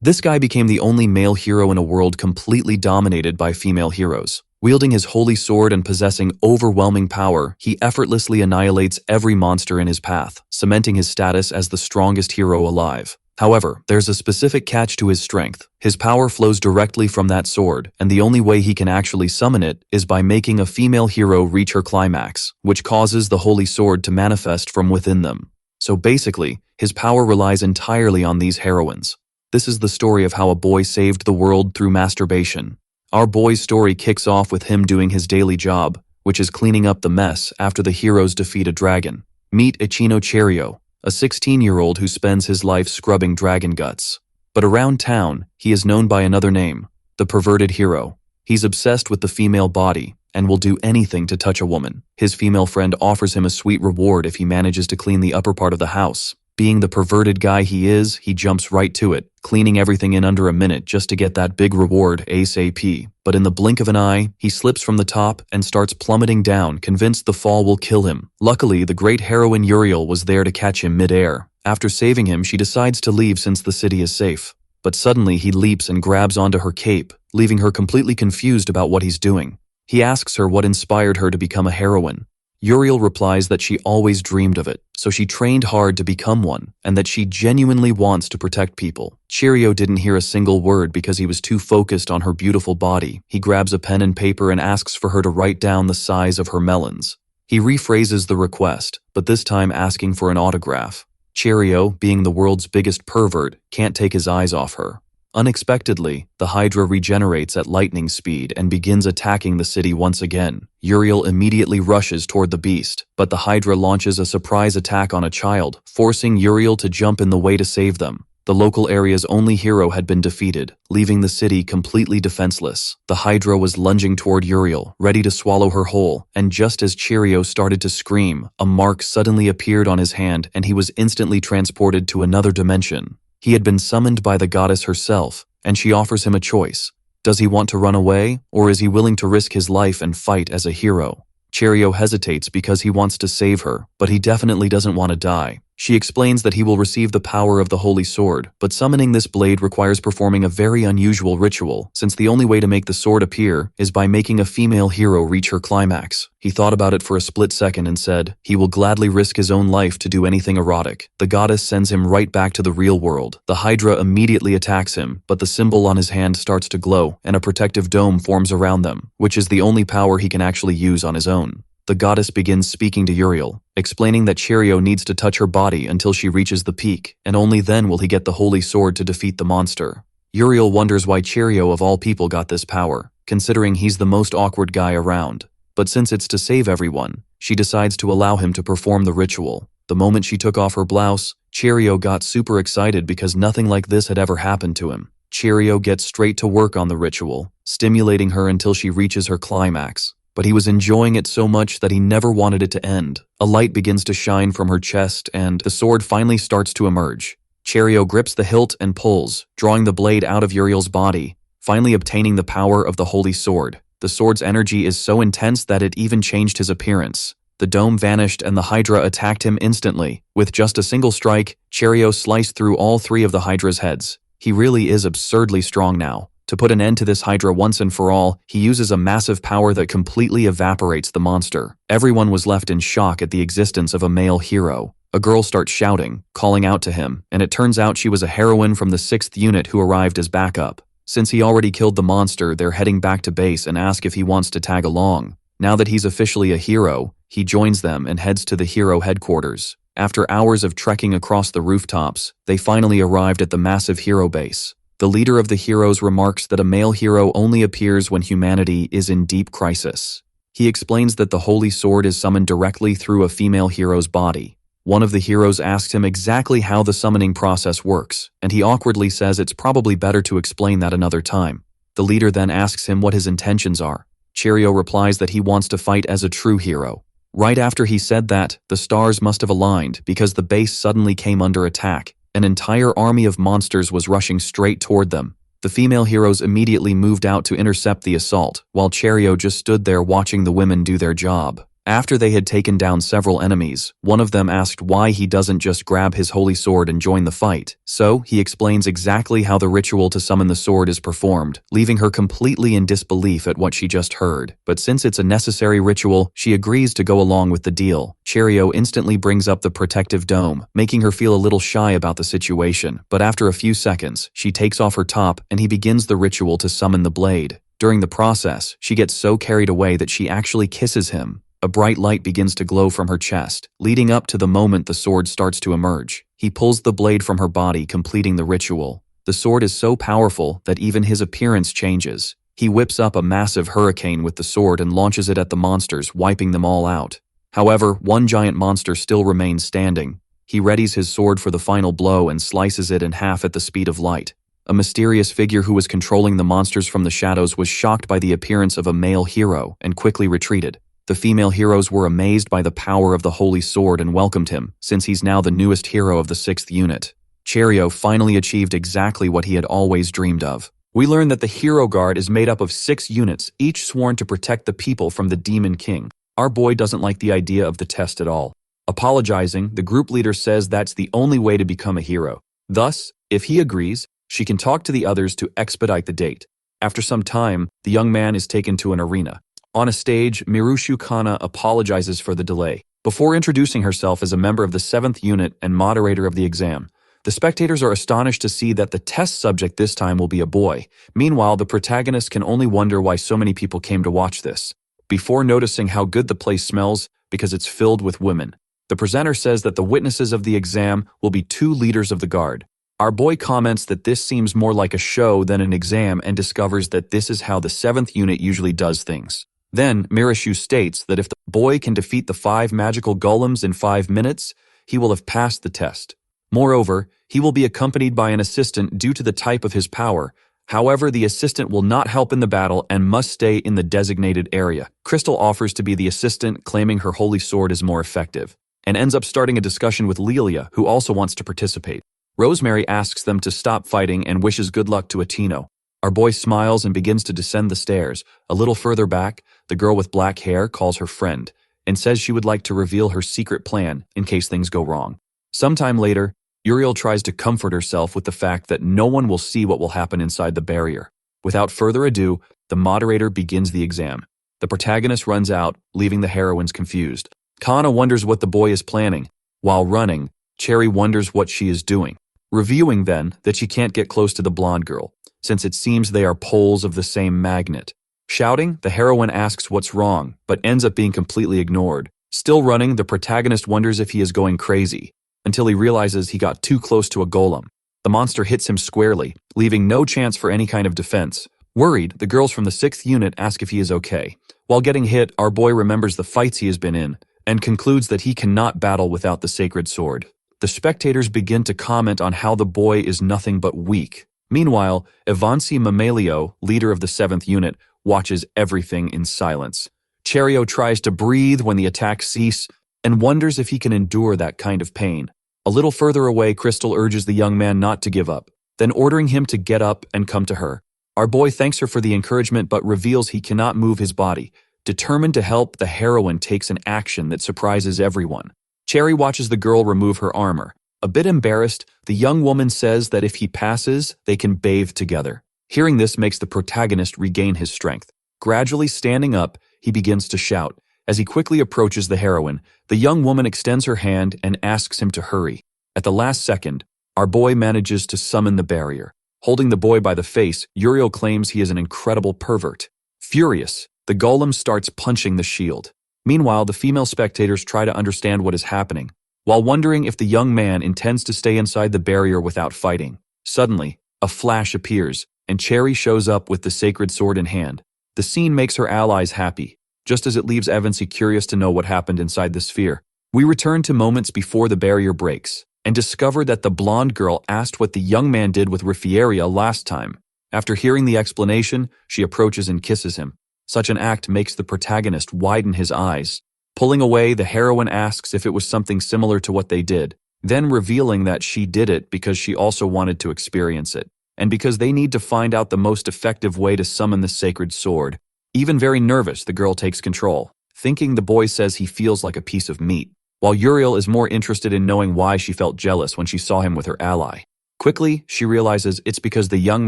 This guy became the only male hero in a world completely dominated by female heroes. Wielding his holy sword and possessing overwhelming power, he effortlessly annihilates every monster in his path, cementing his status as the strongest hero alive. However, there's a specific catch to his strength. His power flows directly from that sword, and the only way he can actually summon it is by making a female hero reach her climax, which causes the holy sword to manifest from within them. So basically, his power relies entirely on these heroines. This is the story of how a boy saved the world through masturbation. Our boy's story kicks off with him doing his daily job, which is cleaning up the mess after the heroes defeat a dragon. Meet Ichino Cherio, a 16-year-old who spends his life scrubbing dragon guts. But around town, he is known by another name, the perverted hero. He's obsessed with the female body and will do anything to touch a woman. His female friend offers him a sweet reward if he manages to clean the upper part of the house. Being the perverted guy he is, he jumps right to it, cleaning everything in under a minute just to get that big reward ASAP. But in the blink of an eye, he slips from the top and starts plummeting down, convinced the fall will kill him. Luckily, the great heroine Uriel was there to catch him mid-air. After saving him, she decides to leave since the city is safe. But suddenly he leaps and grabs onto her cape, leaving her completely confused about what he's doing. He asks her what inspired her to become a heroine. Uriel replies that she always dreamed of it, so she trained hard to become one, and that she genuinely wants to protect people. Cherio didn't hear a single word because he was too focused on her beautiful body. He grabs a pen and paper and asks for her to write down the size of her melons. He rephrases the request, but this time asking for an autograph. Cherio, being the world's biggest pervert, can't take his eyes off her. Unexpectedly, the Hydra regenerates at lightning speed and begins attacking the city once again. Uriel immediately rushes toward the beast, but the Hydra launches a surprise attack on a child, forcing Uriel to jump in the way to save them. The local area's only hero had been defeated, leaving the city completely defenseless. The Hydra was lunging toward Uriel, ready to swallow her whole, and just as Cherio started to scream, a mark suddenly appeared on his hand and he was instantly transported to another dimension. He had been summoned by the goddess herself, and she offers him a choice. Does he want to run away, or is he willing to risk his life and fight as a hero? Cherio hesitates because he wants to save her, but he definitely doesn't want to die. She explains that he will receive the power of the Holy Sword, but summoning this blade requires performing a very unusual ritual, since the only way to make the sword appear is by making a female hero reach her climax. He thought about it for a split second and said, he will gladly risk his own life to do anything erotic. The goddess sends him right back to the real world. The Hydra immediately attacks him, but the symbol on his hand starts to glow, and a protective dome forms around them, which is the only power he can actually use on his own. The goddess begins speaking to Uriel, explaining that Cherio needs to touch her body until she reaches the peak, and only then will he get the holy sword to defeat the monster. Uriel wonders why Cherio of all people got this power, considering he's the most awkward guy around. But since it's to save everyone, she decides to allow him to perform the ritual. The moment she took off her blouse, Cherio got super excited because nothing like this had ever happened to him. Cherio gets straight to work on the ritual, stimulating her until she reaches her climax. But he was enjoying it so much that he never wanted it to end. A light begins to shine from her chest and the sword finally starts to emerge. Cherio grips the hilt and pulls, drawing the blade out of Uriel's body, finally obtaining the power of the holy sword. The sword's energy is so intense that it even changed his appearance. The dome vanished and the Hydra attacked him instantly. With just a single strike, Cherio sliced through all three of the Hydra's heads. He really is absurdly strong now. To put an end to this Hydra once and for all, he uses a massive power that completely evaporates the monster. Everyone was left in shock at the existence of a male hero. A girl starts shouting, calling out to him, and it turns out she was a heroine from the 6th unit who arrived as backup. Since he already killed the monster, they're heading back to base and ask if he wants to tag along. Now that he's officially a hero, he joins them and heads to the hero headquarters. After hours of trekking across the rooftops, they finally arrived at the massive hero base. The leader of the heroes remarks that a male hero only appears when humanity is in deep crisis. He explains that the holy sword is summoned directly through a female hero's body. One of the heroes asks him exactly how the summoning process works, and he awkwardly says it's probably better to explain that another time. The leader then asks him what his intentions are. Cherio replies that he wants to fight as a true hero. Right after he said that, the stars must have aligned because the base suddenly came under attack. An entire army of monsters was rushing straight toward them. The female heroes immediately moved out to intercept the assault, while Cherio just stood there watching the women do their job. After they had taken down several enemies, one of them asked why he doesn't just grab his holy sword and join the fight. So, he explains exactly how the ritual to summon the sword is performed, leaving her completely in disbelief at what she just heard. But since it's a necessary ritual, she agrees to go along with the deal. Cherio instantly brings up the protective dome, making her feel a little shy about the situation. But after a few seconds, she takes off her top and he begins the ritual to summon the blade. During the process, she gets so carried away that she actually kisses him. A bright light begins to glow from her chest, leading up to the moment the sword starts to emerge. He pulls the blade from her body, completing the ritual. The sword is so powerful that even his appearance changes. He whips up a massive hurricane with the sword and launches it at the monsters, wiping them all out. However, one giant monster still remains standing. He readies his sword for the final blow and slices it in half at the speed of light. A mysterious figure who was controlling the monsters from the shadows was shocked by the appearance of a male hero and quickly retreated. The female heroes were amazed by the power of the holy sword and welcomed him, since he's now the newest hero of the 6th unit. Cherio finally achieved exactly what he had always dreamed of. We learn that the Hero Guard is made up of 6 units, each sworn to protect the people from the Demon King. Our boy doesn't like the idea of the test at all. Apologizing, the group leader says that's the only way to become a hero. Thus, if he agrees, she can talk to the others to expedite the date. After some time, the young man is taken to an arena. On a stage, Mirushu Kana apologizes for the delay. Before introducing herself as a member of the 7th unit and moderator of the exam, the spectators are astonished to see that the test subject this time will be a boy. Meanwhile, the protagonist can only wonder why so many people came to watch this. Before noticing how good the place smells, because it's filled with women. The presenter says that the witnesses of the exam will be 2 leaders of the guard. Our boy comments that this seems more like a show than an exam and discovers that this is how the 7th unit usually does things. Then, Mirashu states that if the boy can defeat the 5 magical golems in 5 minutes, he will have passed the test. Moreover, he will be accompanied by an assistant due to the type of his power. However, the assistant will not help in the battle and must stay in the designated area. Crystal offers to be the assistant, claiming her holy sword is more effective, and ends up starting a discussion with Lilia, who also wants to participate. Rosemary asks them to stop fighting and wishes good luck to Atino. Our boy smiles and begins to descend the stairs. A little further back, the girl with black hair calls her friend and says she would like to reveal her secret plan in case things go wrong. Sometime later, Uriel tries to comfort herself with the fact that no one will see what will happen inside the barrier. Without further ado, the moderator begins the exam. The protagonist runs out, leaving the heroines confused. Kana wonders what the boy is planning. While running, Cherry wonders what she is doing, reviewing then that she can't get close to the blonde girl, since it seems they are poles of the same magnet. Shouting, the heroine asks what's wrong, but ends up being completely ignored. Still running, the protagonist wonders if he is going crazy, until he realizes he got too close to a golem. The monster hits him squarely, leaving no chance for any kind of defense. Worried, the girls from the 6th unit ask if he is okay. While getting hit, our boy remembers the fights he has been in, and concludes that he cannot battle without the sacred sword. The spectators begin to comment on how the boy is nothing but weak. Meanwhile, Evansi Mamalio, leader of the 7th unit, watches everything in silence. Cherio tries to breathe when the attacks cease and wonders if he can endure that kind of pain. A little further away, Crystal urges the young man not to give up, then ordering him to get up and come to her. Our boy thanks her for the encouragement but reveals he cannot move his body. Determined to help, the heroine takes an action that surprises everyone. Cherry watches the girl remove her armor. A bit embarrassed, the young woman says that if he passes, they can bathe together. Hearing this makes the protagonist regain his strength. Gradually standing up, he begins to shout. As he quickly approaches the heroine, the young woman extends her hand and asks him to hurry. At the last second, our boy manages to summon the barrier. Holding the boy by the face, Uriel claims he is an incredible pervert. Furious, the golem starts punching the shield. Meanwhile, the female spectators try to understand what is happening, while wondering if the young man intends to stay inside the barrier without fighting. Suddenly, a flash appears, and Cherry shows up with the sacred sword in hand. The scene makes her allies happy, just as it leaves Evansi curious to know what happened inside the sphere. We return to moments before the barrier breaks, and discover that the blonde girl asked what the young man did with Rifieria last time. After hearing the explanation, she approaches and kisses him. Such an act makes the protagonist widen his eyes. Pulling away, the heroine asks if it was something similar to what they did, then revealing that she did it because she also wanted to experience it, and because they need to find out the most effective way to summon the sacred sword. Even very nervous, the girl takes control. thinking the boy says he feels like a piece of meat, while Uriel is more interested in knowing why she felt jealous when she saw him with her ally. Quickly, she realizes it's because the young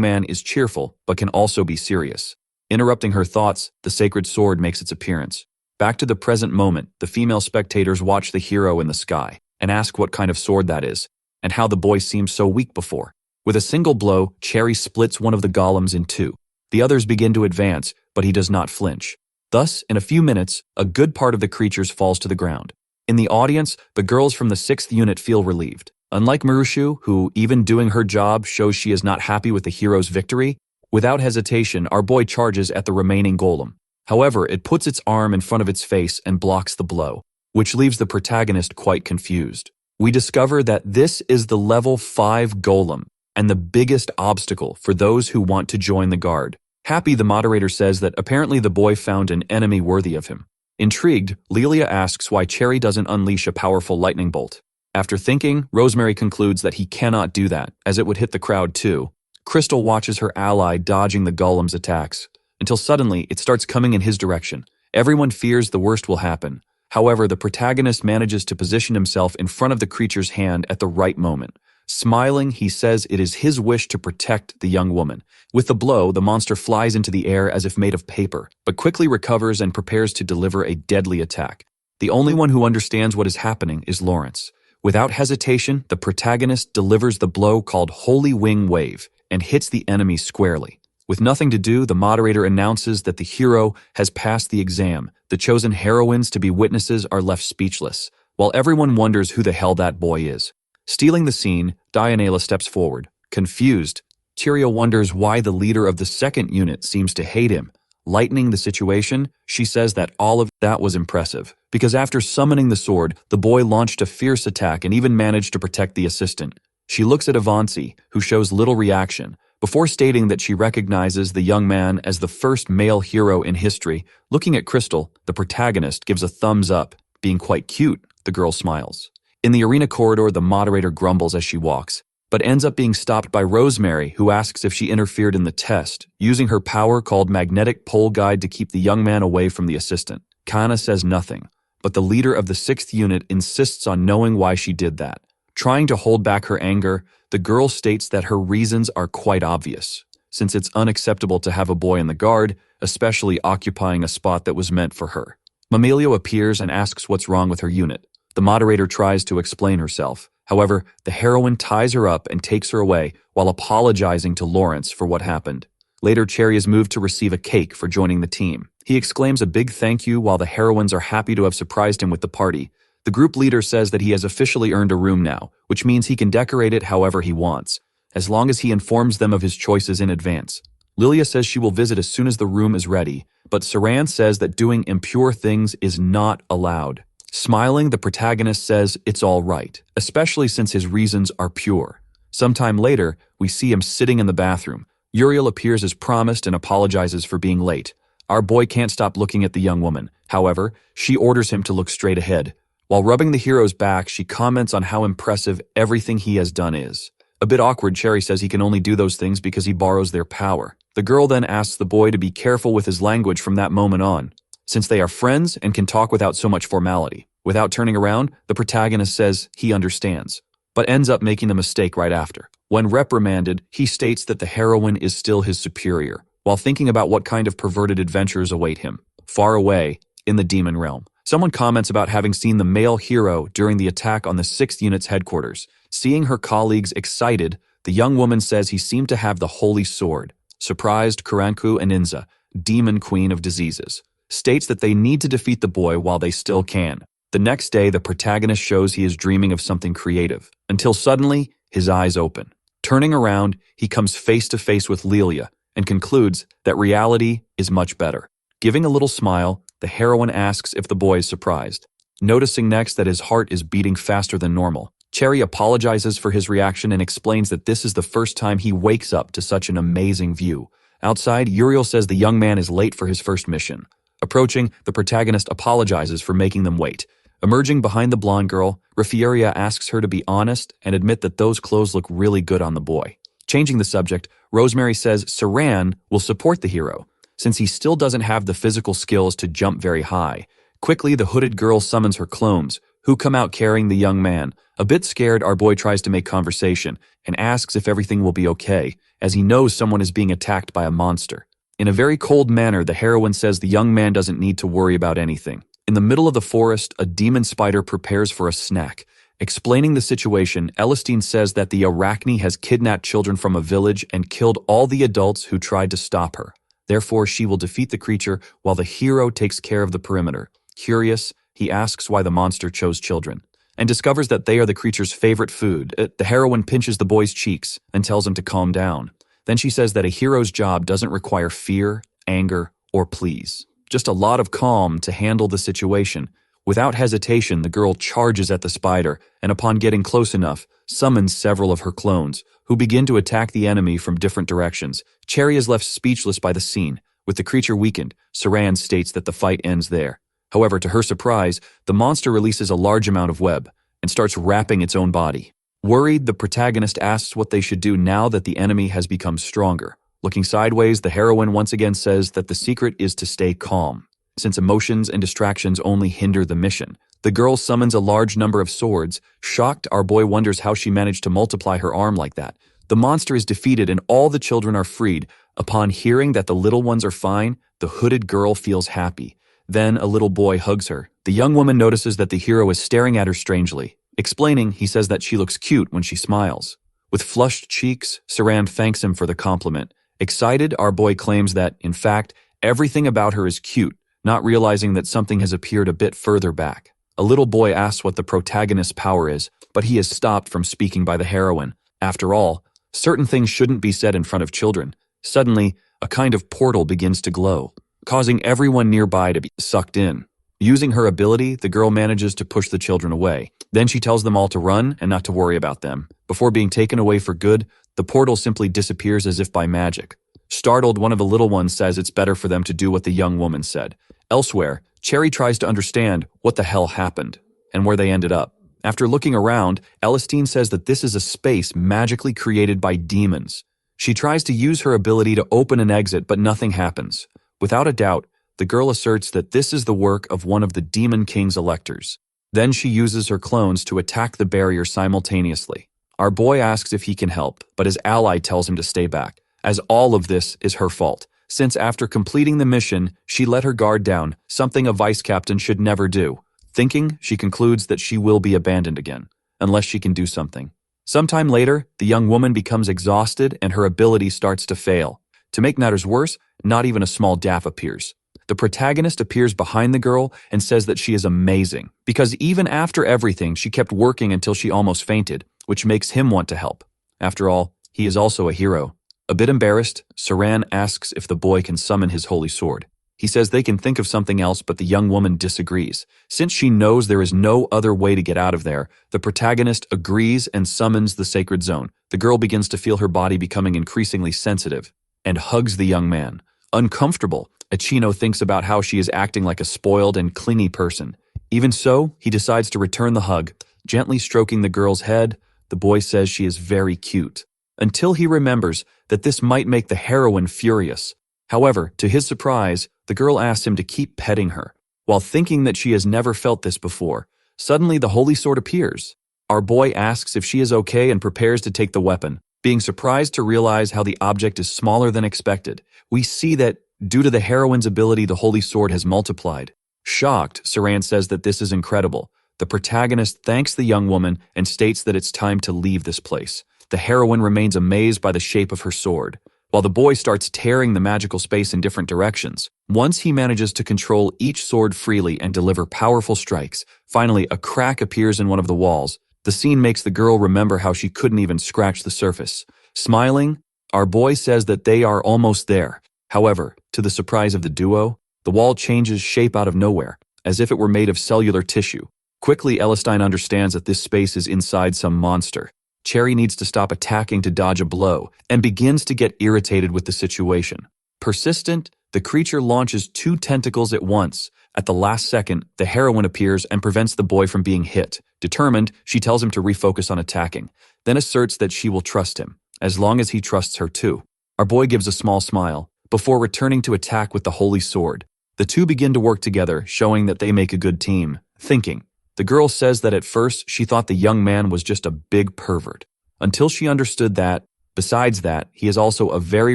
man is cheerful but can also be serious. Interrupting her thoughts, the sacred sword makes its appearance. Back to the present moment, the female spectators watch the hero in the sky and ask what kind of sword that is, and how the boy seemed so weak before. With a single blow, Cherry splits one of the golems in two. The others begin to advance, but he does not flinch. Thus, in a few minutes, a good part of the creatures falls to the ground. In the audience, the girls from the 6th unit feel relieved. Unlike Marushu, who, even doing her job, shows she is not happy with the hero's victory, without hesitation, our boy charges at the remaining golem. However, it puts its arm in front of its face and blocks the blow, which leaves the protagonist quite confused. We discover that this is the level 5 golem, and the biggest obstacle for those who want to join the guard. Happy, the moderator says that apparently the boy found an enemy worthy of him. Intrigued, Lilia asks why Cherry doesn't unleash a powerful lightning bolt. After thinking, Rosemary concludes that he cannot do that, as it would hit the crowd too. Crystal watches her ally dodging the golem's attacks, until suddenly it starts coming in his direction. Everyone fears the worst will happen. However, the protagonist manages to position himself in front of the creature's hand at the right moment. Smiling, he says it is his wish to protect the young woman. With the blow, the monster flies into the air as if made of paper, but quickly recovers and prepares to deliver a deadly attack. The only one who understands what is happening is Lawrence. Without hesitation, the protagonist delivers the blow called Holy Wing Wave and hits the enemy squarely. With nothing to do, the moderator announces that the hero has passed the exam. The chosen heroines to be witnesses are left speechless, while everyone wonders who the hell that boy is. Stealing the scene, Dianela steps forward. Confused, Tyria wonders why the leader of the 2nd unit seems to hate him. Lightening the situation, she says that all of that was impressive, because after summoning the sword, the boy launched a fierce attack and even managed to protect the assistant. She looks at Avanci, who shows little reaction, before stating that she recognizes the young man as the first male hero in history. Looking at Crystal, the protagonist gives a thumbs up. Being quite cute, the girl smiles. In the arena corridor, the moderator grumbles as she walks, but ends up being stopped by Rosemary, who asks if she interfered in the test, using her power called Magnetic Pole Guide to keep the young man away from the assistant. Kana says nothing, but the leader of the 6th unit insists on knowing why she did that. Trying to hold back her anger, the girl states that her reasons are quite obvious, since it's unacceptable to have a boy in the guard, especially occupying a spot that was meant for her. Mamilio appears and asks what's wrong with her unit. The moderator tries to explain herself. However, the heroine ties her up and takes her away while apologizing to Lawrence for what happened. Later, Cherry is moved to receive a cake for joining the team. He exclaims a big thank you while the heroines are happy to have surprised him with the party. The group leader says that he has officially earned a room now, which means he can decorate it however he wants, as long as he informs them of his choices in advance. Lilia says she will visit as soon as the room is ready, but Saran says that doing impure things is not allowed. Smiling, the protagonist says it's all right, especially since his reasons are pure. Sometime later, we see him sitting in the bathroom. Uriel appears as promised and apologizes for being late. Our boy can't stop looking at the young woman. However, she orders him to look straight ahead. While rubbing the hero's back, she comments on how impressive everything he has done is. A bit awkward, Cherry says he can only do those things because he borrows their power. The girl then asks the boy to be careful with his language from that moment on, since they are friends and can talk without so much formality. Without turning around, the protagonist says he understands, but ends up making the mistake right after. When reprimanded, he states that the heroine is still his superior, while thinking about what kind of perverted adventures await him. Far away, in the demon realm, someone comments about having seen the male hero during the attack on the 6th unit's headquarters. Seeing her colleagues excited, the young woman says he seemed to have the holy sword. Surprised, Karanku and Inza, demon queen of diseases, states that they need to defeat the boy while they still can. The next day, the protagonist shows he is dreaming of something creative, until suddenly, his eyes open. Turning around, he comes face to face with Lilia and concludes that reality is much better. Giving a little smile, the heroine asks if the boy is surprised. Noticing next that his heart is beating faster than normal, Cherry apologizes for his reaction and explains that this is the first time he wakes up to such an amazing view. Outside, Uriel says the young man is late for his first mission. Approaching, the protagonist apologizes for making them wait. Emerging behind the blonde girl, Rafieria asks her to be honest and admit that those clothes look really good on the boy. Changing the subject, Rosemary says Saran will support the hero, since he still doesn't have the physical skills to jump very high. Quickly, the hooded girl summons her clones, who come out carrying the young man. A bit scared, our boy tries to make conversation and asks if everything will be okay, as he knows someone is being attacked by a monster. In a very cold manner, the heroine says the young man doesn't need to worry about anything. In the middle of the forest, a demon spider prepares for a snack. Explaining the situation, Elistine says that the Arachne has kidnapped children from a village and killed all the adults who tried to stop her. Therefore, she will defeat the creature while the hero takes care of the perimeter. Curious, he asks why the monster chose children, and discovers that they are the creature's favorite food. The heroine pinches the boy's cheeks and tells him to calm down. Then she says that a hero's job doesn't require fear, anger, or pleas. Just a lot of calm to handle the situation. Without hesitation, the girl charges at the spider, and upon getting close enough, summons several of her clones, who begin to attack the enemy from different directions. Cherry is left speechless by the scene. With the creature weakened, Saran states that the fight ends there. However, to her surprise, the monster releases a large amount of web and starts wrapping its own body. Worried, the protagonist asks what they should do now that the enemy has become stronger. Looking sideways, the heroine once again says that the secret is to stay calm, since emotions and distractions only hinder the mission. The girl summons a large number of swords. Shocked, our boy wonders how she managed to multiply her arm like that. The monster is defeated and all the children are freed. Upon hearing that the little ones are fine, the hooded girl feels happy. Then a little boy hugs her. The young woman notices that the hero is staring at her strangely. Explaining, he says that she looks cute when she smiles. With flushed cheeks, Saran thanks him for the compliment. Excited, our boy claims that, in fact, everything about her is cute, not realizing that something has appeared a bit further back. A little boy asks what the protagonist's power is, but he is stopped from speaking by the heroine. After all, certain things shouldn't be said in front of children. Suddenly, a kind of portal begins to glow, causing everyone nearby to be sucked in. Using her ability, the girl manages to push the children away. Then she tells them all to run and not to worry about them. Before being taken away for good, the portal simply disappears as if by magic. Startled, one of the little ones says it's better for them to do what the young woman said. Elsewhere, Cherry tries to understand what the hell happened and where they ended up. After looking around, Elistine says that this is a space magically created by demons. She tries to use her ability to open an exit, but nothing happens. Without a doubt, the girl asserts that this is the work of one of the Demon King's electors. Then she uses her clones to attack the barrier simultaneously. Our boy asks if he can help, but his ally tells him to stay back, as all of this is her fault, since after completing the mission, she let her guard down, something a vice captain should never do. Thinking, she concludes that she will be abandoned again, unless she can do something. Sometime later, the young woman becomes exhausted and her ability starts to fail. To make matters worse, not even a small daff appears. The protagonist appears behind the girl and says that she is amazing, because even after everything, she kept working until she almost fainted, which makes him want to help. After all, he is also a hero. A bit embarrassed, Saran asks if the boy can summon his holy sword. He says they can think of something else, but the young woman disagrees. Since she knows there is no other way to get out of there, the protagonist agrees and summons the sacred zone. The girl begins to feel her body becoming increasingly sensitive and hugs the young man. Uncomfortable, Achino thinks about how she is acting like a spoiled and clingy person. Even so, he decides to return the hug. Gently stroking the girl's head, the boy says she is very cute, until he remembers that this might make the heroine furious. However, to his surprise, the girl asks him to keep petting her. While thinking that she has never felt this before, suddenly the holy sword appears. Our boy asks if she is okay and prepares to take the weapon. Being surprised to realize how the object is smaller than expected, we see that, due to the heroine's ability, the holy sword has multiplied. Shocked, Saran says that this is incredible. The protagonist thanks the young woman and states that it's time to leave this place. The heroine remains amazed by the shape of her sword, while the boy starts tearing the magical space in different directions. Once he manages to control each sword freely and deliver powerful strikes, finally a crack appears in one of the walls. The scene makes the girl remember how she couldn't even scratch the surface. Smiling, our boy says that they are almost there. However, to the surprise of the duo, the wall changes shape out of nowhere, as if it were made of cellular tissue. Quickly, Elistine understands that this space is inside some monster. Cherry needs to stop attacking to dodge a blow, and begins to get irritated with the situation. Persistent, the creature launches 2 tentacles at once. At the last second, the heroine appears and prevents the boy from being hit. Determined, she tells him to refocus on attacking, then asserts that she will trust him, as long as he trusts her too. Our boy gives a small smile, before returning to attack with the holy sword. The two begin to work together, showing that they make a good team. Thinking. The girl says that at first she thought the young man was just a big pervert, until she understood that, besides that, he is also a very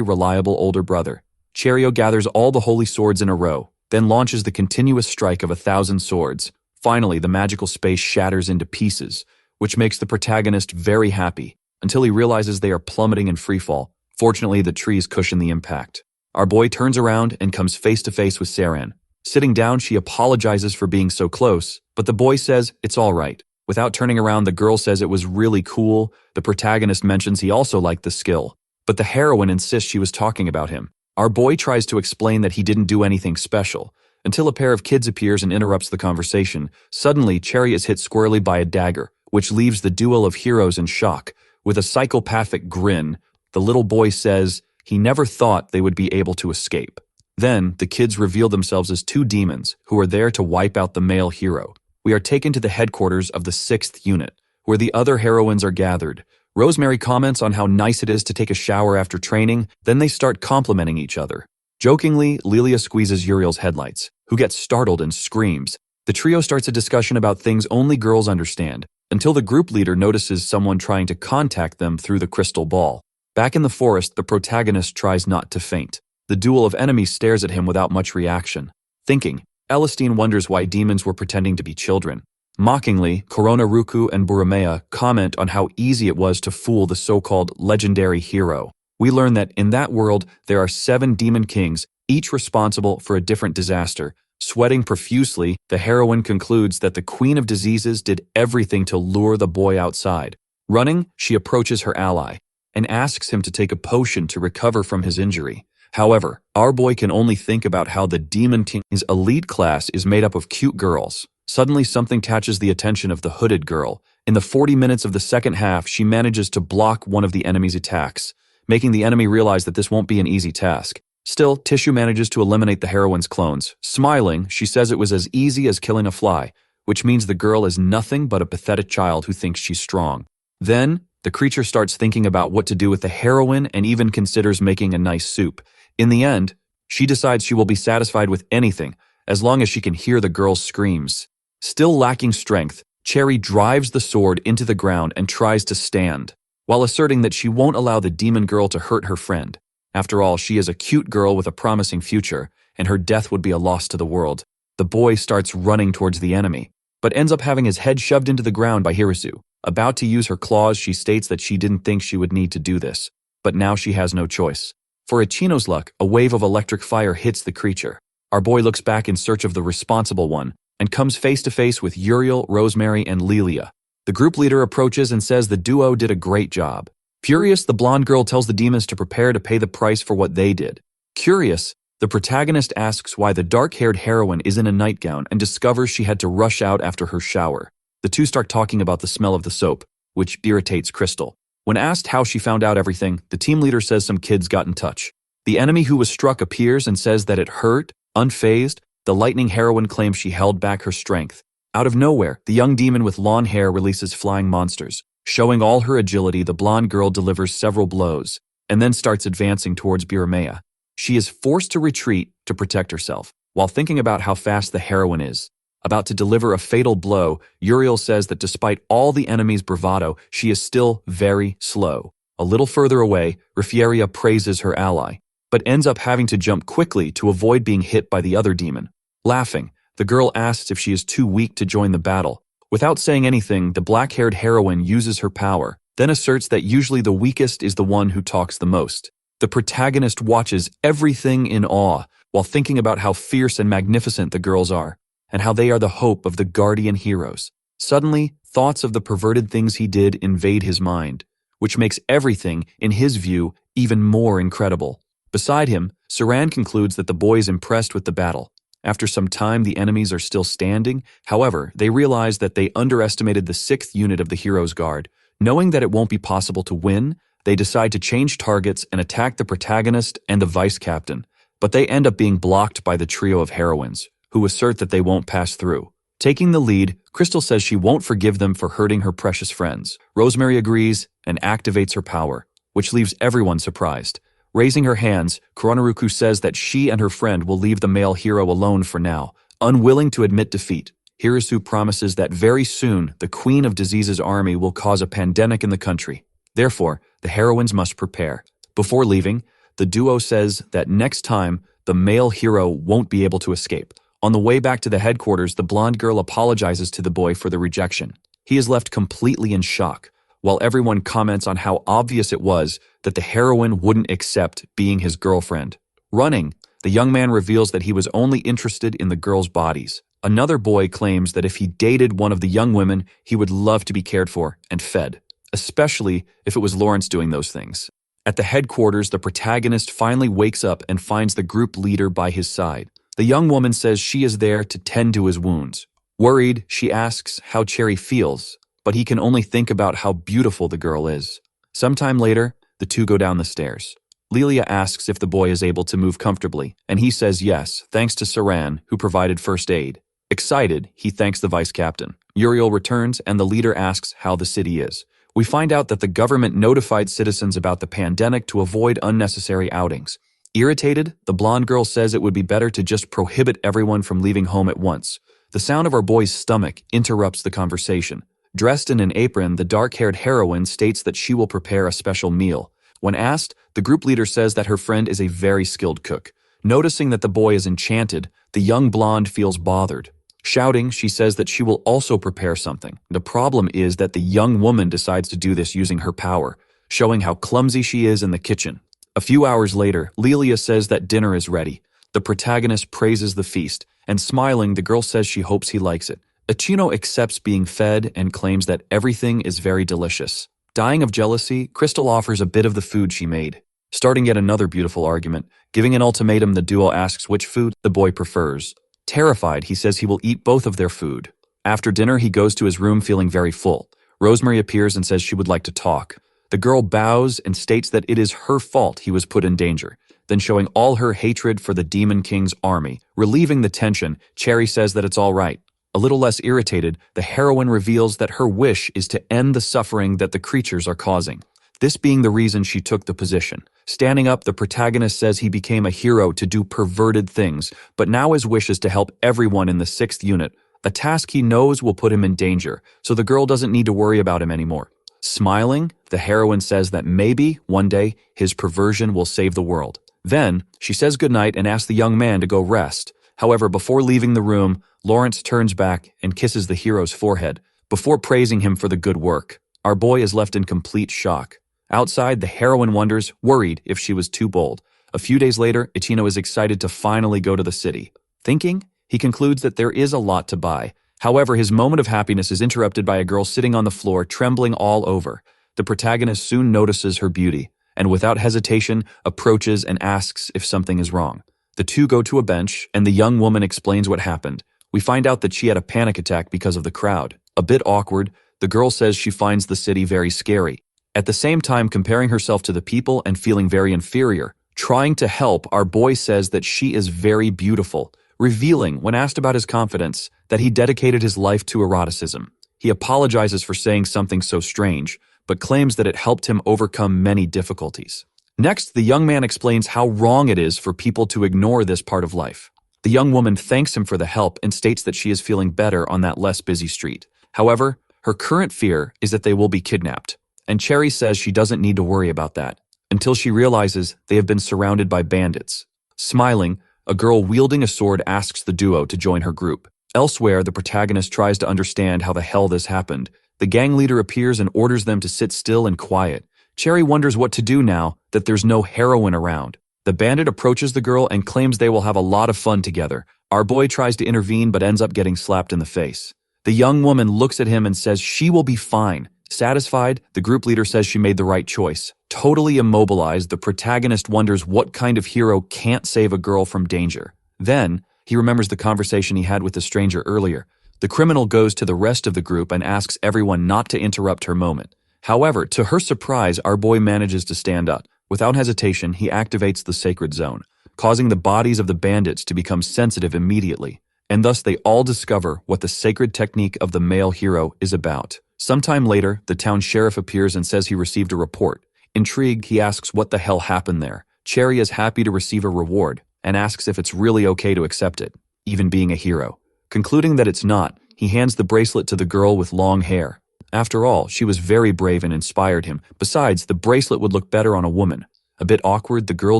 reliable older brother. Cherio gathers all the holy swords in a row, then launches the continuous strike of 1,000 swords. Finally, the magical space shatters into pieces, which makes the protagonist very happy, until he realizes they are plummeting in freefall. Fortunately, the trees cushion the impact. Our boy turns around and comes face to face with Saran. Sitting down, she apologizes for being so close, but the boy says it's all right. Without turning around, the girl says it was really cool. The protagonist mentions he also liked the skill, but the heroine insists she was talking about him. Our boy tries to explain that he didn't do anything special, until a pair of kids appears and interrupts the conversation. Suddenly, Cherry is hit squarely by a dagger, which leaves the duo of heroes in shock. With a psychopathic grin, the little boy says he never thought they would be able to escape. Then, the kids reveal themselves as two demons who are there to wipe out the male hero. We are taken to the headquarters of the 6th unit, where the other heroines are gathered. Rosemary comments on how nice it is to take a shower after training, then they start complimenting each other. Jokingly, Lilia squeezes Uriel's headlights, who gets startled and screams. The trio starts a discussion about things only girls understand, until the group leader notices someone trying to contact them through the crystal ball. Back in the forest, the protagonist tries not to faint. The duel of enemies stares at him without much reaction. Thinking, Elistine wonders why demons were pretending to be children. Mockingly, Corona Ruku and Buramea comment on how easy it was to fool the so-called legendary hero. We learn that in that world, there are 7 demon kings, each responsible for a different disaster. Sweating profusely, the heroine concludes that the Queen of Diseases did everything to lure the boy outside. Running, she approaches her ally and asks him to take a potion to recover from his injury. However, our boy can only think about how the demon king's elite class is made up of cute girls. Suddenly, something catches the attention of the hooded girl. In the 40 minutes of the second half, she manages to block one of the enemy's attacks, making the enemy realize that this won't be an easy task. Still, Tissue manages to eliminate the heroine's clones. Smiling, she says it was as easy as killing a fly, which means the girl is nothing but a pathetic child who thinks she's strong. Then, the creature starts thinking about what to do with the heroine and even considers making a nice soup. In the end, she decides she will be satisfied with anything, as long as she can hear the girl's screams. Still lacking strength, Cherry drives the sword into the ground and tries to stand, while asserting that she won't allow the demon girl to hurt her friend. After all, she is a cute girl with a promising future, and her death would be a loss to the world. The boy starts running towards the enemy, but ends up having his head shoved into the ground by Hirasu. About to use her claws, she states that she didn't think she would need to do this, but now she has no choice. For Ichino's luck, a wave of electric fire hits the creature. Our boy looks back in search of the responsible one, and comes face to face with Uriel, Rosemary, and Lilia. The group leader approaches and says the duo did a great job. Furious, the blonde girl tells the demons to prepare to pay the price for what they did. Curious, the protagonist asks why the dark-haired heroine is in a nightgown and discovers she had to rush out after her shower. The two start talking about the smell of the soap, which irritates Crystal. When asked how she found out everything, the team leader says some kids got in touch. The enemy who was struck appears and says that it hurt. Unfazed, the lightning heroine claims she held back her strength. Out of nowhere, the young demon with long hair releases flying monsters. Showing all her agility, the blonde girl delivers several blows, and then starts advancing towards Buramea. She is forced to retreat to protect herself, while thinking about how fast the heroine is. About to deliver a fatal blow, Uriel says that despite all the enemy's bravado, she is still very slow. A little further away, Rifieria praises her ally, but ends up having to jump quickly to avoid being hit by the other demon. Laughing, the girl asks if she is too weak to join the battle. Without saying anything, the black-haired heroine uses her power, then asserts that usually the weakest is the one who talks the most. The protagonist watches everything in awe, while thinking about how fierce and magnificent the girls are, and how they are the hope of the guardian heroes. Suddenly, thoughts of the perverted things he did invade his mind, which makes everything, in his view, even more incredible. Beside him, Saran concludes that the boy is impressed with the battle. After some time, the enemies are still standing. However, they realize that they underestimated the 6th unit of the Heroes Guard. Knowing that it won't be possible to win, they decide to change targets and attack the protagonist and the vice captain. But they end up being blocked by the trio of heroines, who assert that they won't pass through. Taking the lead, Crystal says she won't forgive them for hurting her precious friends. Rosemary agrees and activates her power, which leaves everyone surprised. Raising her hands, Koronaruku says that she and her friend will leave the male hero alone for now, unwilling to admit defeat. Hirasu promises that very soon the Queen of Disease's army will cause a pandemic in the country. Therefore, the heroines must prepare. Before leaving, the duo says that next time, the male hero won't be able to escape. On the way back to the headquarters, the blonde girl apologizes to the boy for the rejection. He is left completely in shock, while everyone comments on how obvious it was that the heroine wouldn't accept being his girlfriend. Running, the young man reveals that he was only interested in the girls' bodies. Another boy claims that if he dated one of the young women, he would love to be cared for and fed, especially if it was Lawrence doing those things. At the headquarters, the protagonist finally wakes up and finds the group leader by his side. The young woman says she is there to tend to his wounds. Worried, she asks how Cherry feels, but he can only think about how beautiful the girl is. Sometime later, the two go down the stairs. Lilia asks if the boy is able to move comfortably, and he says yes, thanks to Saran, who provided first aid. Excited, he thanks the vice captain. Uriel returns, and the leader asks how the city is. We find out that the government notified citizens about the pandemic to avoid unnecessary outings. Irritated, the blonde girl says it would be better to just prohibit everyone from leaving home at once. The sound of our boy's stomach interrupts the conversation. Dressed in an apron, the dark-haired heroine states that she will prepare a special meal. When asked, the group leader says that her friend is a very skilled cook. Noticing that the boy is enchanted, the young blonde feels bothered. Shouting, she says that she will also prepare something. The problem is that the young woman decides to do this using her power, showing how clumsy she is in the kitchen. A few hours later, Lilia says that dinner is ready. The protagonist praises the feast, and smiling, the girl says she hopes he likes it. Ichino accepts being fed and claims that everything is very delicious. Dying of jealousy, Crystal offers a bit of the food she made. Starting yet another beautiful argument, giving an ultimatum, the duo asks which food the boy prefers. Terrified, he says he will eat both of their food. After dinner, he goes to his room feeling very full. Rosemary appears and says she would like to talk. The girl bows and states that it is her fault he was put in danger. Then, showing all her hatred for the Demon King's army, relieving the tension, Cherry says that it's all right. A little less irritated, the heroine reveals that her wish is to end the suffering that the creatures are causing. This being the reason she took the position. Standing up, the protagonist says he became a hero to do perverted things, but now his wish is to help everyone in the 6th unit, a task he knows will put him in danger, so the girl doesn't need to worry about him anymore. Smiling, the heroine says that maybe, one day, his perversion will save the world. Then, she says goodnight and asks the young man to go rest. However, before leaving the room, Lawrence turns back and kisses the hero's forehead, before praising him for the good work. Our boy is left in complete shock. Outside, the heroine wonders, worried if she was too bold. A few days later, Ichino is excited to finally go to the city. Thinking, he concludes that there is a lot to buy. However, his moment of happiness is interrupted by a girl sitting on the floor, trembling all over. The protagonist soon notices her beauty, and without hesitation, approaches and asks if something is wrong. The two go to a bench, and the young woman explains what happened. We find out that she had a panic attack because of the crowd. A bit awkward, the girl says she finds the city very scary. At the same time, comparing herself to the people and feeling very inferior. Trying to help, our boy says that she is very beautiful, revealing, when asked about his confidence, that he dedicated his life to eroticism. He apologizes for saying something so strange, but claims that it helped him overcome many difficulties. Next, the young man explains how wrong it is for people to ignore this part of life. The young woman thanks him for the help and states that she is feeling better on that less busy street. However, her current fear is that they will be kidnapped, and Cherry says she doesn't need to worry about that, until she realizes they have been surrounded by bandits. Smiling, a girl wielding a sword asks the duo to join her group. Elsewhere, the protagonist tries to understand how the hell this happened. The gang leader appears and orders them to sit still and quiet. Cherry wonders what to do now that there's no heroine around. The bandit approaches the girl and claims they will have a lot of fun together. Our boy tries to intervene but ends up getting slapped in the face. The young woman looks at him and says she will be fine. Satisfied, the group leader says she made the right choice. Totally immobilized, the protagonist wonders what kind of hero can't save a girl from danger. Then, he remembers the conversation he had with the stranger earlier. The criminal goes to the rest of the group and asks everyone not to interrupt her moment. However, to her surprise, our boy manages to stand up. Without hesitation, he activates the sacred zone, causing the bodies of the bandits to become sensitive immediately, and thus they all discover what the sacred technique of the male hero is about. Sometime later, the town sheriff appears and says he received a report. Intrigued, he asks what the hell happened there. Cherry is happy to receive a reward and asks if it's really okay to accept it, even being a hero. Concluding that it's not, he hands the bracelet to the girl with long hair. After all, she was very brave and inspired him. Besides, the bracelet would look better on a woman. A bit awkward, the girl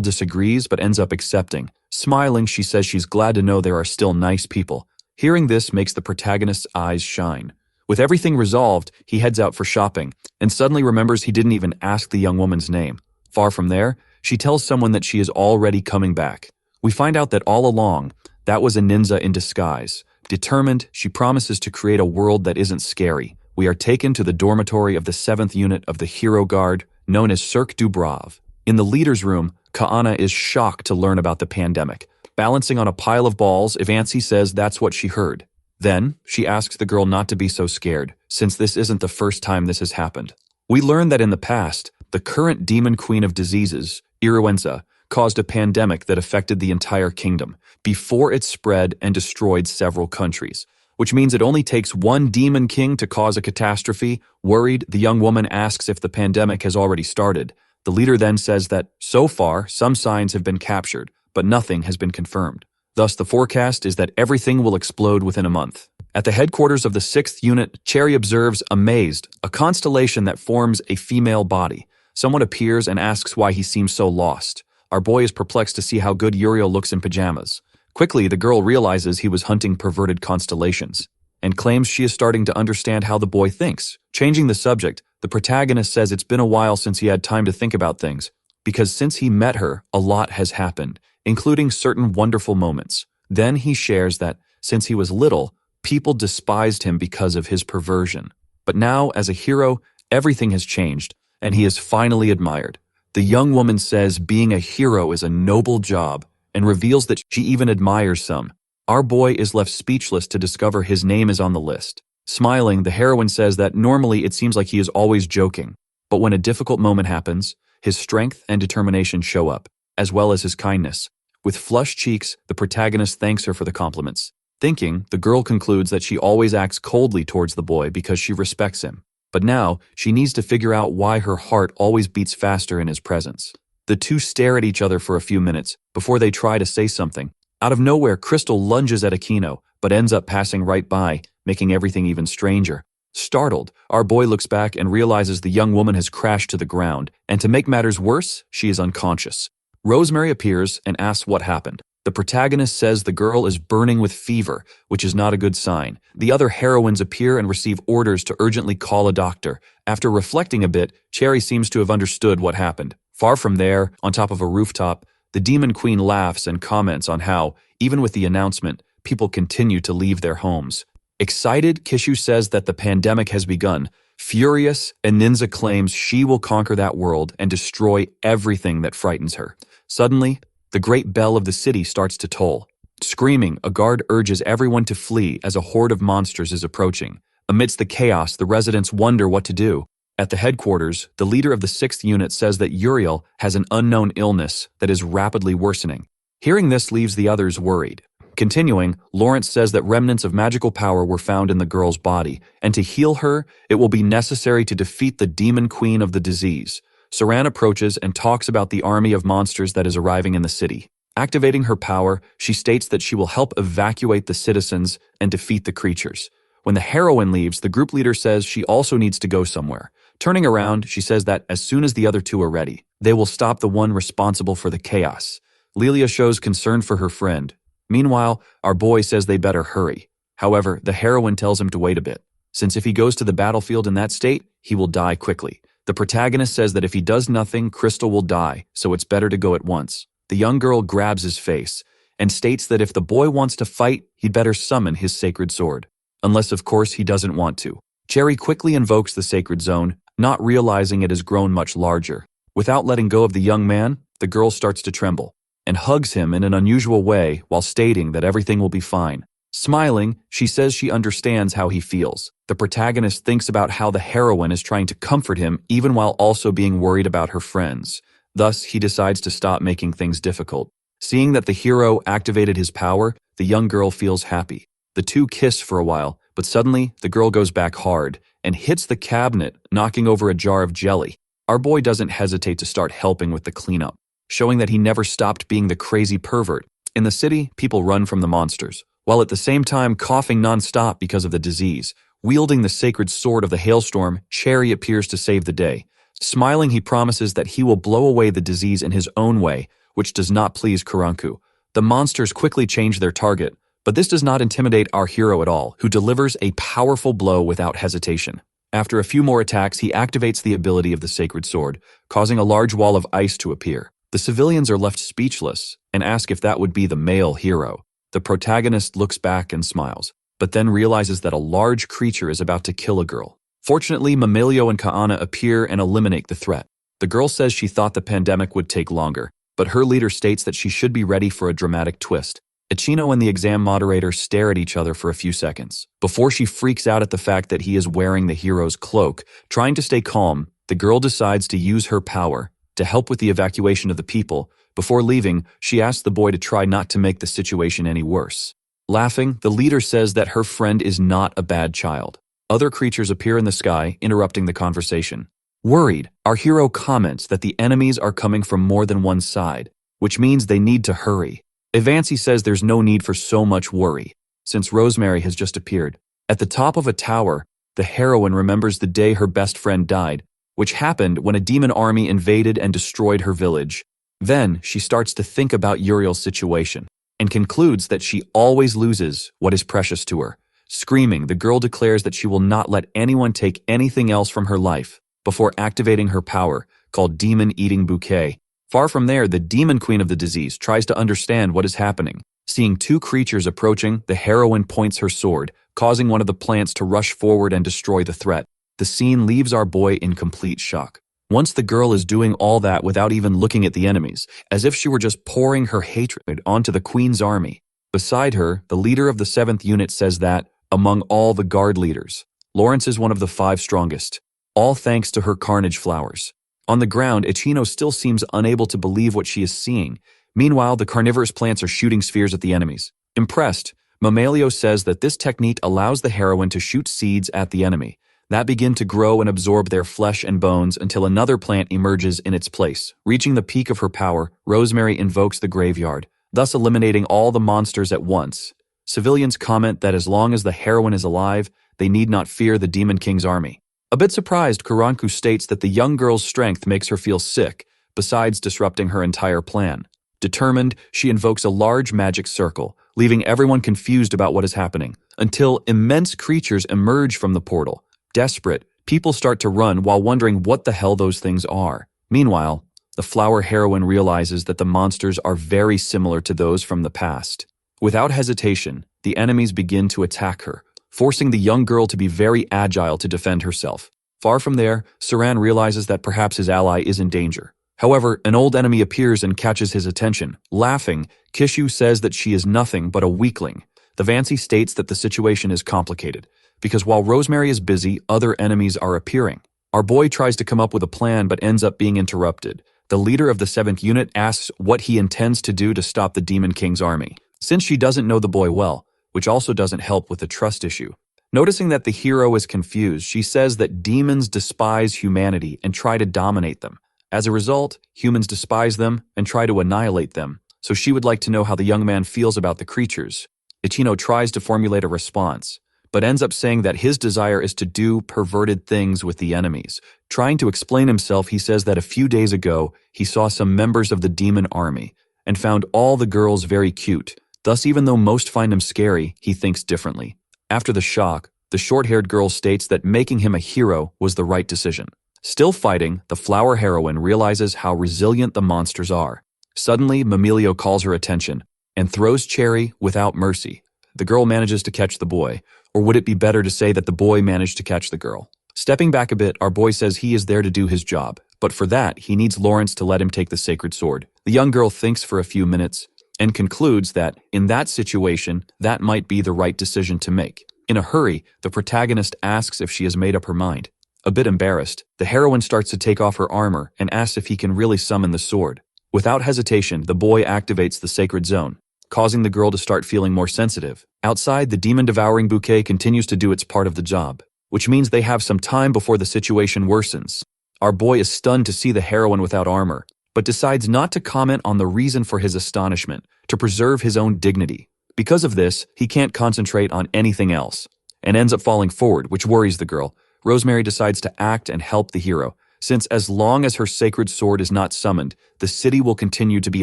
disagrees but ends up accepting. Smiling, she says she's glad to know there are still nice people. Hearing this makes the protagonist's eyes shine. With everything resolved, he heads out for shopping and suddenly remembers he didn't even ask the young woman's name. Far from there, she tells someone that she is already coming back. We find out that all along, that was a ninja in disguise. Determined, she promises to create a world that isn't scary. We are taken to the dormitory of the 7th unit of the Hero Guard, known as Cirque du Brave. In the leader's room, Kaana is shocked to learn about the pandemic. Balancing on a pile of balls, Ivancy says that's what she heard. Then, she asks the girl not to be so scared, since this isn't the first time this has happened. We learn that in the past, the current demon queen of diseases, Iruenza, caused a pandemic that affected the entire kingdom, before it spread and destroyed several countries. Which means it only takes one demon king to cause a catastrophe. Worried, the young woman asks if the pandemic has already started. The leader then says that, so far, some signs have been captured, but nothing has been confirmed. Thus, the forecast is that everything will explode within a month. At the headquarters of the 6th unit, Cherry observes, amazed, a constellation that forms a female body. Someone appears and asks why he seems so lost. Our boy is perplexed to see how good Uriel looks in pajamas. Quickly, the girl realizes he was hunting perverted constellations and claims she is starting to understand how the boy thinks. Changing the subject, the protagonist says it's been a while since he had time to think about things, because since he met her, a lot has happened, including certain wonderful moments. Then he shares that, since he was little, people despised him because of his perversion. But now, as a hero, everything has changed, and he is finally admired. The young woman says being a hero is a noble job, and reveals that she even admires some. Our boy is left speechless to discover his name is on the list. Smiling, the heroine says that normally it seems like he is always joking, but when a difficult moment happens, his strength and determination show up, as well as his kindness. With flushed cheeks, the protagonist thanks her for the compliments. Thinking, the girl concludes that she always acts coldly towards the boy because she respects him. But now, she needs to figure out why her heart always beats faster in his presence. The two stare at each other for a few minutes before they try to say something. Out of nowhere, Crystal lunges at Aquino, but ends up passing right by, making everything even stranger. Startled, our boy looks back and realizes the young woman has crashed to the ground, and to make matters worse, she is unconscious. Rosemary appears and asks what happened. The protagonist says the girl is burning with fever, which is not a good sign. The other heroines appear and receive orders to urgently call a doctor. After reflecting a bit, Cherry seems to have understood what happened. Far from there, on top of a rooftop, the demon queen laughs and comments on how, even with the announcement, people continue to leave their homes. Excited, Kishu says that the pandemic has begun. Furious, Aninza claims she will conquer that world and destroy everything that frightens her. Suddenly, the great bell of the city starts to toll. Screaming, a guard urges everyone to flee as a horde of monsters is approaching. Amidst the chaos, the residents wonder what to do. At the headquarters, the leader of the 6th unit says that Uriel has an unknown illness that is rapidly worsening. Hearing this leaves the others worried. Continuing, Lawrence says that remnants of magical power were found in the girl's body, and to heal her, it will be necessary to defeat the demon queen of the disease. Saran approaches and talks about the army of monsters that is arriving in the city. Activating her power, she states that she will help evacuate the citizens and defeat the creatures. When the heroine leaves, the group leader says she also needs to go somewhere. Turning around, she says that as soon as the other two are ready, they will stop the one responsible for the chaos. Lilia shows concern for her friend. Meanwhile, our boy says they better hurry. However, the heroine tells him to wait a bit, since if he goes to the battlefield in that state, he will die quickly. The protagonist says that if he does nothing, Crystal will die, so it's better to go at once. The young girl grabs his face and states that if the boy wants to fight, he'd better summon his sacred sword. Unless, of course, he doesn't want to. Cherry quickly invokes the sacred zone, not realizing it has grown much larger. Without letting go of the young man, the girl starts to tremble and hugs him in an unusual way while stating that everything will be fine. Smiling, she says she understands how he feels. The protagonist thinks about how the heroine is trying to comfort him even while also being worried about her friends. Thus, he decides to stop making things difficult. Seeing that the hero activated his power, the young girl feels happy. The two kiss for a while, but suddenly the girl goes back hard and hits the cabinet, knocking over a jar of jelly. Our boy doesn't hesitate to start helping with the cleanup. showing that he never stopped being the crazy pervert. In the city, people run from the monsters, while at the same time coughing non-stop because of the disease. Wielding the sacred sword of the hailstorm, Cherry appears to save the day. Smiling, he promises that he will blow away the disease in his own way, which does not please Kuranku. The monsters quickly change their target, but this does not intimidate our hero at all, who delivers a powerful blow without hesitation. After a few more attacks, he activates the ability of the sacred sword, causing a large wall of ice to appear. The civilians are left speechless and ask if that would be the male hero. The protagonist looks back and smiles, but then realizes that a large creature is about to kill a girl. Fortunately, Mamilio and Kaana appear and eliminate the threat. The girl says she thought the pandemic would take longer, but her leader states that she should be ready for a dramatic twist. Ichino and the exam moderator stare at each other for a few seconds. Before she freaks out at the fact that he is wearing the hero's cloak, trying to stay calm, the girl decides to use her power to help with the evacuation of the people. Before leaving, she asks the boy to try not to make the situation any worse. Laughing, the leader says that her friend is not a bad child. Other creatures appear in the sky, interrupting the conversation. Worried, our hero comments that the enemies are coming from more than one side, which means they need to hurry. Evancy says there's no need for so much worry, since Rosemary has just appeared. At the top of a tower, the heroine remembers the day her best friend died, which happened when a demon army invaded and destroyed her village. Then, she starts to think about Uriel's situation, and concludes that she always loses what is precious to her. Screaming, the girl declares that she will not let anyone take anything else from her life, before activating her power, called Demon Eating Bouquet. Far from there, the demon queen of the disease tries to understand what is happening. Seeing two creatures approaching, the heroine points her sword, causing one of the plants to rush forward and destroy the threat. The scene leaves our boy in complete shock. Once the girl is doing all that without even looking at the enemies, as if she were just pouring her hatred onto the queen's army. Beside her, the leader of the 7th unit says that, among all the guard leaders, Lawrence is one of the 5 strongest, all thanks to her carnage flowers. On the ground, Ichino still seems unable to believe what she is seeing. Meanwhile, the carnivorous plants are shooting spheres at the enemies. Impressed, Mamalio says that this technique allows the heroine to shoot seeds at the enemy that begin to grow and absorb their flesh and bones until another plant emerges in its place. Reaching the peak of her power, Rosemary invokes the graveyard, thus eliminating all the monsters at once. Civilians comment that as long as the heroine is alive, they need not fear the Demon King's army. A bit surprised, Kuranku states that the young girl's strength makes her feel sick, besides disrupting her entire plan. Determined, she invokes a large magic circle, leaving everyone confused about what is happening, until immense creatures emerge from the portal. Desperate, people start to run while wondering what the hell those things are. Meanwhile, the flower heroine realizes that the monsters are very similar to those from the past. Without hesitation, the enemies begin to attack her, forcing the young girl to be very agile to defend herself. Far from there, Saran realizes that perhaps his ally is in danger. However, an old enemy appears and catches his attention. Laughing, Kishu says that she is nothing but a weakling. The Vancy states that the situation is complicated, because while Rosemary is busy, other enemies are appearing. Our boy tries to come up with a plan but ends up being interrupted. The leader of the 7th unit asks what he intends to do to stop the Demon King's army, since she doesn't know the boy well, which also doesn't help with the trust issue. Noticing that the hero is confused, she says that demons despise humanity and try to dominate them. As a result, humans despise them and try to annihilate them, so she would like to know how the young man feels about the creatures. Ichino tries to formulate a response, but ends up saying that his desire is to do perverted things with the enemies. Trying to explain himself, he says that a few days ago, he saw some members of the demon army and found all the girls very cute. Thus, even though most find him scary, he thinks differently. After the shock, the short-haired girl states that making him a hero was the right decision. Still fighting, the flower heroine realizes how resilient the monsters are. Suddenly, Mamilio calls her attention and throws Cherry without mercy. The girl manages to catch the boy, or would it be better to say that the boy managed to catch the girl? Stepping back a bit, our boy says he is there to do his job, but for that, he needs Lawrence to let him take the sacred sword. The young girl thinks for a few minutes and concludes that, in that situation, that might be the right decision to make. In a hurry, the protagonist asks if she has made up her mind. A bit embarrassed, the heroine starts to take off her armor and asks if he can really summon the sword. Without hesitation, the boy activates the sacred zone, causing the girl to start feeling more sensitive. Outside, the demon-devouring bouquet continues to do its part of the job, which means they have some time before the situation worsens. Our boy is stunned to see the heroine without armor, but decides not to comment on the reason for his astonishment, to preserve his own dignity. Because of this, he can't concentrate on anything else, and ends up falling forward, which worries the girl. Rosemary decides to act and help the hero, since as long as her sacred sword is not summoned, the city will continue to be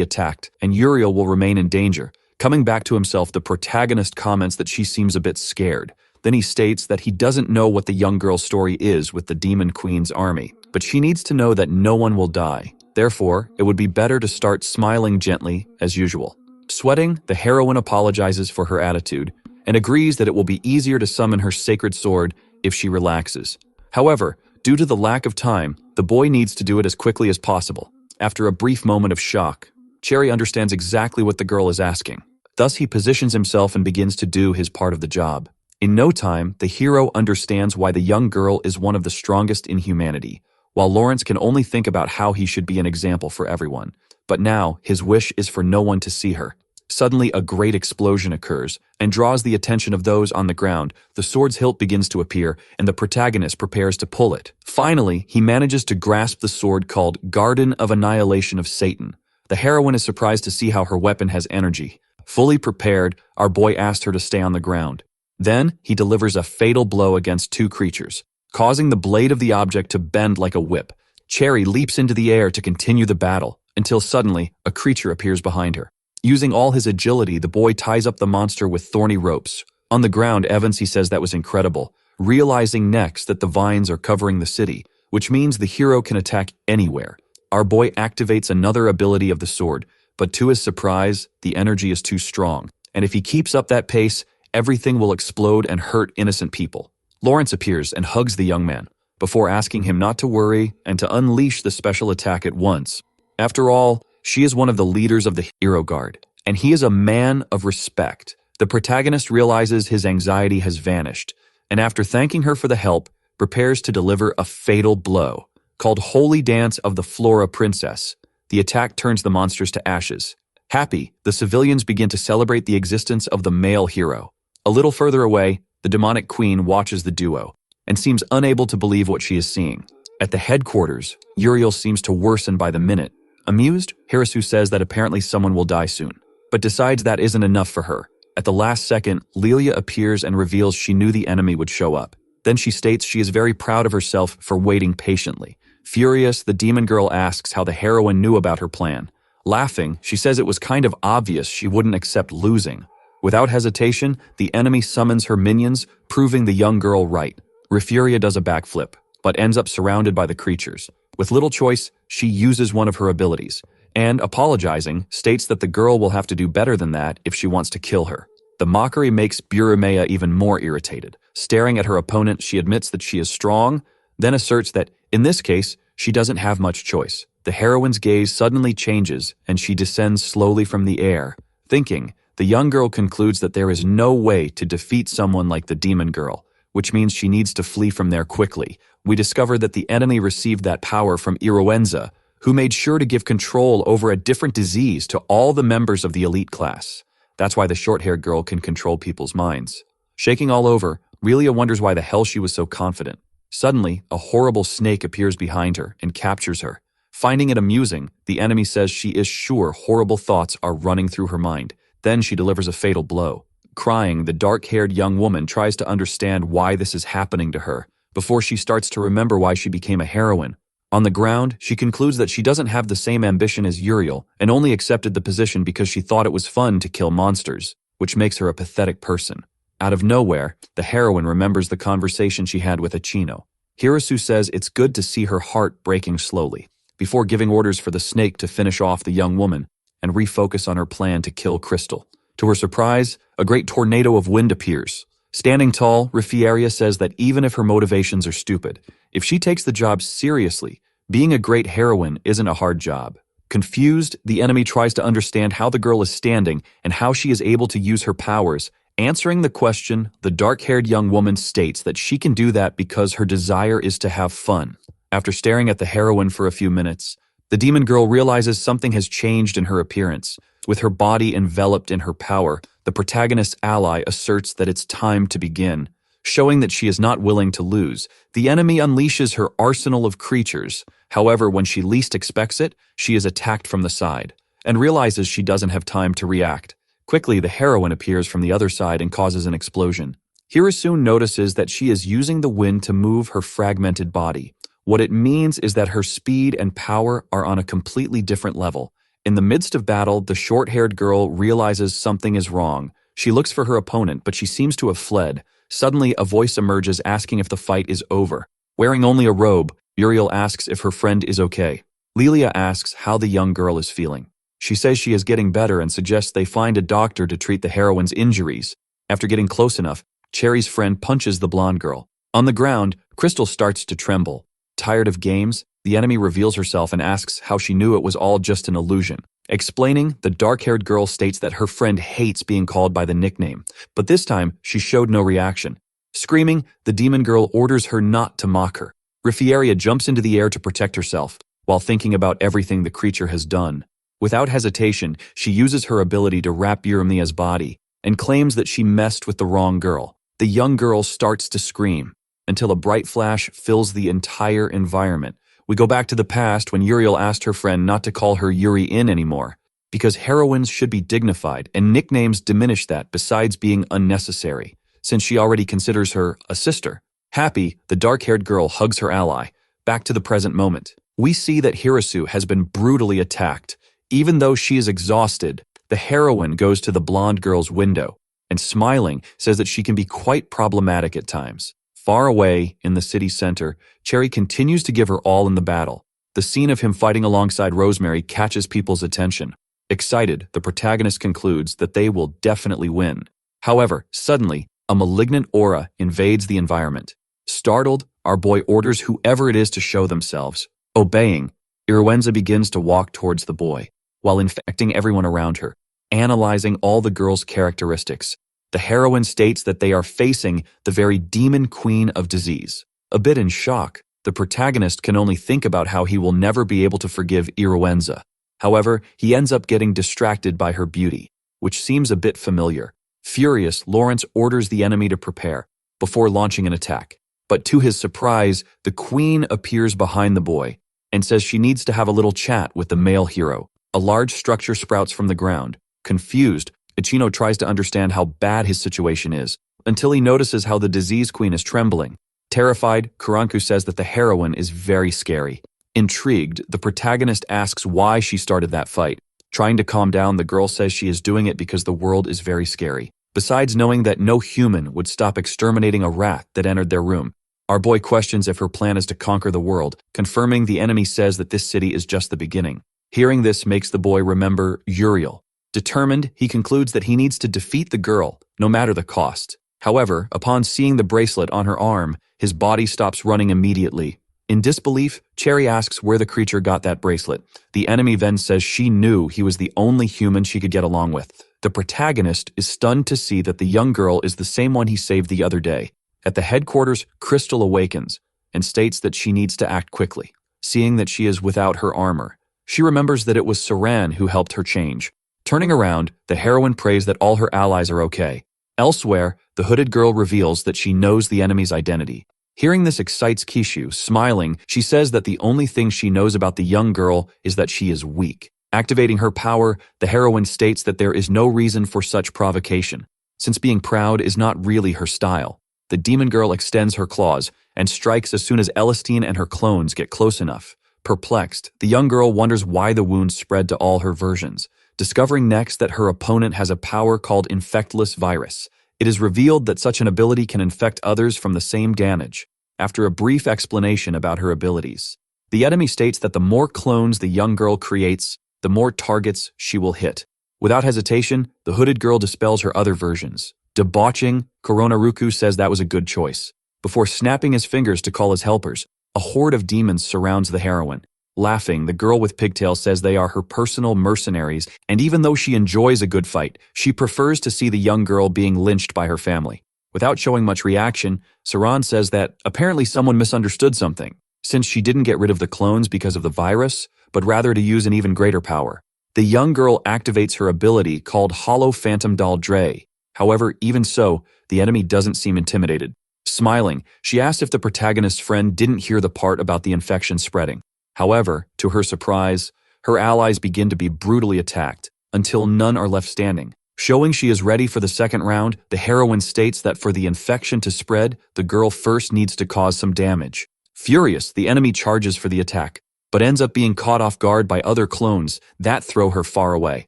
attacked, and Uriel will remain in danger. Coming back to himself, the protagonist comments that she seems a bit scared. Then he states that he doesn't know what the young girl's story is with the Demon Queen's army, but she needs to know that no one will die. Therefore, it would be better to start smiling gently, as usual. Sweating, the heroine apologizes for her attitude, and agrees that it will be easier to summon her sacred sword if she relaxes. However, due to the lack of time, the boy needs to do it as quickly as possible. After a brief moment of shock, Cherry understands exactly what the girl is asking. Thus, he positions himself and begins to do his part of the job. In no time, the hero understands why the young girl is one of the strongest in humanity, while Lawrence can only think about how he should be an example for everyone. But now, his wish is for no one to see her. Suddenly, a great explosion occurs and draws the attention of those on the ground. The sword's hilt begins to appear, and the protagonist prepares to pull it. Finally, he manages to grasp the sword called Garden of Annihilation of Satan. The heroine is surprised to see how her weapon has energy. Fully prepared, our boy asked her to stay on the ground. Then, he delivers a fatal blow against two creatures, causing the blade of the object to bend like a whip. Cherry leaps into the air to continue the battle, until suddenly, a creature appears behind her. Using all his agility, the boy ties up the monster with thorny ropes. On the ground, he says that was incredible, realizing next that the vines are covering the city, which means the hero can attack anywhere. Our boy activates another ability of the sword, but to his surprise, the energy is too strong, and if he keeps up that pace, everything will explode and hurt innocent people. Lawrence appears and hugs the young man, before asking him not to worry and to unleash the special attack at once. After all, she is one of the leaders of the Hero Guard, and he is a man of respect. The protagonist realizes his anxiety has vanished, and after thanking her for the help, prepares to deliver a fatal blow. Called Holy Dance of the Flora Princess, the attack turns the monsters to ashes. Happy, the civilians begin to celebrate the existence of the male hero. A little further away, the demonic queen watches the duo, and seems unable to believe what she is seeing. At the headquarters, Uriel seems to worsen by the minute. Amused, Hirasu says that apparently someone will die soon, but decides that isn't enough for her. At the last second, Lilia appears and reveals she knew the enemy would show up. Then she states she is very proud of herself for waiting patiently. Furious, the demon girl asks how the heroine knew about her plan. Laughing, she says it was kind of obvious she wouldn't accept losing. Without hesitation, the enemy summons her minions, proving the young girl right. Refuria does a backflip, but ends up surrounded by the creatures. With little choice, she uses one of her abilities, and, apologizing, states that the girl will have to do better than that if she wants to kill her. The mockery makes Burimea even more irritated. Staring at her opponent, she admits that she is strong, then asserts that, in this case, she doesn't have much choice. The heroine's gaze suddenly changes, and she descends slowly from the air. Thinking, the young girl concludes that there is no way to defeat someone like the demon girl, which means she needs to flee from there quickly. We discover that the enemy received that power from Iroenza, who made sure to give control over a different disease to all the members of the elite class. That's why the short-haired girl can control people's minds. Shaking all over, Relia wonders why the hell she was so confident. Suddenly, a horrible snake appears behind her and captures her. Finding it amusing, the enemy says she is sure horrible thoughts are running through her mind. Then she delivers a fatal blow. Crying, the dark-haired young woman tries to understand why this is happening to her, before she starts to remember why she became a heroine. On the ground, she concludes that she doesn't have the same ambition as Uriel, and only accepted the position because she thought it was fun to kill monsters, which makes her a pathetic person. Out of nowhere, the heroine remembers the conversation she had with Achino. Hirasu says it's good to see her heart breaking slowly, before giving orders for the snake to finish off the young woman and refocus on her plan to kill Crystal. To her surprise, a great tornado of wind appears. Standing tall, Rifieria says that even if her motivations are stupid, if she takes the job seriously, being a great heroine isn't a hard job. Confused, the enemy tries to understand how the girl is standing and how she is able to use her powers. Answering the question, the dark-haired young woman states that she can do that because her desire is to have fun. After staring at the heroine for a few minutes, the demon girl realizes something has changed in her appearance. With her body enveloped in her power, the protagonist's ally asserts that it's time to begin. Showing that she is not willing to lose, the enemy unleashes her arsenal of creatures. However, when she least expects it, she is attacked from the side, and realizes she doesn't have time to react. Quickly, the heroine appears from the other side and causes an explosion. Hirasu notices that she is using the wind to move her fragmented body. What it means is that her speed and power are on a completely different level. In the midst of battle, the short-haired girl realizes something is wrong. She looks for her opponent, but she seems to have fled. Suddenly, a voice emerges asking if the fight is over. Wearing only a robe, Uriel asks if her friend is okay. Lilia asks how the young girl is feeling. She says she is getting better and suggests they find a doctor to treat the heroine's injuries. After getting close enough, Cherry's friend punches the blonde girl. On the ground, Crystal starts to tremble. Tired of games, the enemy reveals herself and asks how she knew it was all just an illusion. Explaining, the dark-haired girl states that her friend hates being called by the nickname, but this time she showed no reaction. Screaming, the demon girl orders her not to mock her. Rifieria jumps into the air to protect herself, while thinking about everything the creature has done. Without hesitation, she uses her ability to wrap Uramia's body, and claims that she messed with the wrong girl. The young girl starts to scream, until a bright flash fills the entire environment. We go back to the past when Uriel asked her friend not to call her Yuri-in anymore, because heroines should be dignified, and nicknames diminish that besides being unnecessary, since she already considers her a sister. Happy, the dark-haired girl hugs her ally. Back to the present moment. We see that Hirasu has been brutally attacked. Even though she is exhausted, the heroine goes to the blonde girl's window, and smiling, says that she can be quite problematic at times. Far away, in the city center, Cherry continues to give her all in the battle. The scene of him fighting alongside Rosemary catches people's attention. Excited, the protagonist concludes that they will definitely win. However, suddenly, a malignant aura invades the environment. Startled, our boy orders whoever it is to show themselves. Obeying, Iruenza begins to walk towards the boy, while infecting everyone around her, analyzing all the girl's characteristics. The heroine states that they are facing the very demon queen of disease. A bit in shock, the protagonist can only think about how he will never be able to forgive Iruenza. However, he ends up getting distracted by her beauty, which seems a bit familiar. Furious, Lawrence orders the enemy to prepare, before launching an attack. But to his surprise, the queen appears behind the boy, and says she needs to have a little chat with the male hero. A large structure sprouts from the ground. Confused, Ichino tries to understand how bad his situation is, until he notices how the disease queen is trembling. Terrified, Karanku says that the heroine is very scary. Intrigued, the protagonist asks why she started that fight. Trying to calm down, the girl says she is doing it because the world is very scary. Besides knowing that no human would stop exterminating a rat that entered their room, our boy questions if her plan is to conquer the world, confirming the enemy says that this city is just the beginning. Hearing this makes the boy remember Uriel. Determined, he concludes that he needs to defeat the girl, no matter the cost. However, upon seeing the bracelet on her arm, his body stops running immediately. In disbelief, Cherry asks where the creature got that bracelet. The enemy then says she knew he was the only human she could get along with. The protagonist is stunned to see that the young girl is the same one he saved the other day. At the headquarters, Crystal awakens and states that she needs to act quickly, seeing that she is without her armor. She remembers that it was Saran who helped her change. Turning around, the heroine prays that all her allies are okay. Elsewhere, the hooded girl reveals that she knows the enemy's identity. Hearing this excites Kishu. Smiling, she says that the only thing she knows about the young girl is that she is weak. Activating her power, the heroine states that there is no reason for such provocation, since being proud is not really her style. The demon girl extends her claws and strikes as soon as Elistine and her clones get close enough. Perplexed, the young girl wonders why the wounds spread to all her versions. Discovering next that her opponent has a power called Infectless Virus, it is revealed that such an ability can infect others from the same damage. After a brief explanation about her abilities, the enemy states that the more clones the young girl creates, the more targets she will hit. Without hesitation, the hooded girl dispels her other versions. Debauching, Koronaruku says that was a good choice. Before snapping his fingers to call his helpers, a horde of demons surrounds the heroine. Laughing, the girl with pigtails says they are her personal mercenaries, and even though she enjoys a good fight, she prefers to see the young girl being lynched by her family. Without showing much reaction, Saran says that apparently someone misunderstood something, since she didn't get rid of the clones because of the virus, but rather to use an even greater power. The young girl activates her ability called Hollow Phantom Doll Dre. However, even so, the enemy doesn't seem intimidated. Smiling, she asked if the protagonist's friend didn't hear the part about the infection spreading. However, to her surprise, her allies begin to be brutally attacked, until none are left standing. Showing she is ready for the second round, the heroine states that for the infection to spread, the girl first needs to cause some damage. Furious, the enemy charges for the attack, but ends up being caught off guard by other clones that throw her far away.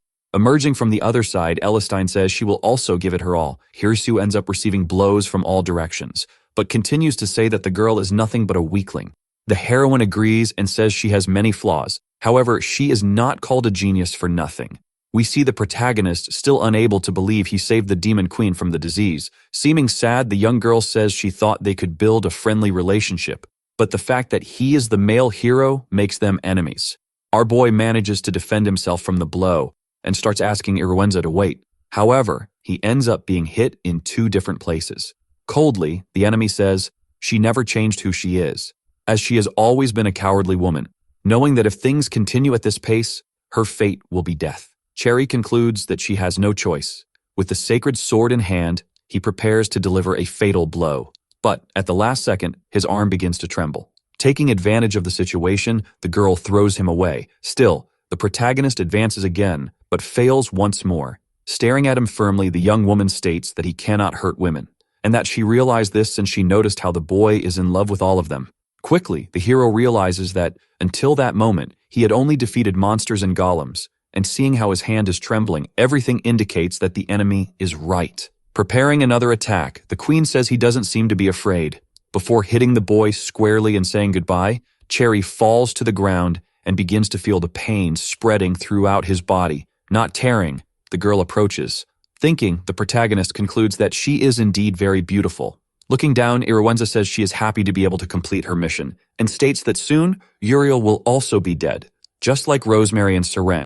Emerging from the other side, Elistine says she will also give it her all. Hirsu ends up receiving blows from all directions, but continues to say that the girl is nothing but a weakling. The heroine agrees and says she has many flaws. However, she is not called a genius for nothing. We see the protagonist still unable to believe he saved the demon queen from the disease. Seeming sad, the young girl says she thought they could build a friendly relationship, but the fact that he is the male hero makes them enemies. Our boy manages to defend himself from the blow and starts asking Iruenza to wait. However, he ends up being hit in 2 different places. Coldly, the enemy says she never changed who she is, as she has always been a cowardly woman, knowing that if things continue at this pace, her fate will be death. Cherry concludes that she has no choice. With the sacred sword in hand, he prepares to deliver a fatal blow. But at the last second, his arm begins to tremble. Taking advantage of the situation, the girl throws him away. Still, the protagonist advances again, but fails once more. Staring at him firmly, the young woman states that he cannot hurt women, and that she realized this since she noticed how the boy is in love with all of them. Quickly, the hero realizes that, until that moment, he had only defeated monsters and golems, and seeing how his hand is trembling, everything indicates that the enemy is right. Preparing another attack, the queen says he doesn't seem to be afraid. Before hitting the boy squarely and saying goodbye, Cherry falls to the ground and begins to feel the pain spreading throughout his body. Not tearing, the girl approaches. Thinking, the protagonist concludes that she is indeed very beautiful. Looking down, Iruenza says she is happy to be able to complete her mission, and states that soon, Uriel will also be dead, just like Rosemary and Saran.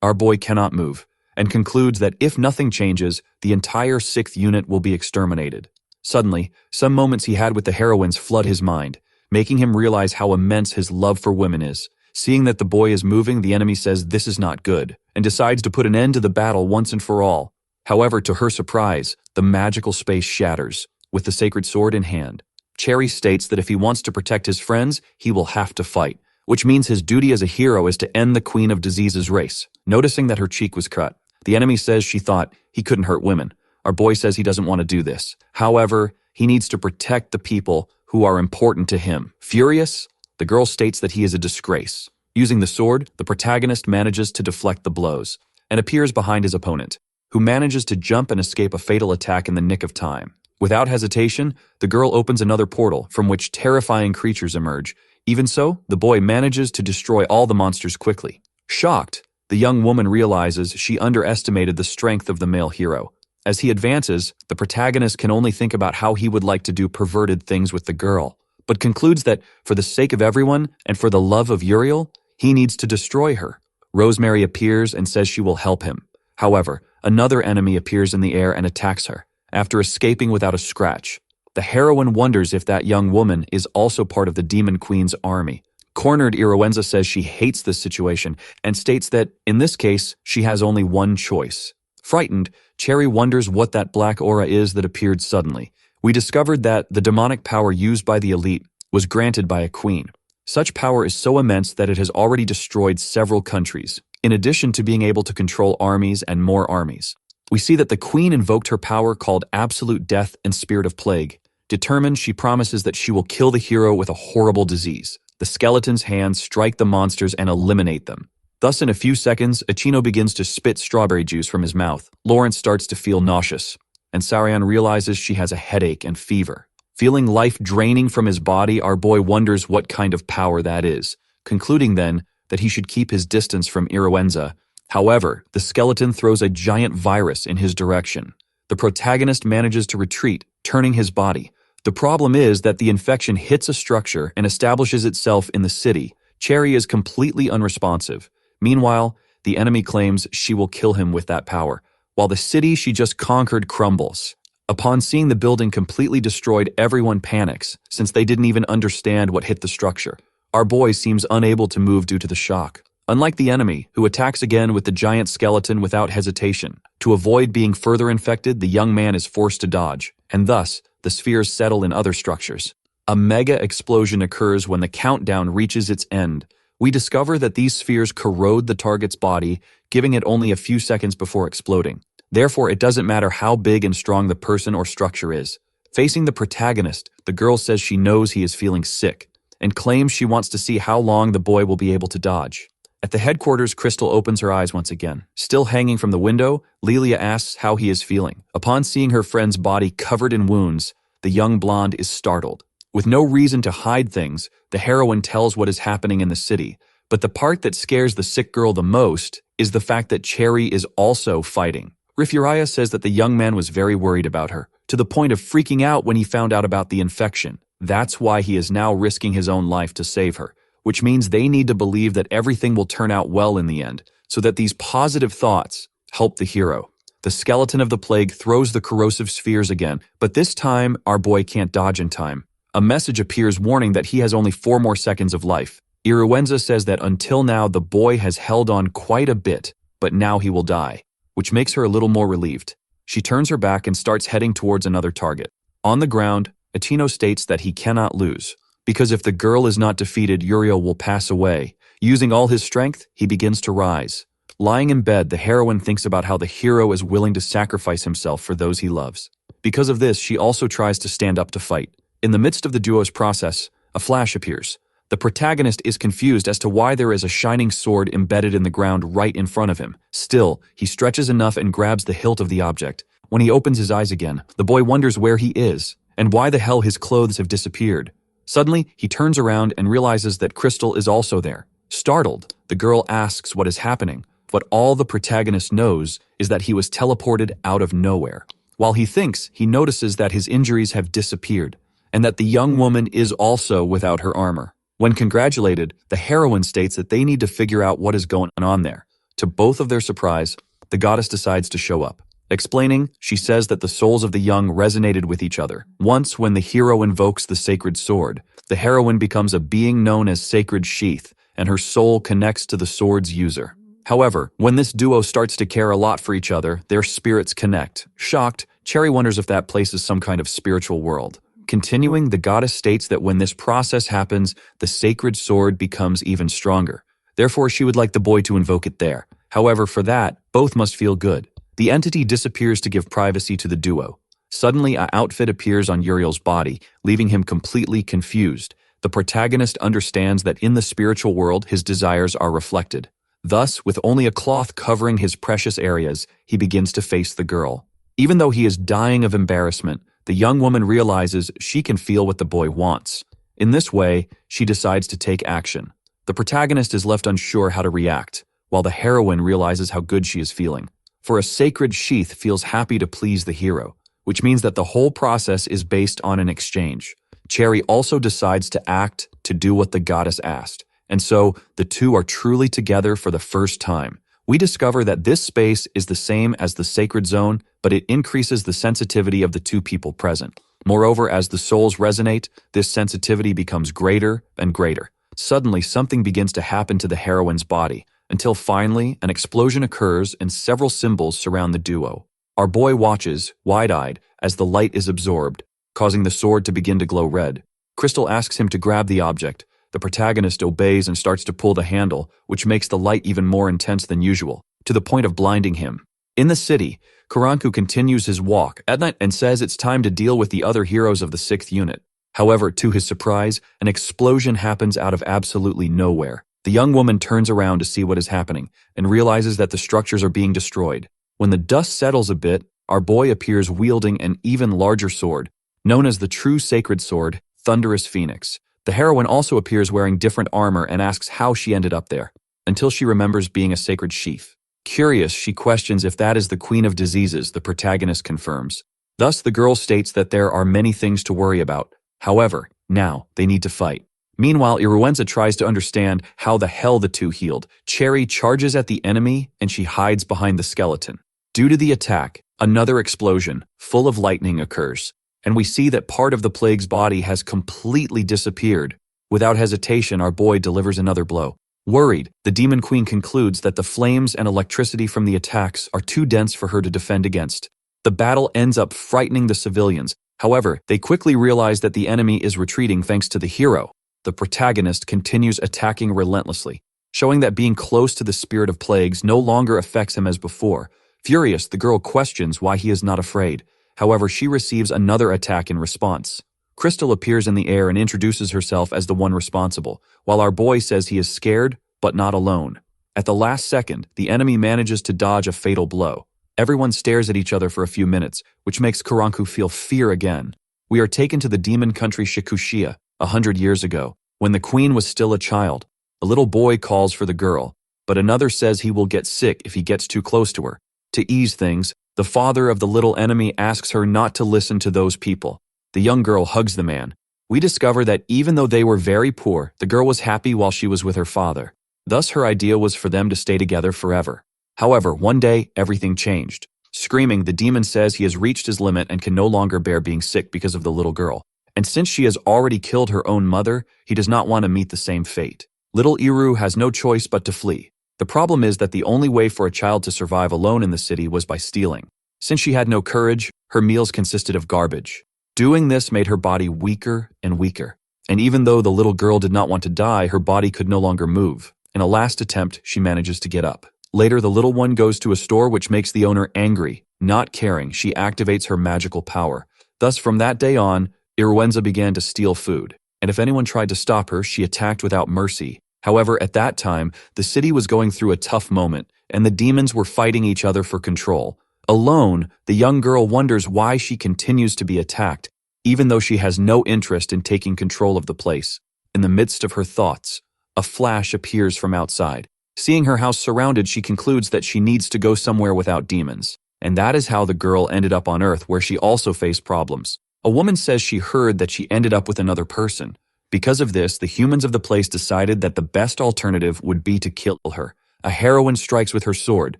Our boy cannot move, and concludes that if nothing changes, the entire 6th unit will be exterminated. Suddenly, some moments he had with the heroines flood his mind, making him realize how immense his love for women is. Seeing that the boy is moving, the enemy says this is not good, and decides to put an end to the battle once and for all. However, to her surprise, the magical space shatters, with the sacred sword in hand. Cherry states that if he wants to protect his friends, he will have to fight, which means his duty as a hero is to end the Queen of Disease's race. Noticing that her cheek was cut, the enemy says she thought he couldn't hurt women. Our boy says he doesn't want to do this. However, he needs to protect the people who are important to him. Furious, the girl states that he is a disgrace. Using the sword, the protagonist manages to deflect the blows and appears behind his opponent, who manages to jump and escape a fatal attack in the nick of time. Without hesitation, the girl opens another portal from which terrifying creatures emerge. Even so, the boy manages to destroy all the monsters quickly. Shocked, the young woman realizes she underestimated the strength of the male hero. As he advances, the protagonist can only think about how he would like to do perverted things with the girl, but concludes that for the sake of everyone and for the love of Uriel, he needs to destroy her. Rosemary appears and says she will help him. However, another enemy appears in the air and attacks her, after escaping without a scratch. The heroine wonders if that young woman is also part of the Demon Queen's army. Cornered, Iruenza says she hates this situation and states that, in this case, she has only one choice. Frightened, Cherry wonders what that black aura is that appeared suddenly. We discovered that the demonic power used by the elite was granted by a queen. Such power is so immense that it has already destroyed several countries, in addition to being able to control armies and more armies. We see that the queen invoked her power called Absolute Death and Spirit of Plague. Determined, she promises that she will kill the hero with a horrible disease. The skeleton's hands strike the monsters and eliminate them. Thus, in a few seconds, Ichino begins to spit strawberry juice from his mouth. Lawrence starts to feel nauseous, and Sarian realizes she has a headache and fever. Feeling life draining from his body, our boy wonders what kind of power that is, concluding then that he should keep his distance from Iruenza. However, the skeleton throws a giant virus in his direction. The protagonist manages to retreat, turning his body. The problem is that the infection hits a structure and establishes itself in the city. Cherry is completely unresponsive. Meanwhile, the enemy claims she will kill him with that power, while the city she just conquered crumbles. Upon seeing the building completely destroyed, everyone panics, since they didn't even understand what hit the structure. Our boy seems unable to move due to the shock. Unlike the enemy, who attacks again with the giant skeleton without hesitation. To avoid being further infected, the young man is forced to dodge. and thus, the spheres settle in other structures. A mega explosion occurs when the countdown reaches its end. We discover that these spheres corrode the target's body, giving it only a few seconds before exploding. Therefore, it doesn't matter how big and strong the person or structure is. Facing the protagonist, the girl says she knows he is feeling sick, and claims she wants to see how long the boy will be able to dodge. At the headquarters, Crystal opens her eyes once again. Still hanging from the window, Lelia asks how he is feeling. Upon seeing her friend's body covered in wounds, the young blonde is startled. With no reason to hide things, the heroine tells what is happening in the city. But the part that scares the sick girl the most is the fact that Cherry is also fighting. Rifuriya says that the young man was very worried about her, to the point of freaking out when he found out about the infection. That's why he is now risking his own life to save her, which means they need to believe that everything will turn out well in the end, so that these positive thoughts help the hero. The skeleton of the plague throws the corrosive spheres again, but this time our boy can't dodge in time. A message appears warning that he has only 4 more seconds of life. Iruenza says that until now the boy has held on quite a bit, but now he will die, which makes her a little more relieved. She turns her back and starts heading towards another target. On the ground, Atino states that he cannot lose, because if the girl is not defeated, Uriel will pass away. Using all his strength, he begins to rise. Lying in bed, the heroine thinks about how the hero is willing to sacrifice himself for those he loves. Because of this, she also tries to stand up to fight. In the midst of the duo's process, a flash appears. The protagonist is confused as to why there is a shining sword embedded in the ground right in front of him. Still, he stretches enough and grabs the hilt of the object. When he opens his eyes again, the boy wonders where he is, and why the hell his clothes have disappeared. Suddenly, he turns around and realizes that Crystal is also there. Startled, the girl asks what is happening. What all the protagonist knows is that he was teleported out of nowhere. While he thinks, he notices that his injuries have disappeared, and that the young woman is also without her armor. When congratulated, the heroine states that they need to figure out what is going on there. To both of their surprise, the goddess decides to show up. Explaining, she says that the souls of the young resonated with each other. Once, when the hero invokes the sacred sword, the heroine becomes a being known as Sacred Sheath, and her soul connects to the sword's user. However, when this duo starts to care a lot for each other, their spirits connect. Shocked, Cherry wonders if that place is some kind of spiritual world. Continuing, the goddess states that when this process happens, the sacred sword becomes even stronger. Therefore, she would like the boy to invoke it there. However, for that, both must feel good. The entity disappears to give privacy to the duo. Suddenly, an outfit appears on Uriel's body, leaving him completely confused. The protagonist understands that in the spiritual world, his desires are reflected. Thus, with only a cloth covering his precious areas, he begins to face the girl. Even though he is dying of embarrassment, the young woman realizes she can feel what the boy wants. In this way, she decides to take action. The protagonist is left unsure how to react, while the heroine realizes how good she is feeling. For a sacred sheath feels happy to please the hero, which means that the whole process is based on an exchange. Cherry also decides to act to do what the goddess asked, and so the two are truly together for the first time. We discover that this space is the same as the sacred zone, but it increases the sensitivity of the two people present. Moreover, as the souls resonate, this sensitivity becomes greater and greater. Suddenly, something begins to happen to the heroine's body, until finally, an explosion occurs and several symbols surround the duo. Our boy watches, wide-eyed, as the light is absorbed, causing the sword to begin to glow red. Crystal asks him to grab the object. The protagonist obeys and starts to pull the handle, which makes the light even more intense than usual, to the point of blinding him. In the city, Karanku continues his walk at night and says it's time to deal with the other heroes of the 6th unit. However, to his surprise, an explosion happens out of absolutely nowhere. The young woman turns around to see what is happening and realizes that the structures are being destroyed. When the dust settles a bit, our boy appears wielding an even larger sword, known as the true sacred sword, Thunderous Phoenix. The heroine also appears wearing different armor and asks how she ended up there, until she remembers being a sacred sheath. Curious, she questions if that is the Queen of Diseases, the protagonist confirms. Thus, the girl states that there are many things to worry about. However, now, they need to fight. Meanwhile, Iruenza tries to understand how the hell the two healed. Cherry charges at the enemy, and she hides behind the skeleton. Due to the attack, another explosion, full of lightning, occurs, and we see that part of the plague's body has completely disappeared. Without hesitation, our boy delivers another blow. Worried, the Demon Queen concludes that the flames and electricity from the attacks are too dense for her to defend against. The battle ends up frightening the civilians. However, they quickly realize that the enemy is retreating thanks to the hero. The protagonist continues attacking relentlessly, showing that being close to the spirit of plagues no longer affects him as before. Furious, the girl questions why he is not afraid. However, she receives another attack in response. Crystal appears in the air and introduces herself as the one responsible, while our boy says he is scared, but not alone. At the last second, the enemy manages to dodge a fatal blow. Everyone stares at each other for a few minutes, which makes Karanku feel fear again. We are taken to the demon country Shikushia, 100 years ago, when the queen was still a child. A little boy calls for the girl, but another says he will get sick if he gets too close to her. To ease things, the father of the little enemy asks her not to listen to those people. The young girl hugs the man. We discover that even though they were very poor, the girl was happy while she was with her father. Thus, her idea was for them to stay together forever. However, one day, everything changed. Screaming, the demon says he has reached his limit and can no longer bear being sick because of the little girl. And since she has already killed her own mother, he does not want to meet the same fate. Little Iru has no choice but to flee. The problem is that the only way for a child to survive alone in the city was by stealing. Since she had no courage, her meals consisted of garbage. Doing this made her body weaker and weaker. And even though the little girl did not want to die, her body could no longer move. In a last attempt, she manages to get up. Later, the little one goes to a store which makes the owner angry. Not caring, she activates her magical power. Thus, from that day on, Iruenza began to steal food. And if anyone tried to stop her, she attacked without mercy. However, at that time, the city was going through a tough moment, and the demons were fighting each other for control. Alone, the young girl wonders why she continues to be attacked, even though she has no interest in taking control of the place. In the midst of her thoughts, a flash appears from outside. Seeing her house surrounded, she concludes that she needs to go somewhere without demons. And that is how the girl ended up on Earth, where she also faced problems. A woman says she heard that she ended up with another person. Because of this, the humans of the place decided that the best alternative would be to kill her. A heroine strikes with her sword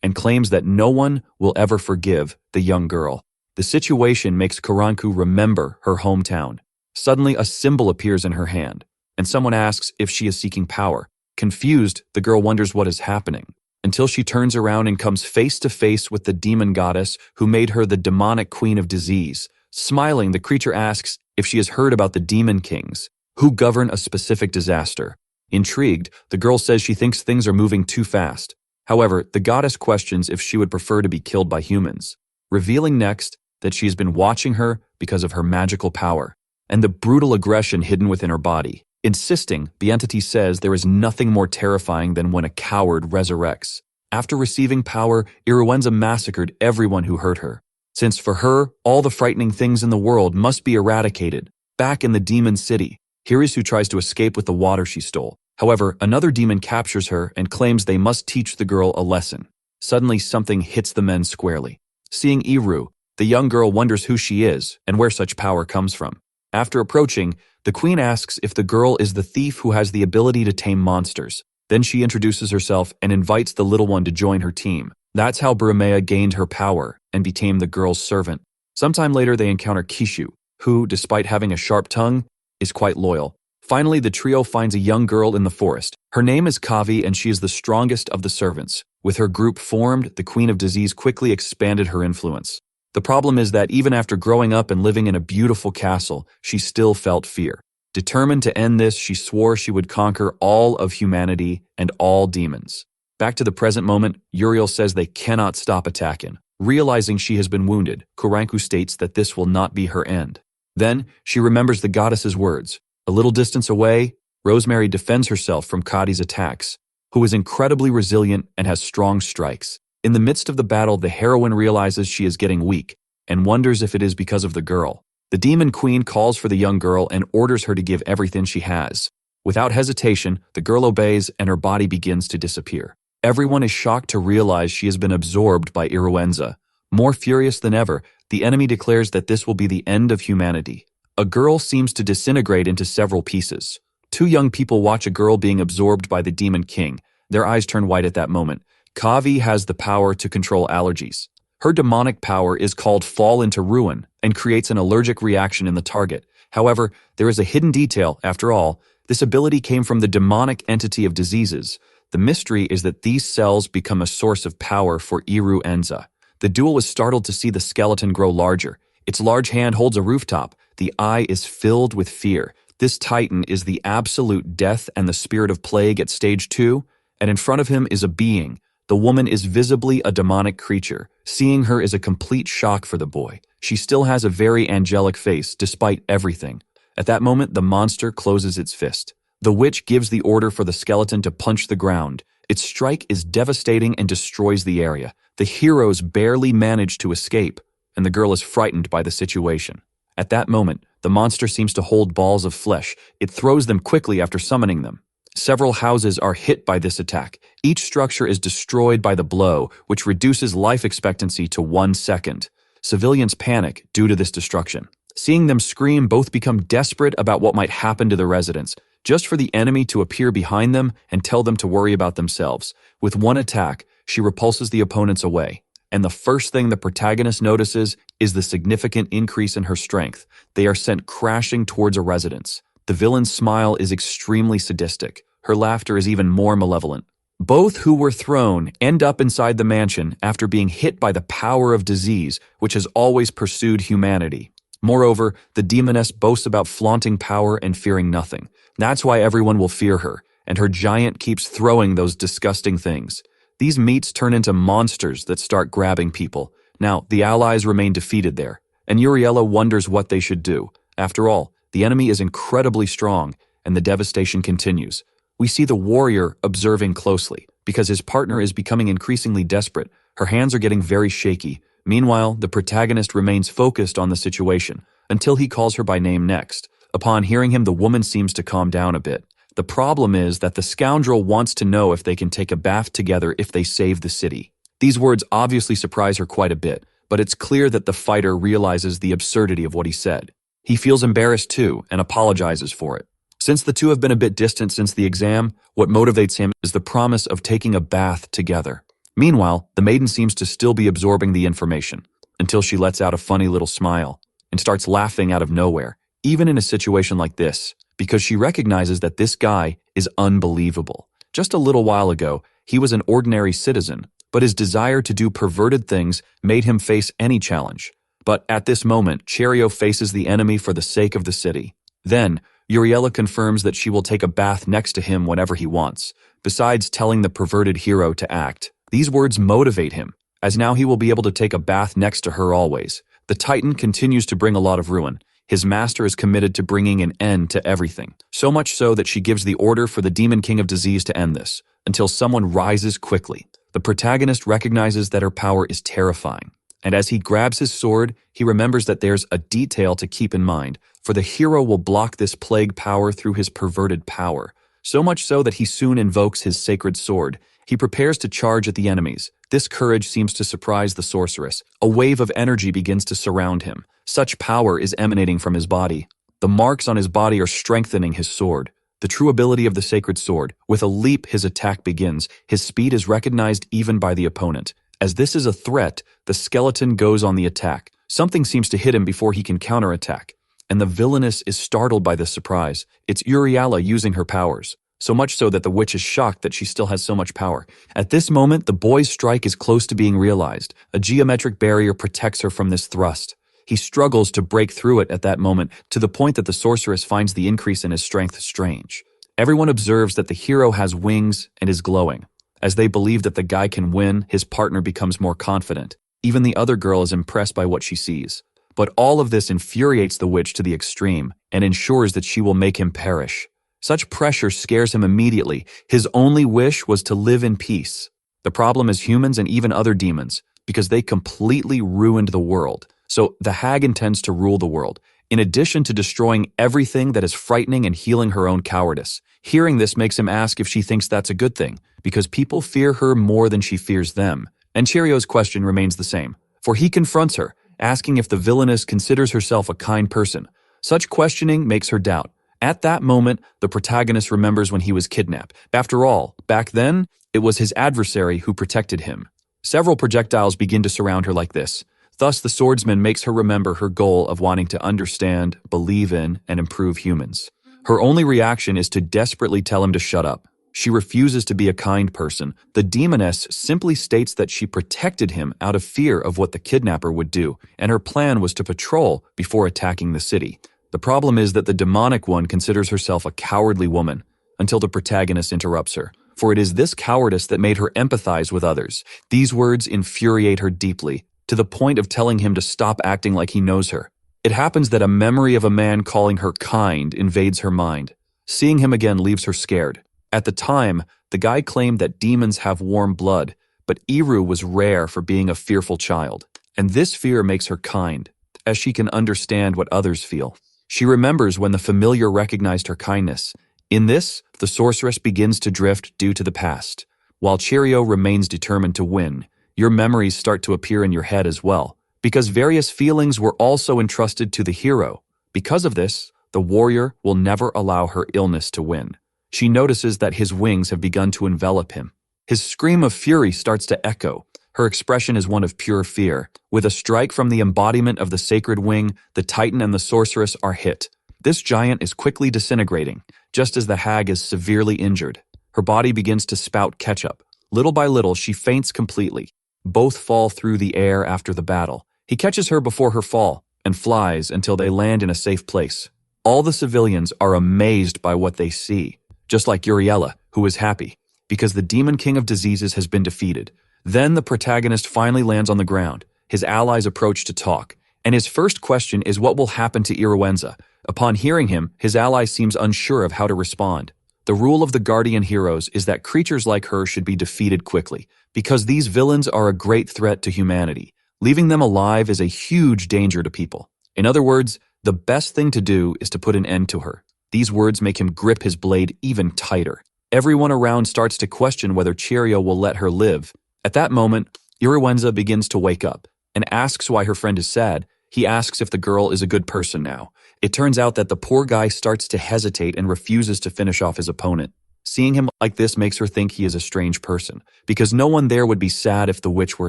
and claims that no one will ever forgive the young girl. The situation makes Karanku remember her hometown. Suddenly, a symbol appears in her hand, and someone asks if she is seeking power. Confused, the girl wonders what is happening, until she turns around and comes face to face with the demon goddess who made her the demonic queen of disease. Smiling, the creature asks if she has heard about the demon kings, who govern a specific disaster. Intrigued, the girl says she thinks things are moving too fast. However, the goddess questions if she would prefer to be killed by humans, revealing next that she has been watching her because of her magical power and the brutal aggression hidden within her body. Insisting, the entity says there is nothing more terrifying than when a coward resurrects. After receiving power, Iruenza massacred everyone who hurt her, since for her, all the frightening things in the world must be eradicated. Back in the demon city, Hirisu tries to escape with the water she stole. However, another demon captures her and claims they must teach the girl a lesson. Suddenly, something hits the men squarely. Seeing Iru, the young girl wonders who she is and where such power comes from. After approaching, the queen asks if the girl is the thief who has the ability to tame monsters. Then she introduces herself and invites the little one to join her team. That's how Burumea gained her power and became the girl's servant. Sometime later, they encounter Kishu, who, despite having a sharp tongue, is quite loyal. Finally, the trio finds a young girl in the forest. Her name is Kavi, and she is the strongest of the servants. With her group formed, the Queen of Disease quickly expanded her influence. The problem is that even after growing up and living in a beautiful castle, she still felt fear. Determined to end this, she swore she would conquer all of humanity and all demons. Back to the present moment, Uriel says they cannot stop attacking. Realizing she has been wounded, Karanku states that this will not be her end. Then, she remembers the goddess's words. A little distance away, Rosemary defends herself from Kadi's attacks, who is incredibly resilient and has strong strikes. In the midst of the battle, the heroine realizes she is getting weak and wonders if it is because of the girl. The demon queen calls for the young girl and orders her to give everything she has. Without hesitation, the girl obeys and her body begins to disappear. Everyone is shocked to realize she has been absorbed by Iruenza. More furious than ever, the enemy declares that this will be the end of humanity. A girl seems to disintegrate into several pieces. Two young people watch a girl being absorbed by the demon king. Their eyes turn white at that moment. Kavi has the power to control allergies. Her demonic power is called Fall into Ruin and creates an allergic reaction in the target. However, there is a hidden detail. After all, this ability came from the demonic entity of diseases. The mystery is that these cells become a source of power for Iruenza. The duo is startled to see the skeleton grow larger. Its large hand holds a rooftop. The eye is filled with fear. This titan is the absolute death and the spirit of plague at stage 2, and in front of him is a being. The woman is visibly a demonic creature. Seeing her is a complete shock for the boy. She still has a very angelic face, despite everything. At that moment, the monster closes its fist. The witch gives the order for the skeleton to punch the ground. Its strike is devastating and destroys the area. The heroes barely manage to escape, and the girl is frightened by the situation. At that moment, the monster seems to hold balls of flesh. It throws them quickly after summoning them. Several houses are hit by this attack. Each structure is destroyed by the blow, which reduces life expectancy to 1 second. Civilians panic due to this destruction. Seeing them scream, both become desperate about what might happen to the residents, just for the enemy to appear behind them and tell them to worry about themselves. With one attack, she repulses the opponents away. And the first thing the protagonist notices is the significant increase in her strength. They are sent crashing towards a residence. The villain's smile is extremely sadistic. Her laughter is even more malevolent. Both who were thrown end up inside the mansion after being hit by the power of disease, which has always pursued humanity. Moreover, the demoness boasts about flaunting power and fearing nothing. That's why everyone will fear her, and her giant keeps throwing those disgusting things. These meats turn into monsters that start grabbing people. Now, the allies remain defeated there, and Yahello wonders what they should do. After all, the enemy is incredibly strong, and the devastation continues. We see the warrior observing closely, because his partner is becoming increasingly desperate. Her hands are getting very shaky. Meanwhile, the protagonist remains focused on the situation, until he calls her by name next. Upon hearing him, the woman seems to calm down a bit. The problem is that the scoundrel wants to know if they can take a bath together if they save the city. These words obviously surprise her quite a bit, but it's clear that the fighter realizes the absurdity of what he said. He feels embarrassed too, and apologizes for it. Since the two have been a bit distant since the exam, what motivates him is the promise of taking a bath together. Meanwhile, the maiden seems to still be absorbing the information, until she lets out a funny little smile, and starts laughing out of nowhere, even in a situation like this, because she recognizes that this guy is unbelievable. Just a little while ago, he was an ordinary citizen, but his desire to do perverted things made him face any challenge. But at this moment, Cherio faces the enemy for the sake of the city. Then, Yahello confirms that she will take a bath next to him whenever he wants, besides telling the perverted hero to act. These words motivate him, as now he will be able to take a bath next to her always. The Titan continues to bring a lot of ruin. His master is committed to bringing an end to everything, so much so that she gives the order for the Demon King of Disease to end this, until someone rises quickly. The protagonist recognizes that her power is terrifying, and as he grabs his sword, he remembers that there's a detail to keep in mind, for the hero will block this plague power through his perverted power, so much so that he soon invokes his sacred sword. He prepares to charge at the enemies. This courage seems to surprise the sorceress. A wave of energy begins to surround him. Such power is emanating from his body. The marks on his body are strengthening his sword. The true ability of the sacred sword. With a leap, his attack begins. His speed is recognized even by the opponent. As this is a threat, the skeleton goes on the attack. Something seems to hit him before he can counterattack, and the villainess is startled by this surprise. It's Yahello using her powers, so much so that the witch is shocked that she still has so much power. At this moment, the boy's strike is close to being realized. A geometric barrier protects her from this thrust. He struggles to break through it at that moment, to the point that the sorceress finds the increase in his strength strange. Everyone observes that the hero has wings and is glowing. As they believe that the guy can win, his partner becomes more confident. Even the other girl is impressed by what she sees. But all of this infuriates the witch to the extreme, and ensures that she will make him perish. Such pressure scares him immediately. His only wish was to live in peace. The problem is humans and even other demons, because they completely ruined the world. So the hag intends to rule the world, in addition to destroying everything that is frightening and healing her own cowardice. Hearing this makes him ask if she thinks that's a good thing, because people fear her more than she fears them. And Cherio's question remains the same, for he confronts her, asking if the villainess considers herself a kind person. Such questioning makes her doubt. At that moment, the protagonist remembers when he was kidnapped. After all, back then, it was his adversary who protected him. Several projectiles begin to surround her like this. Thus, the swordsman makes her remember her goal of wanting to understand, believe in, and improve humans. Her only reaction is to desperately tell him to shut up. She refuses to be a kind person. The demoness simply states that she protected him out of fear of what the kidnapper would do, and her plan was to patrol before attacking the city. The problem is that the demonic one considers herself a cowardly woman, until the protagonist interrupts her. For it is this cowardice that made her empathize with others. These words infuriate her deeply, to the point of telling him to stop acting like he knows her. It happens that a memory of a man calling her kind invades her mind. Seeing him again leaves her scared. At the time, the guy claimed that demons have warm blood, but Iru was rare for being a fearful child. And this fear makes her kind, as she can understand what others feel. She remembers when the familiar recognized her kindness. In this, the sorceress begins to drift due to the past. While Chirio remains determined to win, your memories start to appear in your head as well, because various feelings were also entrusted to the hero. Because of this, the warrior will never allow her illness to win. She notices that his wings have begun to envelop him. His scream of fury starts to echo. Her expression is one of pure fear. With a strike from the embodiment of the sacred wing, the titan and the sorceress are hit. This giant is quickly disintegrating, just as the hag is severely injured. Her body begins to spout ketchup. Little by little, she faints completely. Both fall through the air after the battle. He catches her before her fall and flies until they land in a safe place. All the civilians are amazed by what they see, just like Uriella, who is happy, because the demon king of diseases has been defeated. Then the protagonist finally lands on the ground. His allies approach to talk, and his first question is what will happen to Iruenza. Upon hearing him, his ally seems unsure of how to respond. The rule of the guardian heroes is that creatures like her should be defeated quickly, because these villains are a great threat to humanity. Leaving them alive is a huge danger to people. In other words, the best thing to do is to put an end to her. These words make him grip his blade even tighter. Everyone around starts to question whether Chirio will let her live. At that moment, Iruenza begins to wake up and asks why her friend is sad. He asks if the girl is a good person now. It turns out that the poor guy starts to hesitate and refuses to finish off his opponent. Seeing him like this makes her think he is a strange person, because no one there would be sad if the witch were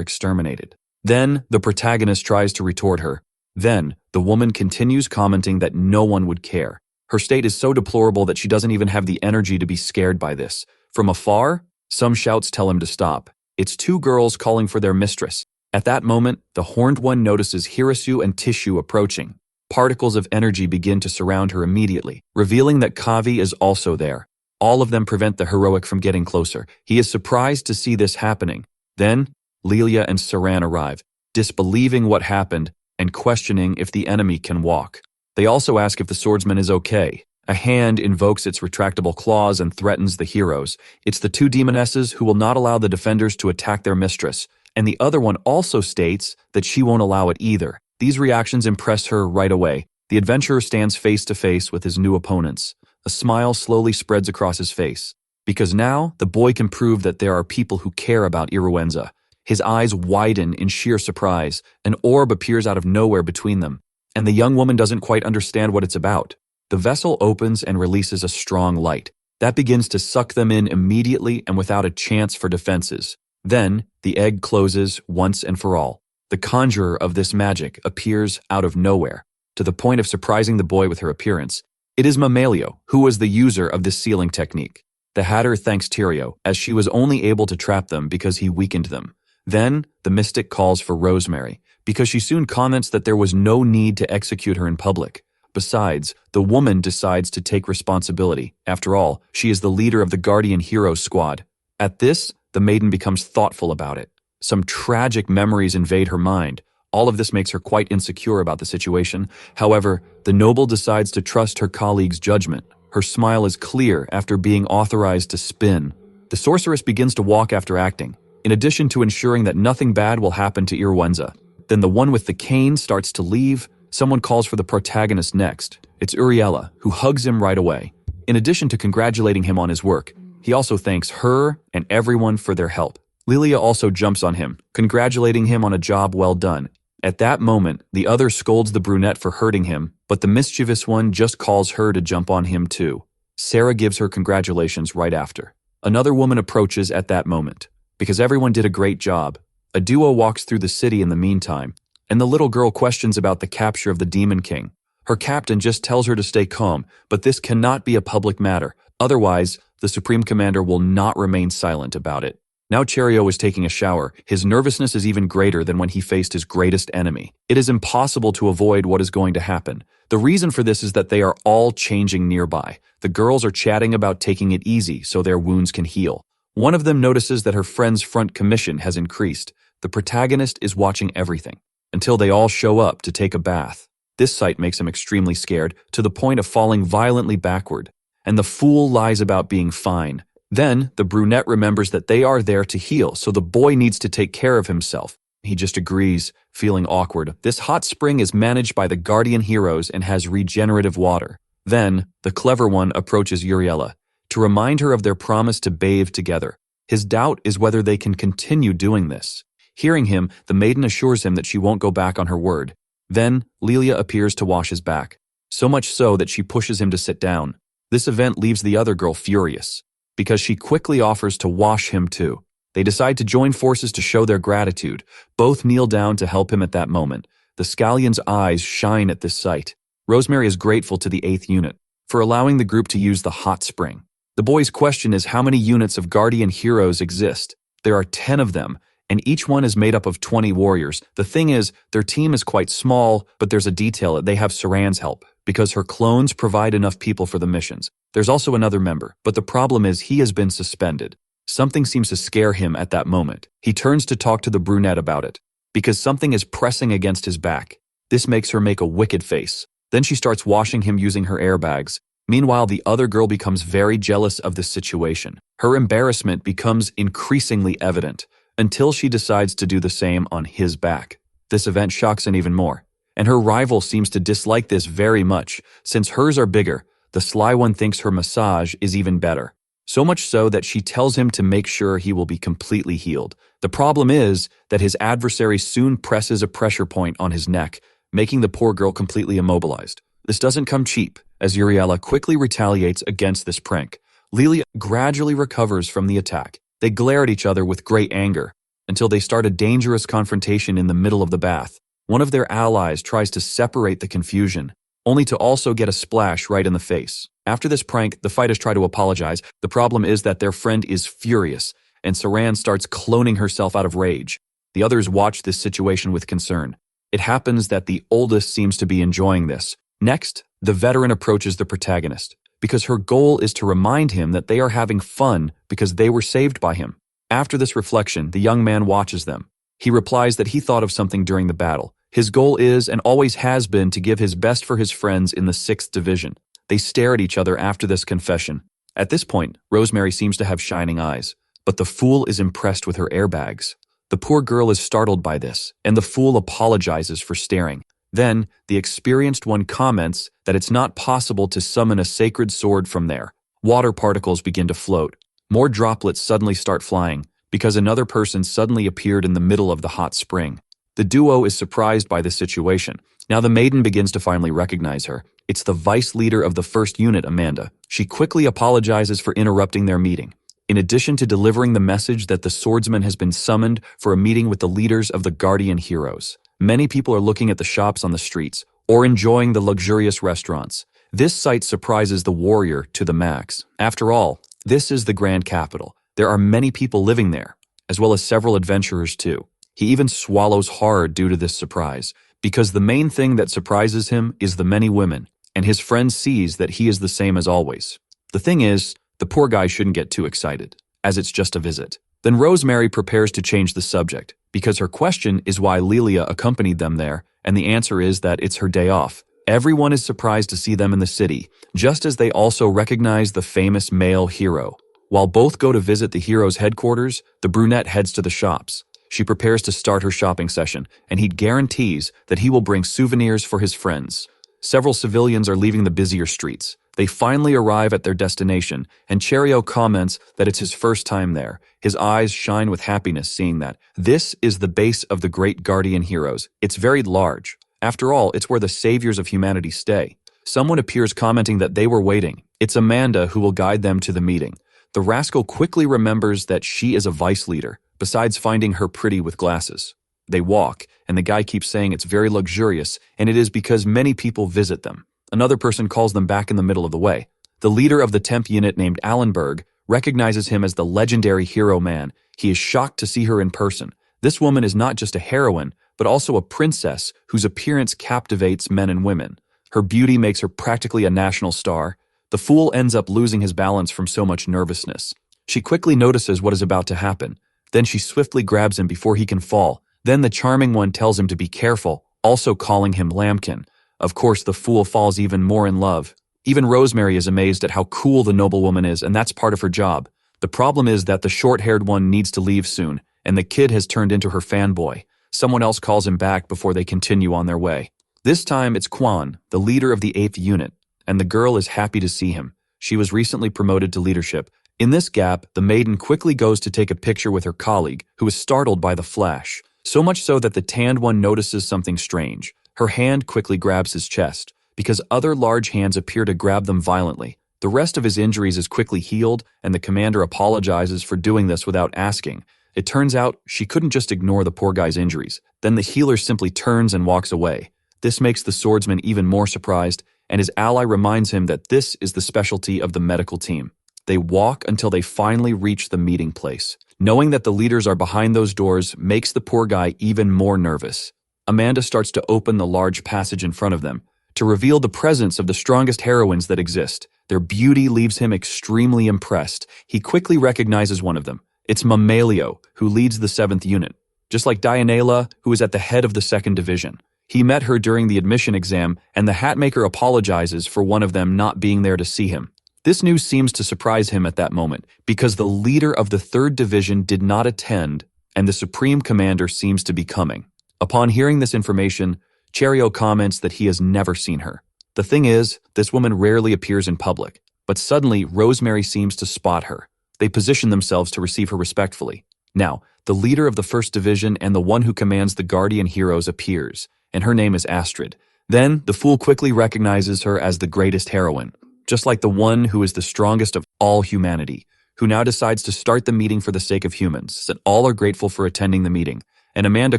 exterminated. Then, the protagonist tries to retort her. Then, the woman continues commenting that no one would care. Her state is so deplorable that she doesn't even have the energy to be scared by this. From afar, some shouts tell him to stop. It's two girls calling for their mistress. At that moment, the horned one notices Hirasu and Tissue approaching. Particles of energy begin to surround her immediately, revealing that Kavi is also there. All of them prevent the heroic from getting closer. He is surprised to see this happening. Then, Lilia and Saran arrive, disbelieving what happened and questioning if the enemy can walk. They also ask if the swordsman is okay. A hand invokes its retractable claws and threatens the heroes. It's the two demonesses who will not allow the defenders to attack their mistress, and the other one also states that she won't allow it either. These reactions impress her right away. The adventurer stands face to face with his new opponents. A smile slowly spreads across his face, because now the boy can prove that there are people who care about Iruenza. His eyes widen in sheer surprise. An orb appears out of nowhere between them, and the young woman doesn't quite understand what it's about. The vessel opens and releases a strong light. That begins to suck them in immediately and without a chance for defenses. Then, the egg closes once and for all. The conjurer of this magic appears out of nowhere, to the point of surprising the boy with her appearance. It is Mamalio, who was the user of this sealing technique. The Hatter thanks Tyrio, as she was only able to trap them because he weakened them. Then, the mystic calls for Rosemary, because she soon comments that there was no need to execute her in public. Besides, the woman decides to take responsibility. After all, she is the leader of the Guardian Hero Squad. At this, the maiden becomes thoughtful about it. Some tragic memories invade her mind. All of this makes her quite insecure about the situation. However, the noble decides to trust her colleague's judgment. Her smile is clear after being authorized to spin. The sorceress begins to walk after acting, in addition to ensuring that nothing bad will happen to Iruenza. Then the one with the cane starts to leave. Someone calls for the protagonist next. It's Uriella, who hugs him right away. In addition to congratulating him on his work, he also thanks her and everyone for their help. Lilia also jumps on him, congratulating him on a job well done. At that moment, the other scolds the brunette for hurting him, but the mischievous one just calls her to jump on him too. Sarah gives her congratulations right after. Another woman approaches at that moment. Because everyone did a great job, a duo walks through the city in the meantime, and the little girl questions about the capture of the Demon King. Her captain just tells her to stay calm, but this cannot be a public matter. Otherwise, the Supreme Commander will not remain silent about it. Now Cherio is taking a shower. His nervousness is even greater than when he faced his greatest enemy. It is impossible to avoid what is going to happen. The reason for this is that they are all changing nearby. The girls are chatting about taking it easy so their wounds can heal. One of them notices that her friend's front commission has increased. The protagonist is watching everything, until they all show up to take a bath. This sight makes him extremely scared, to the point of falling violently backward. And the fool lies about being fine. Then, the brunette remembers that they are there to heal, so the boy needs to take care of himself. He just agrees, feeling awkward. This hot spring is managed by the guardian heroes and has regenerative water. Then, the clever one approaches Uriella to remind her of their promise to bathe together. His doubt is whether they can continue doing this. Hearing him, the maiden assures him that she won't go back on her word. Then, Lilia appears to wash his back, so much so that she pushes him to sit down. This event leaves the other girl furious, because she quickly offers to wash him too. They decide to join forces to show their gratitude. Both kneel down to help him at that moment. The scallion's eyes shine at this sight. Rosemary is grateful to the 8th unit for allowing the group to use the hot spring. The boy's question is how many units of guardian heroes exist. There are 10 of them, and each one is made up of 20 warriors. The thing is, their team is quite small, but there's a detail that they have Saran's help, because her clones provide enough people for the missions. There's also another member, but the problem is he has been suspended. Something seems to scare him at that moment. He turns to talk to the brunette about it, because something is pressing against his back. This makes her make a wicked face. Then she starts washing him using her airbags. Meanwhile, the other girl becomes very jealous of this situation. Her embarrassment becomes increasingly evident, until she decides to do the same on his back. This event shocks him even more, and her rival seems to dislike this very much. Since hers are bigger, the sly one thinks her massage is even better. So much so that she tells him to make sure he will be completely healed. The problem is that his adversary soon presses a pressure point on his neck, making the poor girl completely immobilized. This doesn't come cheap, as Uriella quickly retaliates against this prank. Lilia gradually recovers from the attack. They glare at each other with great anger, until they start a dangerous confrontation in the middle of the bath. One of their allies tries to separate the confusion, only to also get a splash right in the face. After this prank, the fighters try to apologize. The problem is that their friend is furious, and Saran starts cloning herself out of rage. The others watch this situation with concern. It happens that the oldest seems to be enjoying this. Next, the veteran approaches the protagonist, because her goal is to remind him that they are having fun because they were saved by him. After this reflection, the young man watches them. He replies that he thought of something during the battle. His goal is, and always has been, to give his best for his friends in the 6th Division. They stare at each other after this confession. At this point, Rosemary seems to have shining eyes, but the fool is impressed with her airbags. The poor girl is startled by this, and the fool apologizes for staring. Then, the experienced one comments that it's not possible to summon a sacred sword from there. Water particles begin to float. More droplets suddenly start flying, because another person suddenly appeared in the middle of the hot spring. The duo is surprised by this situation. Now the maiden begins to finally recognize her. It's the vice leader of the 1st unit, Amanda. She quickly apologizes for interrupting their meeting. In addition to delivering the message that the swordsman has been summoned for a meeting with the leaders of the guardian heroes. Many people are looking at the shops on the streets, or enjoying the luxurious restaurants. This sight surprises the warrior to the max. After all, this is the grand capital. There are many people living there, as well as several adventurers too. He even swallows hard due to this surprise, because the main thing that surprises him is the many women, and his friend sees that he is the same as always. The thing is, the poor guy shouldn't get too excited, as it's just a visit. Then Rosemary prepares to change the subject, because her question is why Lilia accompanied them there, and the answer is that it's her day off. Everyone is surprised to see them in the city, just as they also recognize the famous male hero. While both go to visit the hero's headquarters, the brunette heads to the shops. She prepares to start her shopping session, and he guarantees that he will bring souvenirs for his friends. Several civilians are leaving the busier streets. They finally arrive at their destination, and Cherio comments that it's his first time there. His eyes shine with happiness seeing that. This is the base of the great guardian heroes. It's very large. After all, it's where the saviors of humanity stay. Someone appears commenting that they were waiting. It's Amanda who will guide them to the meeting. The rascal quickly remembers that she is a vice leader, besides finding her pretty with glasses. They walk, and the guy keeps saying it's very luxurious, and it is because many people visit them. Another person calls them back in the middle of the way. The leader of the temp unit named Allenberg recognizes him as the legendary hero man. He is shocked to see her in person. This woman is not just a heroine, but also a princess whose appearance captivates men and women. Her beauty makes her practically a national star. The fool ends up losing his balance from so much nervousness. She quickly notices what is about to happen. Then she swiftly grabs him before he can fall. Then the charming one tells him to be careful, also calling him Lambkin. Of course, the fool falls even more in love. Even Rosemary is amazed at how cool the noblewoman is, and that's part of her job. The problem is that the short-haired one needs to leave soon, and the kid has turned into her fanboy. Someone else calls him back before they continue on their way. This time it's Quan, the leader of the 8th unit, and the girl is happy to see him. She was recently promoted to leadership. In this gap, the maiden quickly goes to take a picture with her colleague, who is startled by the flash. So much so that the tanned one notices something strange. Her hand quickly grabs his chest, because other large hands appear to grab them violently. The rest of his injuries is quickly healed, and the commander apologizes for doing this without asking. It turns out she couldn't just ignore the poor guy's injuries. Then the healer simply turns and walks away. This makes the swordsman even more surprised, and his ally reminds him that this is the specialty of the medical team. They walk until they finally reach the meeting place. Knowing that the leaders are behind those doors makes the poor guy even more nervous. Amanda starts to open the large passage in front of them to reveal the presence of the strongest heroines that exist. Their beauty leaves him extremely impressed. He quickly recognizes one of them. It's Mamalio, who leads the 7th unit, just like Dianela, who is at the head of the 2nd division. He met her during the admission exam, and the hatmaker apologizes for one of them not being there to see him. This news seems to surprise him at that moment, because the leader of the 3rd division did not attend, and the supreme commander seems to be coming. Upon hearing this information, Cherio comments that he has never seen her. The thing is, this woman rarely appears in public, but suddenly Rosemary seems to spot her. They position themselves to receive her respectfully. Now, the leader of the 1st division and the one who commands the guardian heroes appears, and her name is Astrid. Then, the fool quickly recognizes her as the greatest heroine, just like the one who is the strongest of all humanity, who now decides to start the meeting for the sake of humans, that all are grateful for attending the meeting, and Amanda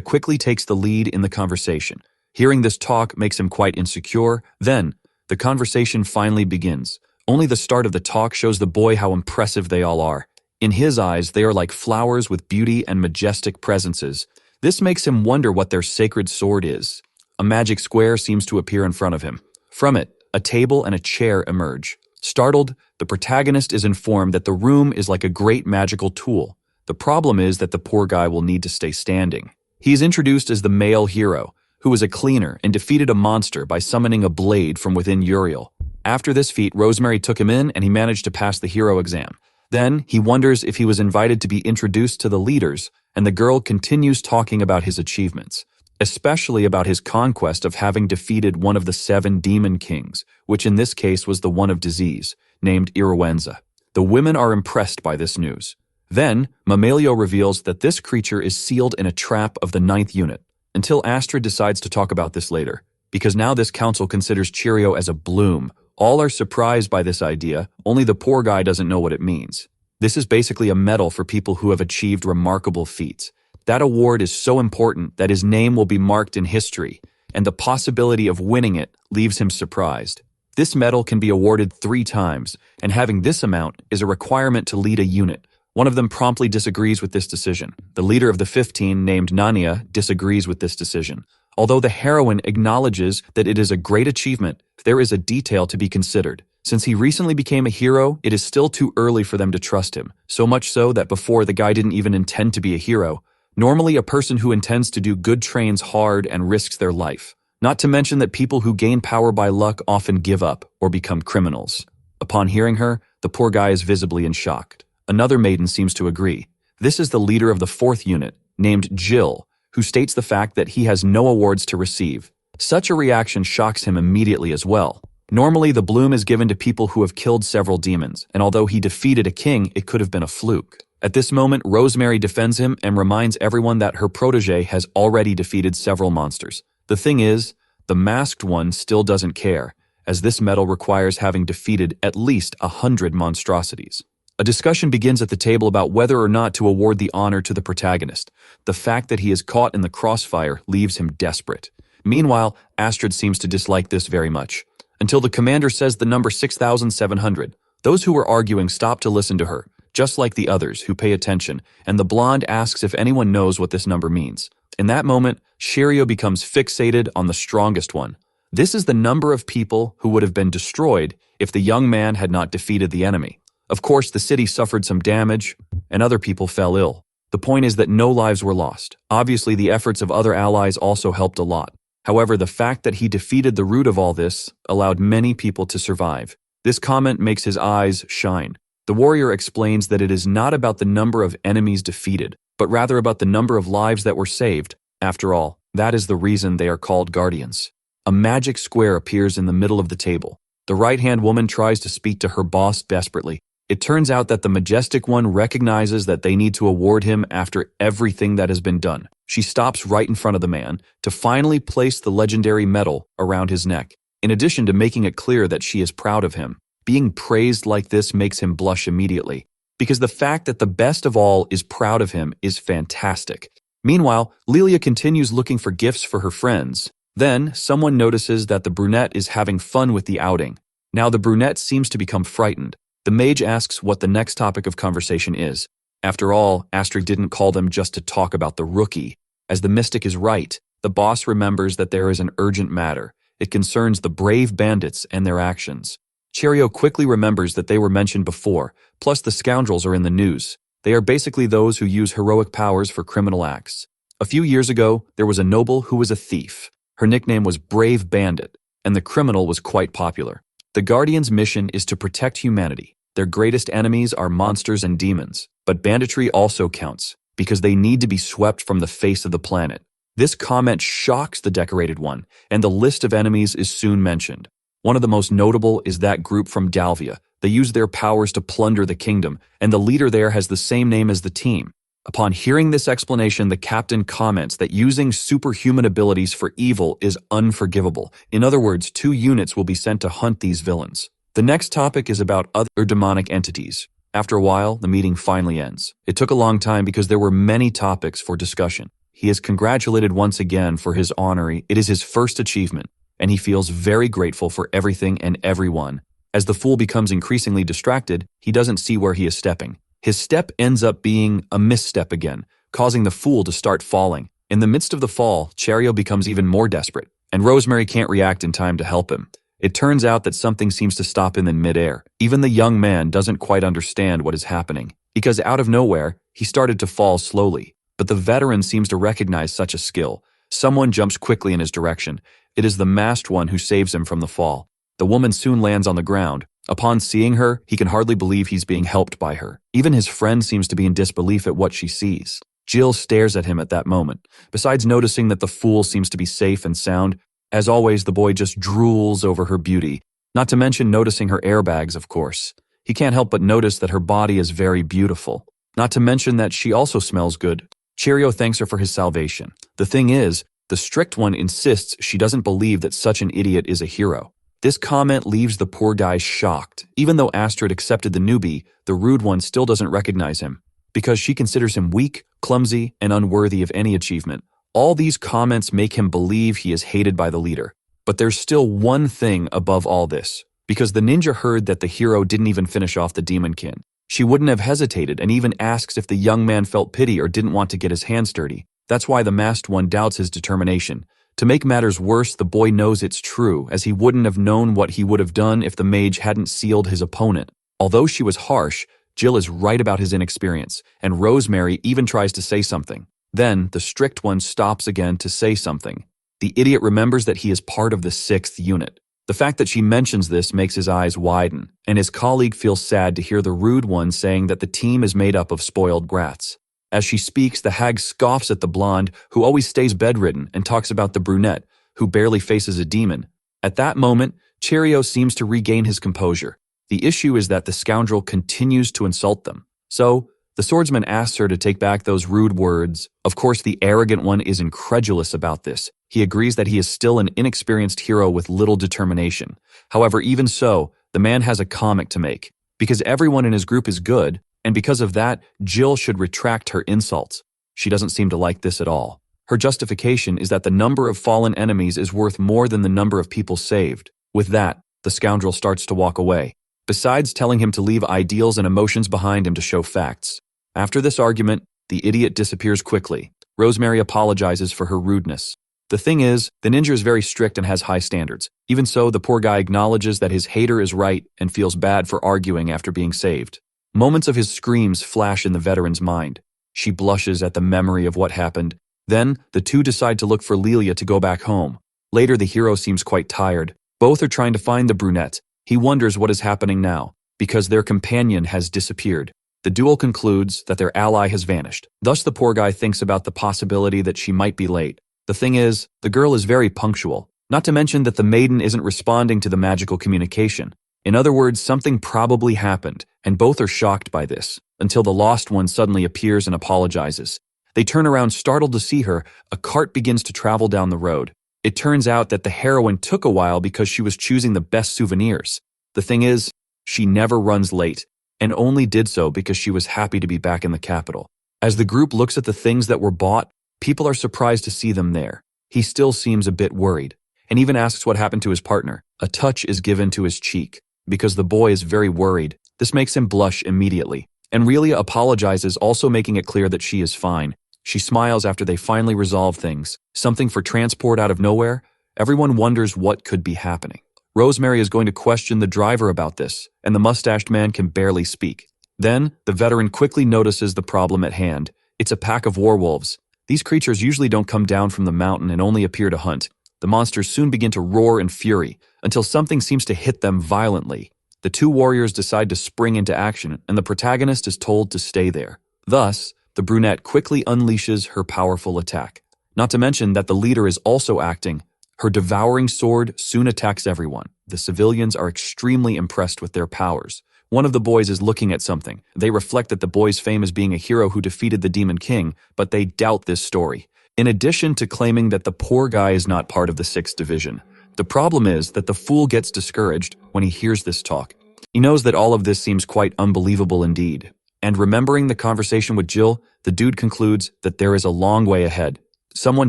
quickly takes the lead in the conversation. Hearing this talk makes him quite insecure. Then, the conversation finally begins. Only the start of the talk shows the boy how impressive they all are. In his eyes, they are like flowers with beauty and majestic presences. This makes him wonder what their sacred sword is. A magic square seems to appear in front of him. From it, a table and a chair emerge. Startled, the protagonist is informed that the room is like a great magical tool. The problem is that the poor guy will need to stay standing. He is introduced as the male hero, who was a cleaner and defeated a monster by summoning a blade from within Uriel. After this feat, Rosemary took him in and he managed to pass the hero exam. Then, he wonders if he was invited to be introduced to the leaders, and the girl continues talking about his achievements, especially about his conquest of having defeated one of the 7 demon kings, which in this case was the one of disease, named Irwenza. The women are impressed by this news. Then, Mamalio reveals that this creature is sealed in a trap of the 9th unit, until Astrid decides to talk about this later, because now this council considers Cheerio as a bloom. All are surprised by this idea, only the poor guy doesn't know what it means. This is basically a medal for people who have achieved remarkable feats. That award is so important that his name will be marked in history, and the possibility of winning it leaves him surprised. This medal can be awarded 3 times, and having this amount is a requirement to lead a unit. One of them promptly disagrees with this decision. The leader of the 15, named Nania, disagrees with this decision. Although the heroine acknowledges that it is a great achievement, there is a detail to be considered. Since he recently became a hero, it is still too early for them to trust him, so much so that before the guy didn't even intend to be a hero. Normally, a person who intends to do good trains hard and risks their life. Not to mention that people who gain power by luck often give up or become criminals. Upon hearing her, the poor guy is visibly in shock. Another maiden seems to agree. This is the leader of the 4th unit, named Jill, who states the fact that he has no awards to receive. Such a reaction shocks him immediately as well. Normally, the bloom is given to people who have killed several demons, and although he defeated a king, it could have been a fluke. At this moment, Rosemary defends him and reminds everyone that her protege has already defeated several monsters. The thing is, the masked one still doesn't care, as this medal requires having defeated at least 100 monstrosities. A discussion begins at the table about whether or not to award the honor to the protagonist. The fact that he is caught in the crossfire leaves him desperate. Meanwhile, Astrid seems to dislike this very much. until the commander says the number 6,700. Those who were arguing stop to listen to her, just like the others who pay attention, and the blonde asks if anyone knows what this number means. In that moment, Shiryu becomes fixated on the strongest one. This is the number of people who would have been destroyed if the young man had not defeated the enemy. Of course, the city suffered some damage, and other people fell ill. The point is that no lives were lost. Obviously, the efforts of other allies also helped a lot. However, the fact that he defeated the root of all this allowed many people to survive. This comment makes his eyes shine. The warrior explains that it is not about the number of enemies defeated, but rather about the number of lives that were saved. After all, that is the reason they are called guardians. A magic square appears in the middle of the table. The right-hand woman tries to speak to her boss desperately. It turns out that the majestic one recognizes that they need to award him after everything that has been done. She stops right in front of the man to finally place the legendary medal around his neck, in addition to making it clear that she is proud of him. Being praised like this makes him blush immediately, because the fact that the best of all is proud of him is fantastic. Meanwhile, Lilia continues looking for gifts for her friends. Then, someone notices that the brunette is having fun with the outing. Now the brunette seems to become frightened. The mage asks what the next topic of conversation is. After all, Astrid didn't call them just to talk about the rookie. As the mystic is right, the boss remembers that there is an urgent matter. It concerns the brave bandits and their actions. Cheerio quickly remembers that they were mentioned before, plus the scoundrels are in the news. They are basically those who use heroic powers for criminal acts. A few years ago, there was a noble who was a thief. Her nickname was Brave Bandit, and the criminal was quite popular. The Guardians' mission is to protect humanity. Their greatest enemies are monsters and demons, but banditry also counts, because they need to be swept from the face of the planet. This comment shocks the decorated one, and the list of enemies is soon mentioned. One of the most notable is that group from Dalvia. They use their powers to plunder the kingdom, and the leader there has the same name as the team. Upon hearing this explanation, the captain comments that using superhuman abilities for evil is unforgivable. In other words, 2 units will be sent to hunt these villains. The next topic is about other demonic entities. After a while, the meeting finally ends. It took a long time because there were many topics for discussion. He is congratulated once again for his honor. It is his first achievement, and he feels very grateful for everything and everyone. As the fool becomes increasingly distracted, he doesn't see where he is stepping. His step ends up being a misstep again, causing the fool to start falling. In the midst of the fall, Cheerio becomes even more desperate, and Rosemary can't react in time to help him. It turns out that something seems to stop him in midair. Even the young man doesn't quite understand what is happening, because out of nowhere, he started to fall slowly. But the veteran seems to recognize such a skill. Someone jumps quickly in his direction. It is the masked one who saves him from the fall. The woman soon lands on the ground. Upon seeing her, he can hardly believe he's being helped by her. Even his friend seems to be in disbelief at what she sees. Jill stares at him at that moment. Besides noticing that the fool seems to be safe and sound, as always, the boy just drools over her beauty, not to mention noticing her airbags, of course. He can't help but notice that her body is very beautiful, not to mention that she also smells good. Cheerio thanks her for his salvation. The thing is, the strict one insists she doesn't believe that such an idiot is a hero. This comment leaves the poor guy shocked. Even though Astrid accepted the newbie, the rude one still doesn't recognize him, because she considers him weak, clumsy, and unworthy of any achievement. All these comments make him believe he is hated by the leader. But there's still one thing above all this, because the ninja heard that the hero didn't even finish off the demonkin. She wouldn't have hesitated and even asks if the young man felt pity or didn't want to get his hands dirty. That's why the masked one doubts his determination. To make matters worse, the boy knows it's true, as he wouldn't have known what he would have done if the mage hadn't sealed his opponent. Although she was harsh, Jill is right about his inexperience, and Rosemary even tries to say something. Then, the strict one stops again to say something. The idiot remembers that he is part of the 6th unit. The fact that she mentions this makes his eyes widen, and his colleague feels sad to hear the rude one saying that the team is made up of spoiled brats. As she speaks, the hag scoffs at the blonde, who always stays bedridden, and talks about the brunette, who barely faces a demon. At that moment, Cheerio seems to regain his composure. The issue is that the scoundrel continues to insult them. So, the swordsman asks her to take back those rude words. Of course, the arrogant one is incredulous about this. He agrees that he is still an inexperienced hero with little determination. However, even so, the man has a comment to make. Because everyone in his group is good, and because of that, Jill should retract her insults. She doesn't seem to like this at all. Her justification is that the number of fallen enemies is worth more than the number of people saved. With that, The scoundrel starts to walk away, besides telling him to leave ideals and emotions behind him to show facts. After this argument, the idiot disappears quickly. Rosemary apologizes for her rudeness. The thing is, the ninja is very strict and has high standards. Even so, the poor guy acknowledges that his hater is right and feels bad for arguing after being saved. Moments of his screams flash in the veteran's mind. She blushes at the memory of what happened. Then, the two decide to look for Lelia to go back home. Later, the hero seems quite tired. Both are trying to find the brunette. He wonders what is happening now, because their companion has disappeared. The duel concludes that their ally has vanished. Thus, the poor guy thinks about the possibility that she might be late. The thing is, the girl is very punctual, not to mention that the maiden isn't responding to the magical communication. In other words, something probably happened, and both are shocked by this, until the lost one suddenly appears and apologizes. They turn around startled to see her. A cart begins to travel down the road. It turns out that the heroine took a while because she was choosing the best souvenirs. The thing is, she never runs late, and only did so because she was happy to be back in the capital. As the group looks at the things that were bought, people are surprised to see them there. He still seems a bit worried, and even asks what happened to his partner. A touch is given to his cheek, because the boy is very worried. This makes him blush immediately, and Relia apologizes, also making it clear that she is fine. She smiles after they finally resolve things. Something for transport out of nowhere? Everyone wonders what could be happening. Rosemary is going to question the driver about this, and the mustached man can barely speak. Then, the veteran quickly notices the problem at hand. It's a pack of werewolves. These creatures usually don't come down from the mountain and only appear to hunt. The monsters soon begin to roar in fury, until something seems to hit them violently. The two warriors decide to spring into action, and the protagonist is told to stay there. Thus, the brunette quickly unleashes her powerful attack. Not to mention that the leader is also acting. Her devouring sword soon attacks everyone. The civilians are extremely impressed with their powers. One of the boys is looking at something. They reflect that the boy's fame as being a hero who defeated the Demon King, but they doubt this story. In addition to claiming that the poor guy is not part of the 6th Division, the problem is that the fool gets discouraged when he hears this talk. He knows that all of this seems quite unbelievable indeed. And remembering the conversation with Jill, the dude concludes that there is a long way ahead. Someone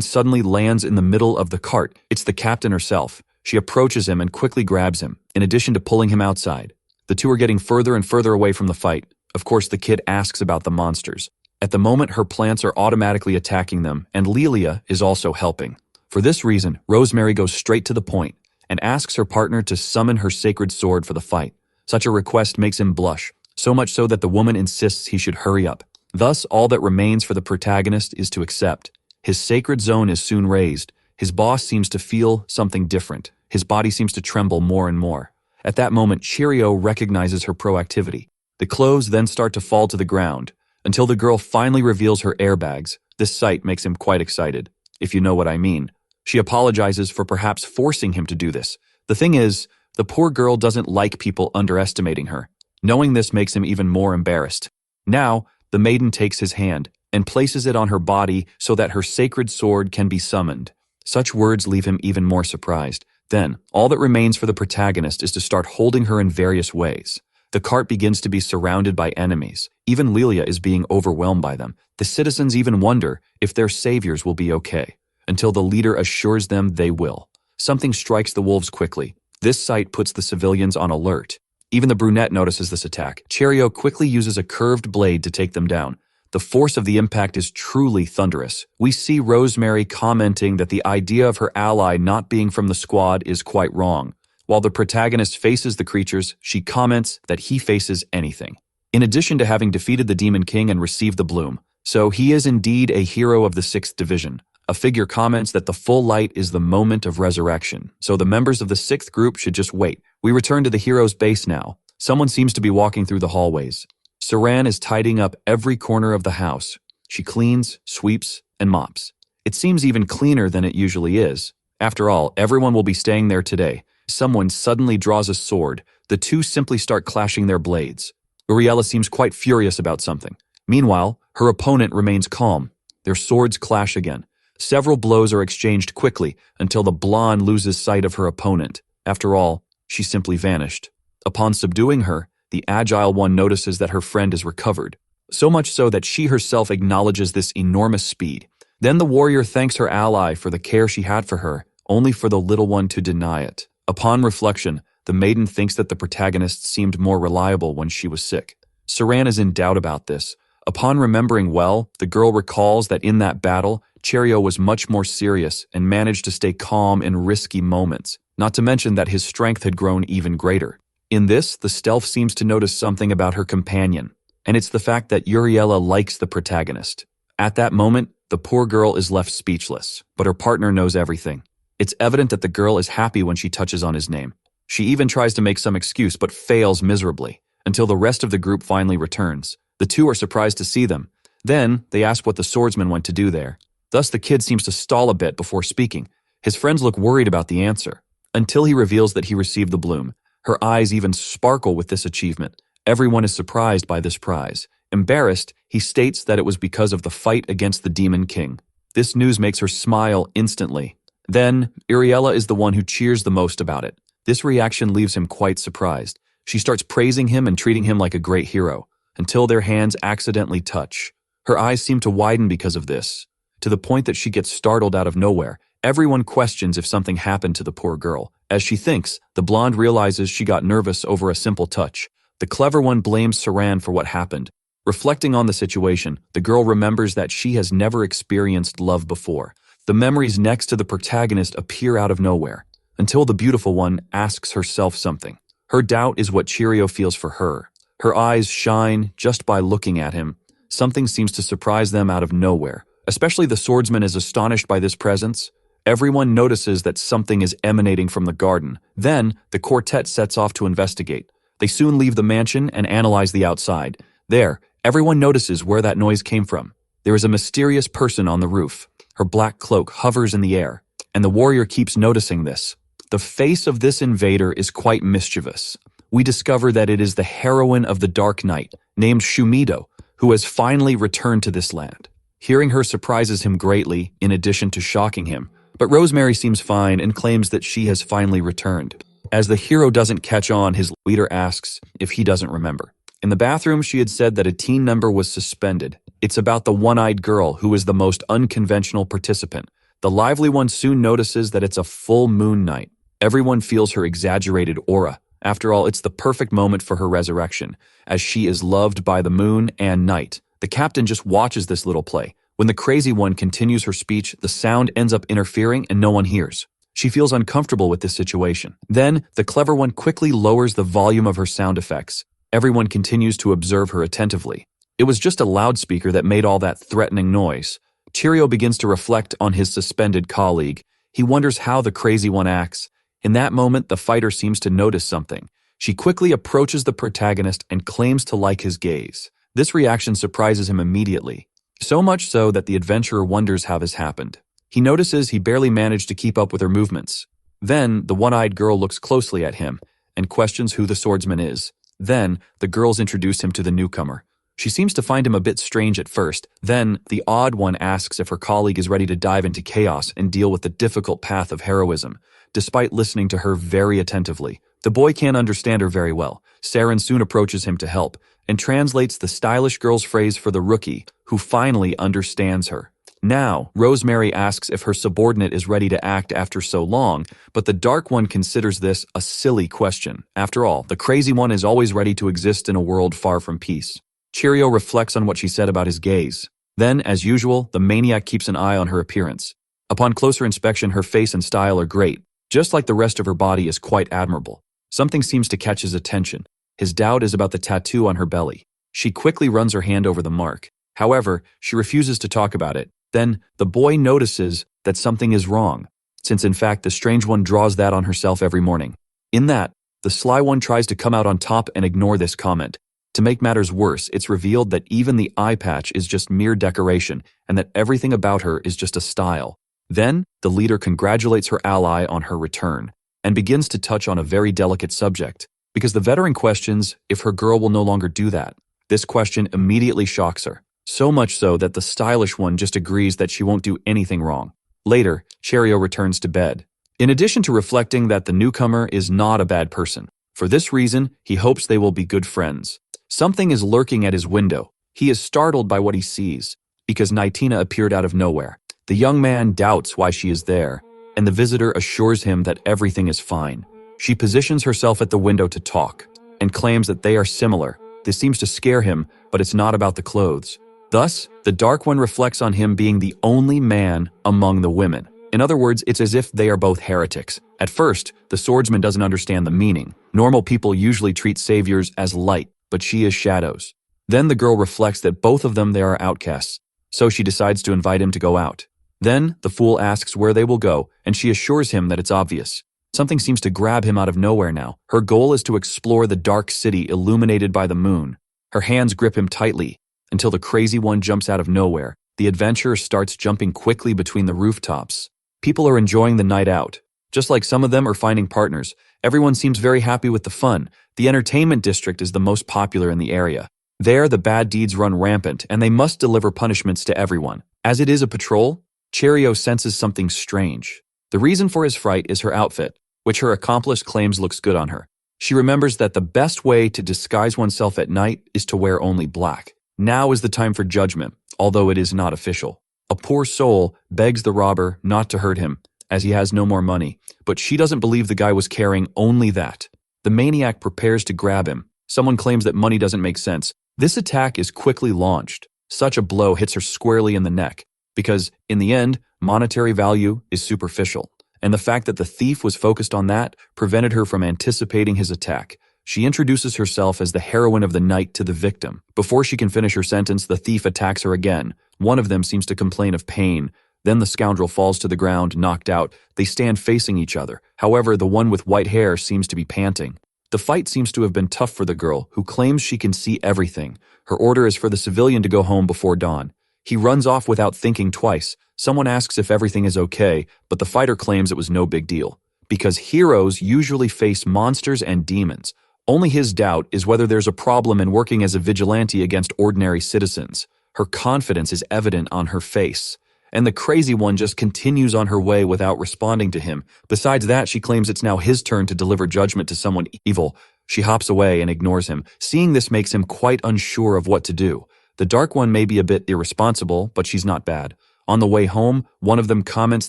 suddenly lands in the middle of the cart. It's the captain herself. She approaches him and quickly grabs him, in addition to pulling him outside. The two are getting further and further away from the fight. Of course, the kid asks about the monsters. At the moment, her plants are automatically attacking them, and Lelia is also helping. For this reason, Rosemary goes straight to the point and asks her partner to summon her sacred sword for the fight. Such a request makes him blush, so much so that the woman insists he should hurry up. Thus, all that remains for the protagonist is to accept. His sacred zone is soon raised. His boss seems to feel something different. His body seems to tremble more and more. At that moment, Cheerio recognizes her proactivity. The clothes then start to fall to the ground, until the girl finally reveals her airbags. This sight makes him quite excited, if you know what I mean. She apologizes for perhaps forcing him to do this. The thing is, the poor girl doesn't like people underestimating her. Knowing this makes him even more embarrassed. Now, the maiden takes his hand and places it on her body so that her sacred sword can be summoned. Such words leave him even more surprised. Then, all that remains for the protagonist is to start holding her in various ways. The cart begins to be surrounded by enemies. Even Lelia is being overwhelmed by them. The citizens even wonder if their saviors will be okay, until the leader assures them they will. Something strikes the wolves quickly. This sight puts the civilians on alert. Even the brunette notices this attack. Cheerio quickly uses a curved blade to take them down. The force of the impact is truly thunderous. We see Rosemary commenting that the idea of her ally not being from the squad is quite wrong. While the protagonist faces the creatures, she comments that he faces anything. In addition to having defeated the Demon King and received the bloom, so he is indeed a hero of the 6th Division. A figure comments that the full light is the moment of resurrection, so the members of the 6th group should just wait. We return to the hero's base now. Someone seems to be walking through the hallways. Saran is tidying up every corner of the house. She cleans, sweeps, and mops. It seems even cleaner than it usually is. After all, everyone will be staying there today. Someone suddenly draws a sword. The two simply start clashing their blades. Uriella seems quite furious about something. Meanwhile, her opponent remains calm. Their swords clash again. Several blows are exchanged quickly until the blonde loses sight of her opponent. After all, she simply vanished. Upon subduing her, the agile one notices that her friend is recovered, so much so that she herself acknowledges this enormous speed. Then the warrior thanks her ally for the care she had for her, only for the little one to deny it. Upon reflection, The maiden thinks that the protagonist seemed more reliable when she was sick. Saran is in doubt about this. Upon remembering well, the girl recalls that in that battle, Cherio was much more serious and managed to stay calm in risky moments, not to mention that his strength had grown even greater. In this, the stealth seems to notice something about her companion, and it's the fact that Uriela likes the protagonist. At that moment, the poor girl is left speechless, but her partner knows everything. It's evident that the girl is happy when she touches on his name. She even tries to make some excuse but fails miserably, until the rest of the group finally returns. The two are surprised to see them. Then, they ask what the swordsman went to do there. Thus, the kid seems to stall a bit before speaking. His friends look worried about the answer, until he reveals that he received the bloom. Her eyes even sparkle with this achievement. Everyone is surprised by this prize. Embarrassed, he states that it was because of the fight against the Demon King. This news makes her smile instantly. Then, Uriela is the one who cheers the most about it. This reaction leaves him quite surprised. She starts praising him and treating him like a great hero, until their hands accidentally touch. Her eyes seem to widen because of this, to the point that she gets startled out of nowhere. Everyone questions if something happened to the poor girl. As she thinks, the blonde realizes she got nervous over a simple touch. The clever one blames Saran for what happened. Reflecting on the situation, the girl remembers that she has never experienced love before. The memories next to the protagonist appear out of nowhere, until the beautiful one asks herself something. Her doubt is what Cherio feels for her. Her eyes shine just by looking at him. Something seems to surprise them out of nowhere. Especially the swordsman is astonished by this presence. Everyone notices that something is emanating from the garden. Then, the quartet sets off to investigate. They soon leave the mansion and analyze the outside. There, everyone notices where that noise came from. There is a mysterious person on the roof. Her black cloak hovers in the air, and the warrior keeps noticing this. The face of this invader is quite mischievous. We discover that it is the heroine of the Dark Knight, named Shumido, who has finally returned to this land. Hearing her surprises him greatly, in addition to shocking him, but Rosemary seems fine and claims that she has finally returned. As the hero doesn't catch on, his leader asks if he doesn't remember. In the bathroom, she had said that a teen member was suspended. It's about the one-eyed girl who is the most unconventional participant. The lively one soon notices that it's a full moon night. Everyone feels her exaggerated aura. After all, it's the perfect moment for her resurrection, as she is loved by the moon and night. The captain just watches this little play. When the crazy one continues her speech, the sound ends up interfering and no one hears. She feels uncomfortable with this situation. Then, the clever one quickly lowers the volume of her sound effects. Everyone continues to observe her attentively. It was just a loudspeaker that made all that threatening noise. Cheerio begins to reflect on his suspended colleague. He wonders how the crazy one acts. In that moment, the fighter seems to notice something. She quickly approaches the protagonist and claims to like his gaze. This reaction surprises him immediately, so much so that the adventurer wonders how this happened. He notices he barely managed to keep up with her movements. Then, the one-eyed girl looks closely at him and questions who the swordsman is. Then, the girls introduce him to the newcomer. She seems to find him a bit strange at first. Then, the odd one asks if her colleague is ready to dive into chaos and deal with the difficult path of heroism. Despite listening to her very attentively, the boy can't understand her very well. Saren soon approaches him to help and translates the stylish girl's phrase for the rookie, who finally understands her. Now, Rosemary asks if her subordinate is ready to act after so long, but the Dark One considers this a silly question. After all, the Crazy One is always ready to exist in a world far from peace. Cheerio reflects on what she said about his gaze. Then, as usual, the maniac keeps an eye on her appearance. Upon closer inspection, her face and style are great. Just like the rest of her body is quite admirable. Something seems to catch his attention. His doubt is about the tattoo on her belly. She quickly runs her hand over the mark. However, she refuses to talk about it. Then, the boy notices that something is wrong, since in fact the strange one draws that on herself every morning. In that, the sly one tries to come out on top and ignore this comment. To make matters worse, it's revealed that even the eye patch is just mere decoration, and that everything about her is just a style. Then, the leader congratulates her ally on her return, and begins to touch on a very delicate subject, because the veteran questions if her girl will no longer do that. This question immediately shocks her, so much so that the stylish one just agrees that she won't do anything wrong. Later, Cheerio returns to bed. In addition to reflecting that the newcomer is not a bad person, for this reason, he hopes they will be good friends. Something is lurking at his window. He is startled by what he sees, because Nightina appeared out of nowhere. The young man doubts why she is there, and the visitor assures him that everything is fine. She positions herself at the window to talk, and claims that they are similar. This seems to scare him, but it's not about the clothes. Thus, the Dark One reflects on him being the only man among the women. In other words, it's as if they are both heretics. At first, the swordsman doesn't understand the meaning. Normal people usually treat saviors as light, but she is shadows. Then the girl reflects that both of them they are outcasts, so she decides to invite him to go out. Then, the fool asks where they will go, and she assures him that it's obvious. Something seems to grab him out of nowhere now. Her goal is to explore the dark city illuminated by the moon. Her hands grip him tightly, until the crazy one jumps out of nowhere. The adventurer starts jumping quickly between the rooftops. People are enjoying the night out. Just like some of them are finding partners, everyone seems very happy with the fun. The entertainment district is the most popular in the area. There, the bad deeds run rampant, and they must deliver punishments to everyone. As it is a patrol, Cheerio senses something strange. The reason for his fright is her outfit, which her accomplice claims looks good on her. She remembers that the best way to disguise oneself at night is to wear only black. Now is the time for judgment, although it is not official. A poor soul begs the robber not to hurt him, as he has no more money, but she doesn't believe the guy was carrying only that. The maniac prepares to grab him. Someone claims that money doesn't make sense. This attack is quickly launched. Such a blow hits her squarely in the neck, because, in the end, monetary value is superficial, and the fact that the thief was focused on that prevented her from anticipating his attack. She introduces herself as the heroine of the night to the victim. Before she can finish her sentence, the thief attacks her again. One of them seems to complain of pain. Then the scoundrel falls to the ground, knocked out. They stand facing each other. However, the one with white hair seems to be panting. The fight seems to have been tough for the girl, who claims she can see everything. Her order is for the civilian to go home before dawn. He runs off without thinking twice. Someone asks if everything is okay, but the fighter claims it was no big deal. Because heroes usually face monsters and demons. Only his doubt is whether there's a problem in working as a vigilante against ordinary citizens. Her confidence is evident on her face. And the crazy one just continues on her way without responding to him. Besides that, she claims it's now his turn to deliver judgment to someone evil. She hops away and ignores him. Seeing this makes him quite unsure of what to do. The Dark One may be a bit irresponsible, but she's not bad. On the way home, one of them comments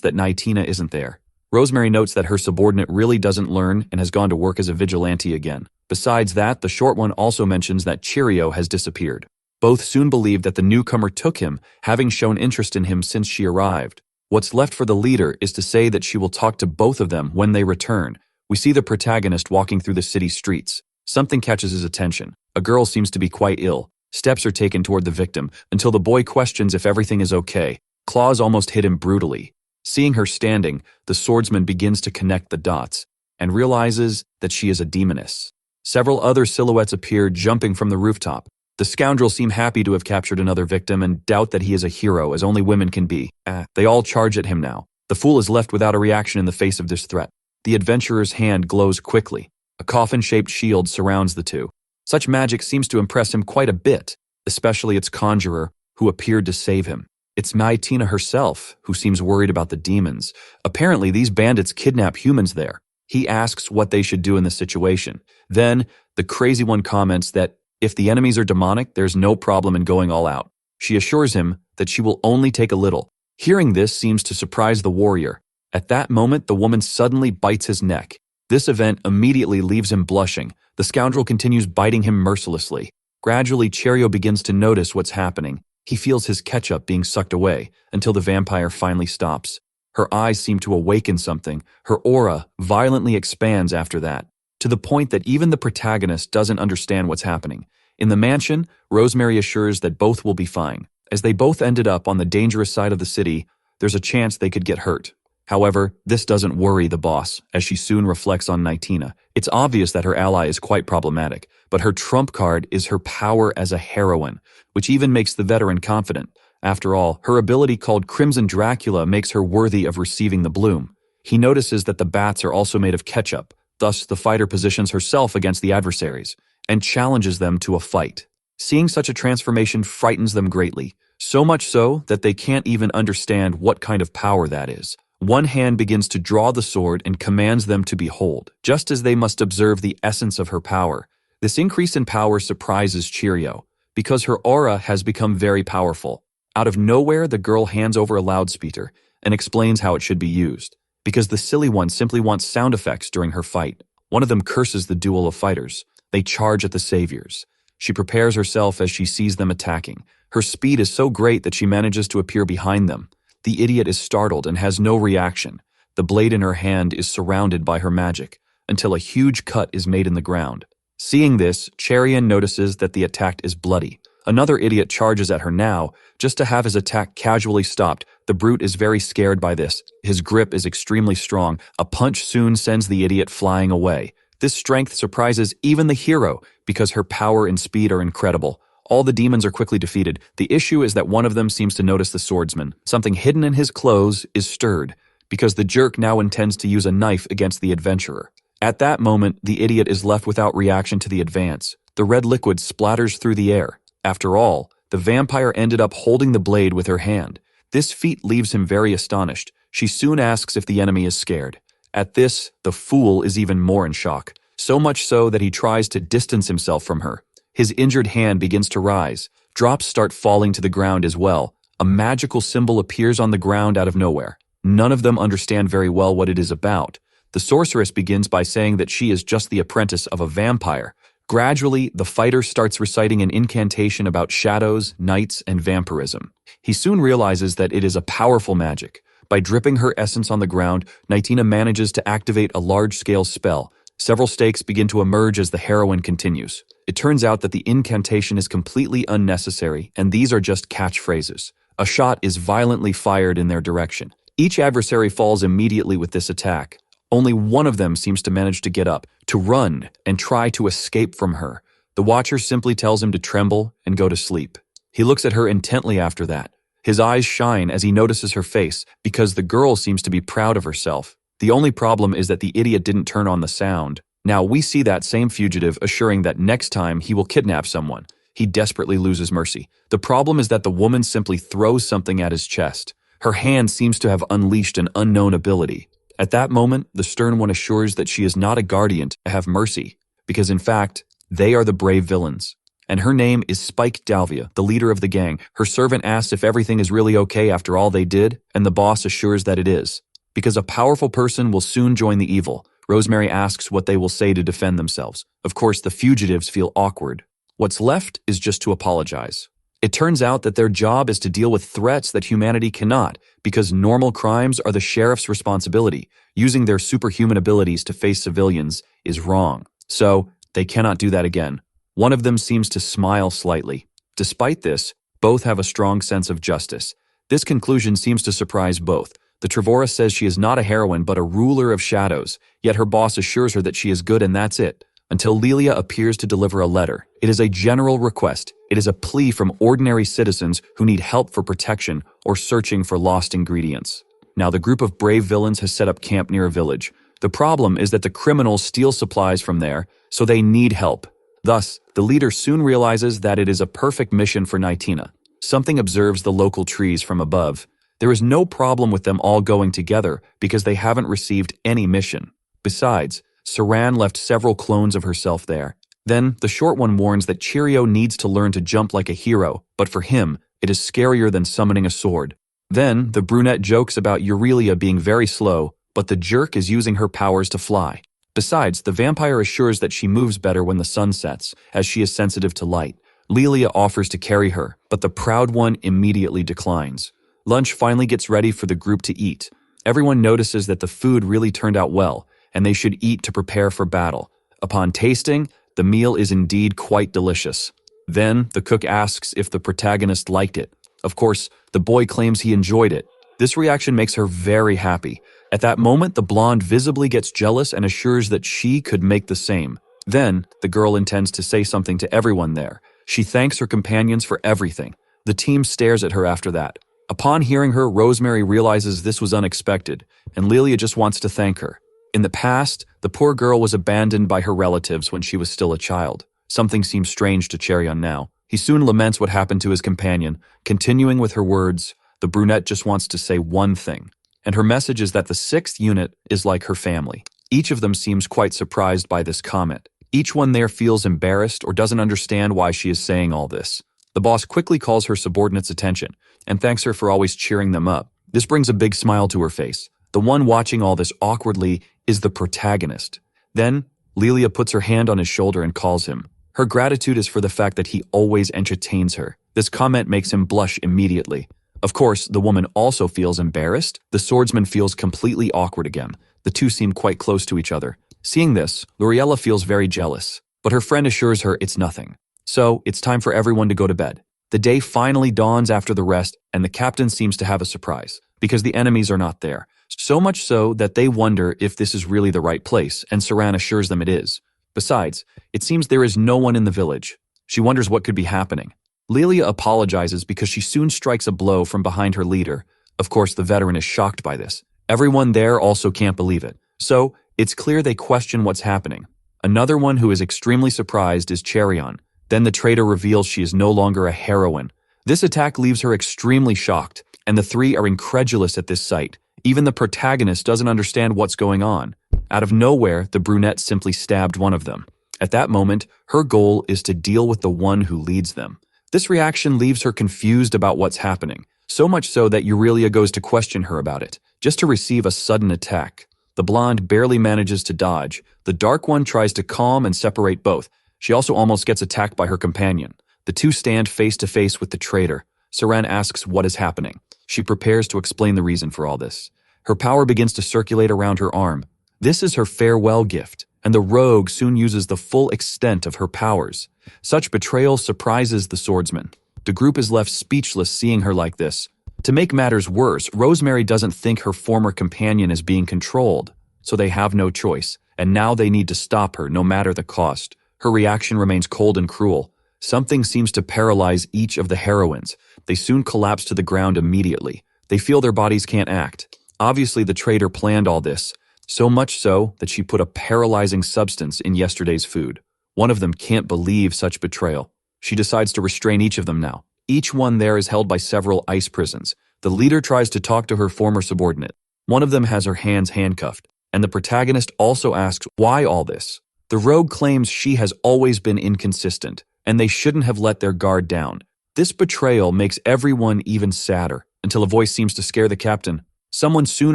that Nightina isn't there. Rosemary notes that her subordinate really doesn't learn and has gone to work as a vigilante again. Besides that, the short one also mentions that Cheerio has disappeared. Both soon believe that the newcomer took him, having shown interest in him since she arrived. What's left for the leader is to say that she will talk to both of them when they return. We see the protagonist walking through the city streets. Something catches his attention. A girl seems to be quite ill. Steps are taken toward the victim, until the boy questions if everything is okay. Claws almost hit him brutally. Seeing her standing, the swordsman begins to connect the dots, and realizes that she is a demoness. Several other silhouettes appear, jumping from the rooftop. The scoundrels seem happy to have captured another victim and doubt that he is a hero, as only women can be. They all charge at him now. The fool is left without a reaction in the face of this threat. The adventurer's hand glows quickly. A coffin-shaped shield surrounds the two. Such magic seems to impress him quite a bit, especially its conjurer, who appeared to save him. It's Nightina herself, who seems worried about the demons. Apparently, these bandits kidnap humans there. He asks what they should do in this situation. Then, the crazy one comments that if the enemies are demonic, there's no problem in going all out. She assures him that she will only take a little. Hearing this seems to surprise the warrior. At that moment, the woman suddenly bites his neck. This event immediately leaves him blushing. The scoundrel continues biting him mercilessly. Gradually, Cheerio begins to notice what's happening. He feels his ketchup being sucked away, until the vampire finally stops. Her eyes seem to awaken something. Her aura violently expands after that, to the point that even the protagonist doesn't understand what's happening. In the mansion, Rosemary assures that both will be fine. As they both ended up on the dangerous side of the city, there's a chance they could get hurt. However, this doesn't worry the boss, as she soon reflects on Nightina. It's obvious that her ally is quite problematic, but her trump card is her power as a heroine, which even makes the veteran confident. After all, her ability called Crimson Dracula makes her worthy of receiving the bloom. He notices that the bats are also made of ketchup. Thus, the fighter positions herself against the adversaries and challenges them to a fight. Seeing such a transformation frightens them greatly, so much so that they can't even understand what kind of power that is. One hand begins to draw the sword and commands them to behold, just as they must observe the essence of her power. This increase in power surprises Cheerio, because her aura has become very powerful. Out of nowhere, the girl hands over a loudspeaker and explains how it should be used, because the silly one simply wants sound effects during her fight. One of them curses the duel of fighters. They charge at the saviors. She prepares herself as she sees them attacking. Her speed is so great that she manages to appear behind them. The idiot is startled and has no reaction. The blade in her hand is surrounded by her magic, until a huge cut is made in the ground. Seeing this, Cherion notices that the attack is bloody. Another idiot charges at her now, just to have his attack casually stopped. The brute is very scared by this. His grip is extremely strong. A punch soon sends the idiot flying away. This strength surprises even the hero, because her power and speed are incredible. All the demons are quickly defeated. The issue is that one of them seems to notice the swordsman. Something hidden in his clothes is stirred, because the jerk now intends to use a knife against the adventurer. At that moment, the idiot is left without reaction to the advance. The red liquid splatters through the air. After all, the vampire ended up holding the blade with her hand. This feat leaves him very astonished. She soon asks if the enemy is scared. At this, the fool is even more in shock, so much so that he tries to distance himself from her. His injured hand begins to rise. Drops start falling to the ground as well. A magical symbol appears on the ground out of nowhere. None of them understand very well what it is about. The sorceress begins by saying that she is just the apprentice of a vampire. Gradually, the fighter starts reciting an incantation about shadows, nights, and vampirism. He soon realizes that it is a powerful magic. By dripping her essence on the ground, Nightina manages to activate a large-scale spell. Several stakes begin to emerge as the heroine continues. It turns out that the incantation is completely unnecessary, and these are just catchphrases. A shot is violently fired in their direction. Each adversary falls immediately with this attack. Only one of them seems to manage to get up, to run, and try to escape from her. The watcher simply tells him to tremble and go to sleep. He looks at her intently after that. His eyes shine as he notices her face, because the girl seems to be proud of herself. The only problem is that the idiot didn't turn on the sound. Now we see that same fugitive assuring that next time he will kidnap someone. He desperately loses mercy. The problem is that the woman simply throws something at his chest. Her hand seems to have unleashed an unknown ability. At that moment, the stern one assures that she is not a guardian to have mercy, because in fact, they are the brave villains. And her name is Spike Dalvia, the leader of the gang. Her servant asks if everything is really okay after all they did, and the boss assures that it is. Because a powerful person will soon join the evil, Rosemary asks what they will say to defend themselves. Of course, the fugitives feel awkward. What's left is just to apologize. It turns out that their job is to deal with threats that humanity cannot, because normal crimes are the sheriff's responsibility. Using their superhuman abilities to face civilians is wrong. So, they cannot do that again. One of them seems to smile slightly. Despite this, both have a strong sense of justice. This conclusion seems to surprise both. The Trevora says she is not a heroine but a ruler of shadows, yet her boss assures her that she is good and that's it. Until Lilia appears to deliver a letter. It is a general request. It is a plea from ordinary citizens who need help for protection or searching for lost ingredients. Now the group of brave villains has set up camp near a village. The problem is that the criminals steal supplies from there, so they need help. Thus, the leader soon realizes that it is a perfect mission for Nightina. Something observes the local trees from above. There is no problem with them all going together because they haven't received any mission. Besides, Saran left several clones of herself there. Then, the short one warns that Cheerio needs to learn to jump like a hero, but for him, it is scarier than summoning a sword. Then, the brunette jokes about Aurelia being very slow, but the jerk is using her powers to fly. Besides, the vampire assures that she moves better when the sun sets, as she is sensitive to light. Lilia offers to carry her, but the proud one immediately declines. Lunch finally gets ready for the group to eat. Everyone notices that the food really turned out well, and they should eat to prepare for battle. Upon tasting, the meal is indeed quite delicious. Then, the cook asks if the protagonist liked it. Of course, the boy claims he enjoyed it. This reaction makes her very happy. At that moment, the blonde visibly gets jealous and assures that she could make the same. Then, the girl intends to say something to everyone there. She thanks her companions for everything. The team stares at her after that. Upon hearing her, Rosemary realizes this was unexpected, and Lilia just wants to thank her. In the past, the poor girl was abandoned by her relatives when she was still a child. Something seems strange to Cherion now. He soon laments what happened to his companion. Continuing with her words, the brunette just wants to say one thing. And her message is that the 6th unit is like her family. Each of them seems quite surprised by this comment. Each one there feels embarrassed or doesn't understand why she is saying all this. The boss quickly calls her subordinates' attention and thanks her for always cheering them up. This brings a big smile to her face. The one watching all this awkwardly is the protagonist. Then, Lilia puts her hand on his shoulder and calls him. Her gratitude is for the fact that he always entertains her. This comment makes him blush immediately. Of course, the woman also feels embarrassed. The swordsman feels completely awkward again. The two seem quite close to each other. Seeing this, Luriella feels very jealous, but her friend assures her it's nothing. So, it's time for everyone to go to bed. The day finally dawns after the rest, and the captain seems to have a surprise, because the enemies are not there. So much so that they wonder if this is really the right place, and Saran assures them it is. Besides, it seems there is no one in the village. She wonders what could be happening. Lilia apologizes because she soon strikes a blow from behind her leader. Of course, the veteran is shocked by this. Everyone there also can't believe it. So, it's clear they question what's happening. Another one who is extremely surprised is Cherion. Then the traitor reveals she is no longer a heroine. This attack leaves her extremely shocked, and the three are incredulous at this sight. Even the protagonist doesn't understand what's going on. Out of nowhere, the brunette simply stabbed one of them. At that moment, her goal is to deal with the one who leads them. This reaction leaves her confused about what's happening, so much so that Aurelia goes to question her about it, just to receive a sudden attack. The blonde barely manages to dodge. The dark one tries to calm and separate both. She also almost gets attacked by her companion. The two stand face to face with the traitor. Saran asks what is happening. She prepares to explain the reason for all this. Her power begins to circulate around her arm. This is her farewell gift, and the rogue soon uses the full extent of her powers. Such betrayal surprises the swordsman. The group is left speechless seeing her like this. To make matters worse, Rosemary doesn't think her former companion is being controlled, so they have no choice, and now they need to stop her no matter the cost. Her reaction remains cold and cruel. Something seems to paralyze each of the heroines. They soon collapse to the ground immediately. They feel their bodies can't act. Obviously, the traitor planned all this, so much so that she put a paralyzing substance in yesterday's food. One of them can't believe such betrayal. She decides to restrain each of them now. Each one there is held by several ice prisons. The leader tries to talk to her former subordinate. One of them has her hands handcuffed, and the protagonist also asks why all this. The rogue claims she has always been inconsistent, and they shouldn't have let their guard down. This betrayal makes everyone even sadder, until a voice seems to scare the captain. Someone soon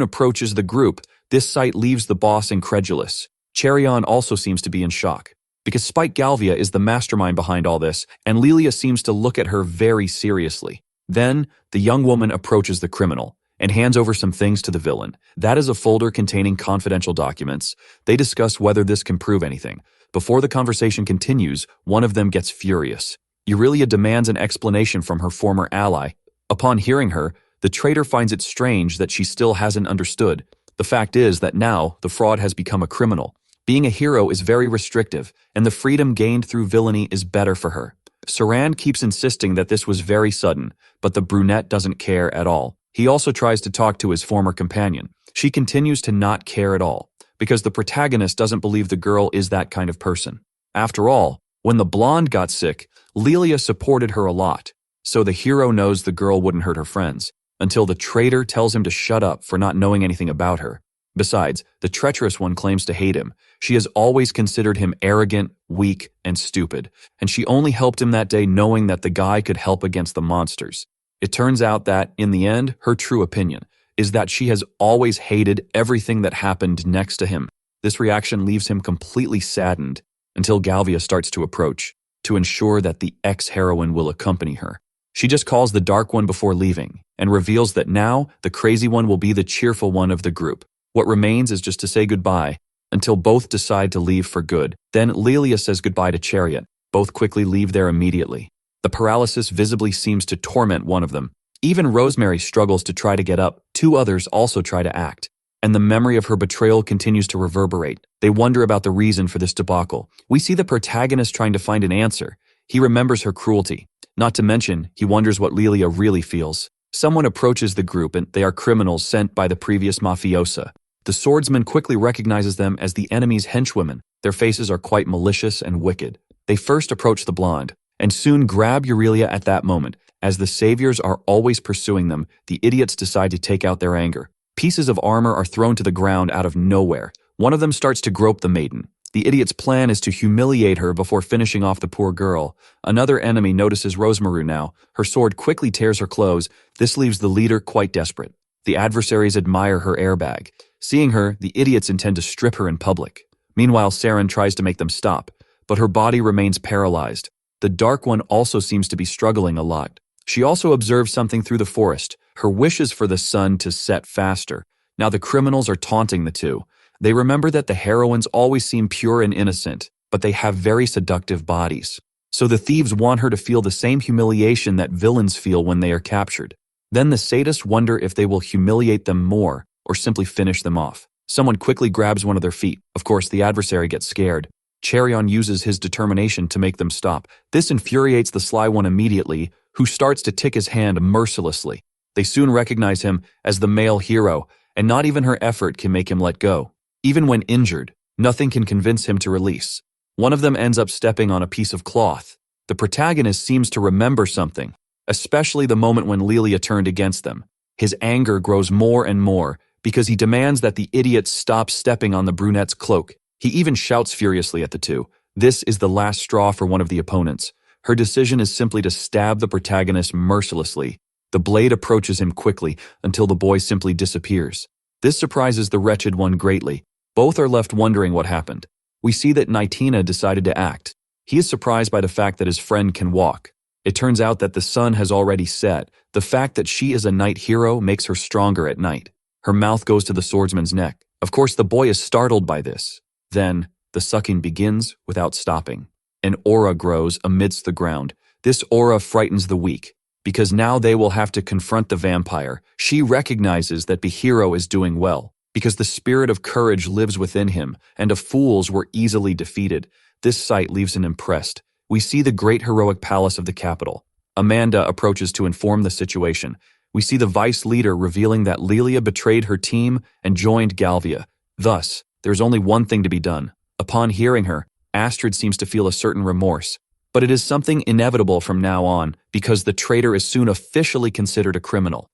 approaches the group. This sight leaves the boss incredulous. Cherion also seems to be in shock, because Spike Galvia is the mastermind behind all this, and Lilia seems to look at her very seriously. Then, the young woman approaches the criminal, and hands over some things to the villain. That is a folder containing confidential documents. They discuss whether this can prove anything. Before the conversation continues, one of them gets furious. Aurelia demands an explanation from her former ally. Upon hearing her, the traitor finds it strange that she still hasn't understood. The fact is that now, the fraud has become a criminal. Being a hero is very restrictive, and the freedom gained through villainy is better for her. Saran keeps insisting that this was very sudden, but the brunette doesn't care at all. He also tries to talk to his former companion. She continues to not care at all, because the protagonist doesn't believe the girl is that kind of person. After all, when the blonde got sick, Lilia supported her a lot, so the hero knows the girl wouldn't hurt her friends, until the traitor tells him to shut up for not knowing anything about her. Besides, the treacherous one claims to hate him. She has always considered him arrogant, weak, and stupid, and she only helped him that day knowing that the guy could help against the monsters. It turns out that, in the end, her true opinion is that she has always hated everything that happened next to him. This reaction leaves him completely saddened until Galvia starts to approach, to ensure that the ex-heroine will accompany her. She just calls the dark one before leaving, and reveals that now the crazy one will be the cheerful one of the group. What remains is just to say goodbye, until both decide to leave for good. Then Lilia says goodbye to Chariot. Both quickly leave there immediately. The paralysis visibly seems to torment one of them. Even Rosemary struggles to try to get up. Two others also try to act, and the memory of her betrayal continues to reverberate. They wonder about the reason for this debacle. We see the protagonist trying to find an answer. He remembers her cruelty. Not to mention, he wonders what Lilia really feels. Someone approaches the group, and they are criminals sent by the previous mafiosa. The swordsman quickly recognizes them as the enemy's henchwomen. Their faces are quite malicious and wicked. They first approach the blonde, and soon grab Aurelia at that moment. As the saviors are always pursuing them, the idiots decide to take out their anger. Pieces of armor are thrown to the ground out of nowhere. One of them starts to grope the maiden. The idiot's plan is to humiliate her before finishing off the poor girl. Another enemy notices Rosemaru now. Her sword quickly tears her clothes. This leaves the leader quite desperate. The adversaries admire her airbag. Seeing her, the idiots intend to strip her in public. Meanwhile, Saren tries to make them stop, but her body remains paralyzed. The Dark One also seems to be struggling a lot. She also observes something through the forest. Her wish is for the sun to set faster. Now the criminals are taunting the two. They remember that the heroines always seem pure and innocent, but they have very seductive bodies. So the thieves want her to feel the same humiliation that villains feel when they are captured. Then the sadists wonder if they will humiliate them more or simply finish them off. Someone quickly grabs one of their feet. Of course, the adversary gets scared. Cherion uses his determination to make them stop. This infuriates the sly one immediately, who starts to tick his hand mercilessly. They soon recognize him as the male hero, and not even her effort can make him let go. Even when injured, nothing can convince him to release. One of them ends up stepping on a piece of cloth. The protagonist seems to remember something, especially the moment when Lilia turned against them. His anger grows more and more because he demands that the idiot stop stepping on the brunette's cloak. He even shouts furiously at the two. This is the last straw for one of the opponents. Her decision is simply to stab the protagonist mercilessly. The blade approaches him quickly until the boy simply disappears. This surprises the wretched one greatly. Both are left wondering what happened. We see that Nightina decided to act. He is surprised by the fact that his friend can walk. It turns out that the sun has already set. The fact that she is a night hero makes her stronger at night. Her mouth goes to the swordsman's neck. Of course, the boy is startled by this. Then, the sucking begins without stopping. An aura grows amidst the ground. This aura frightens the weak, because now they will have to confront the vampire. She recognizes that the hero is doing well, because the spirit of courage lives within him, and of fools were easily defeated. This sight leaves him impressed. We see the great heroic palace of the capital. Amanda approaches to inform the situation. We see the vice leader revealing that Lilia betrayed her team and joined Galvia. Thus, there's only one thing to be done. Upon hearing her, Astrid seems to feel a certain remorse. But it is something inevitable from now on, because the traitor is soon officially considered a criminal.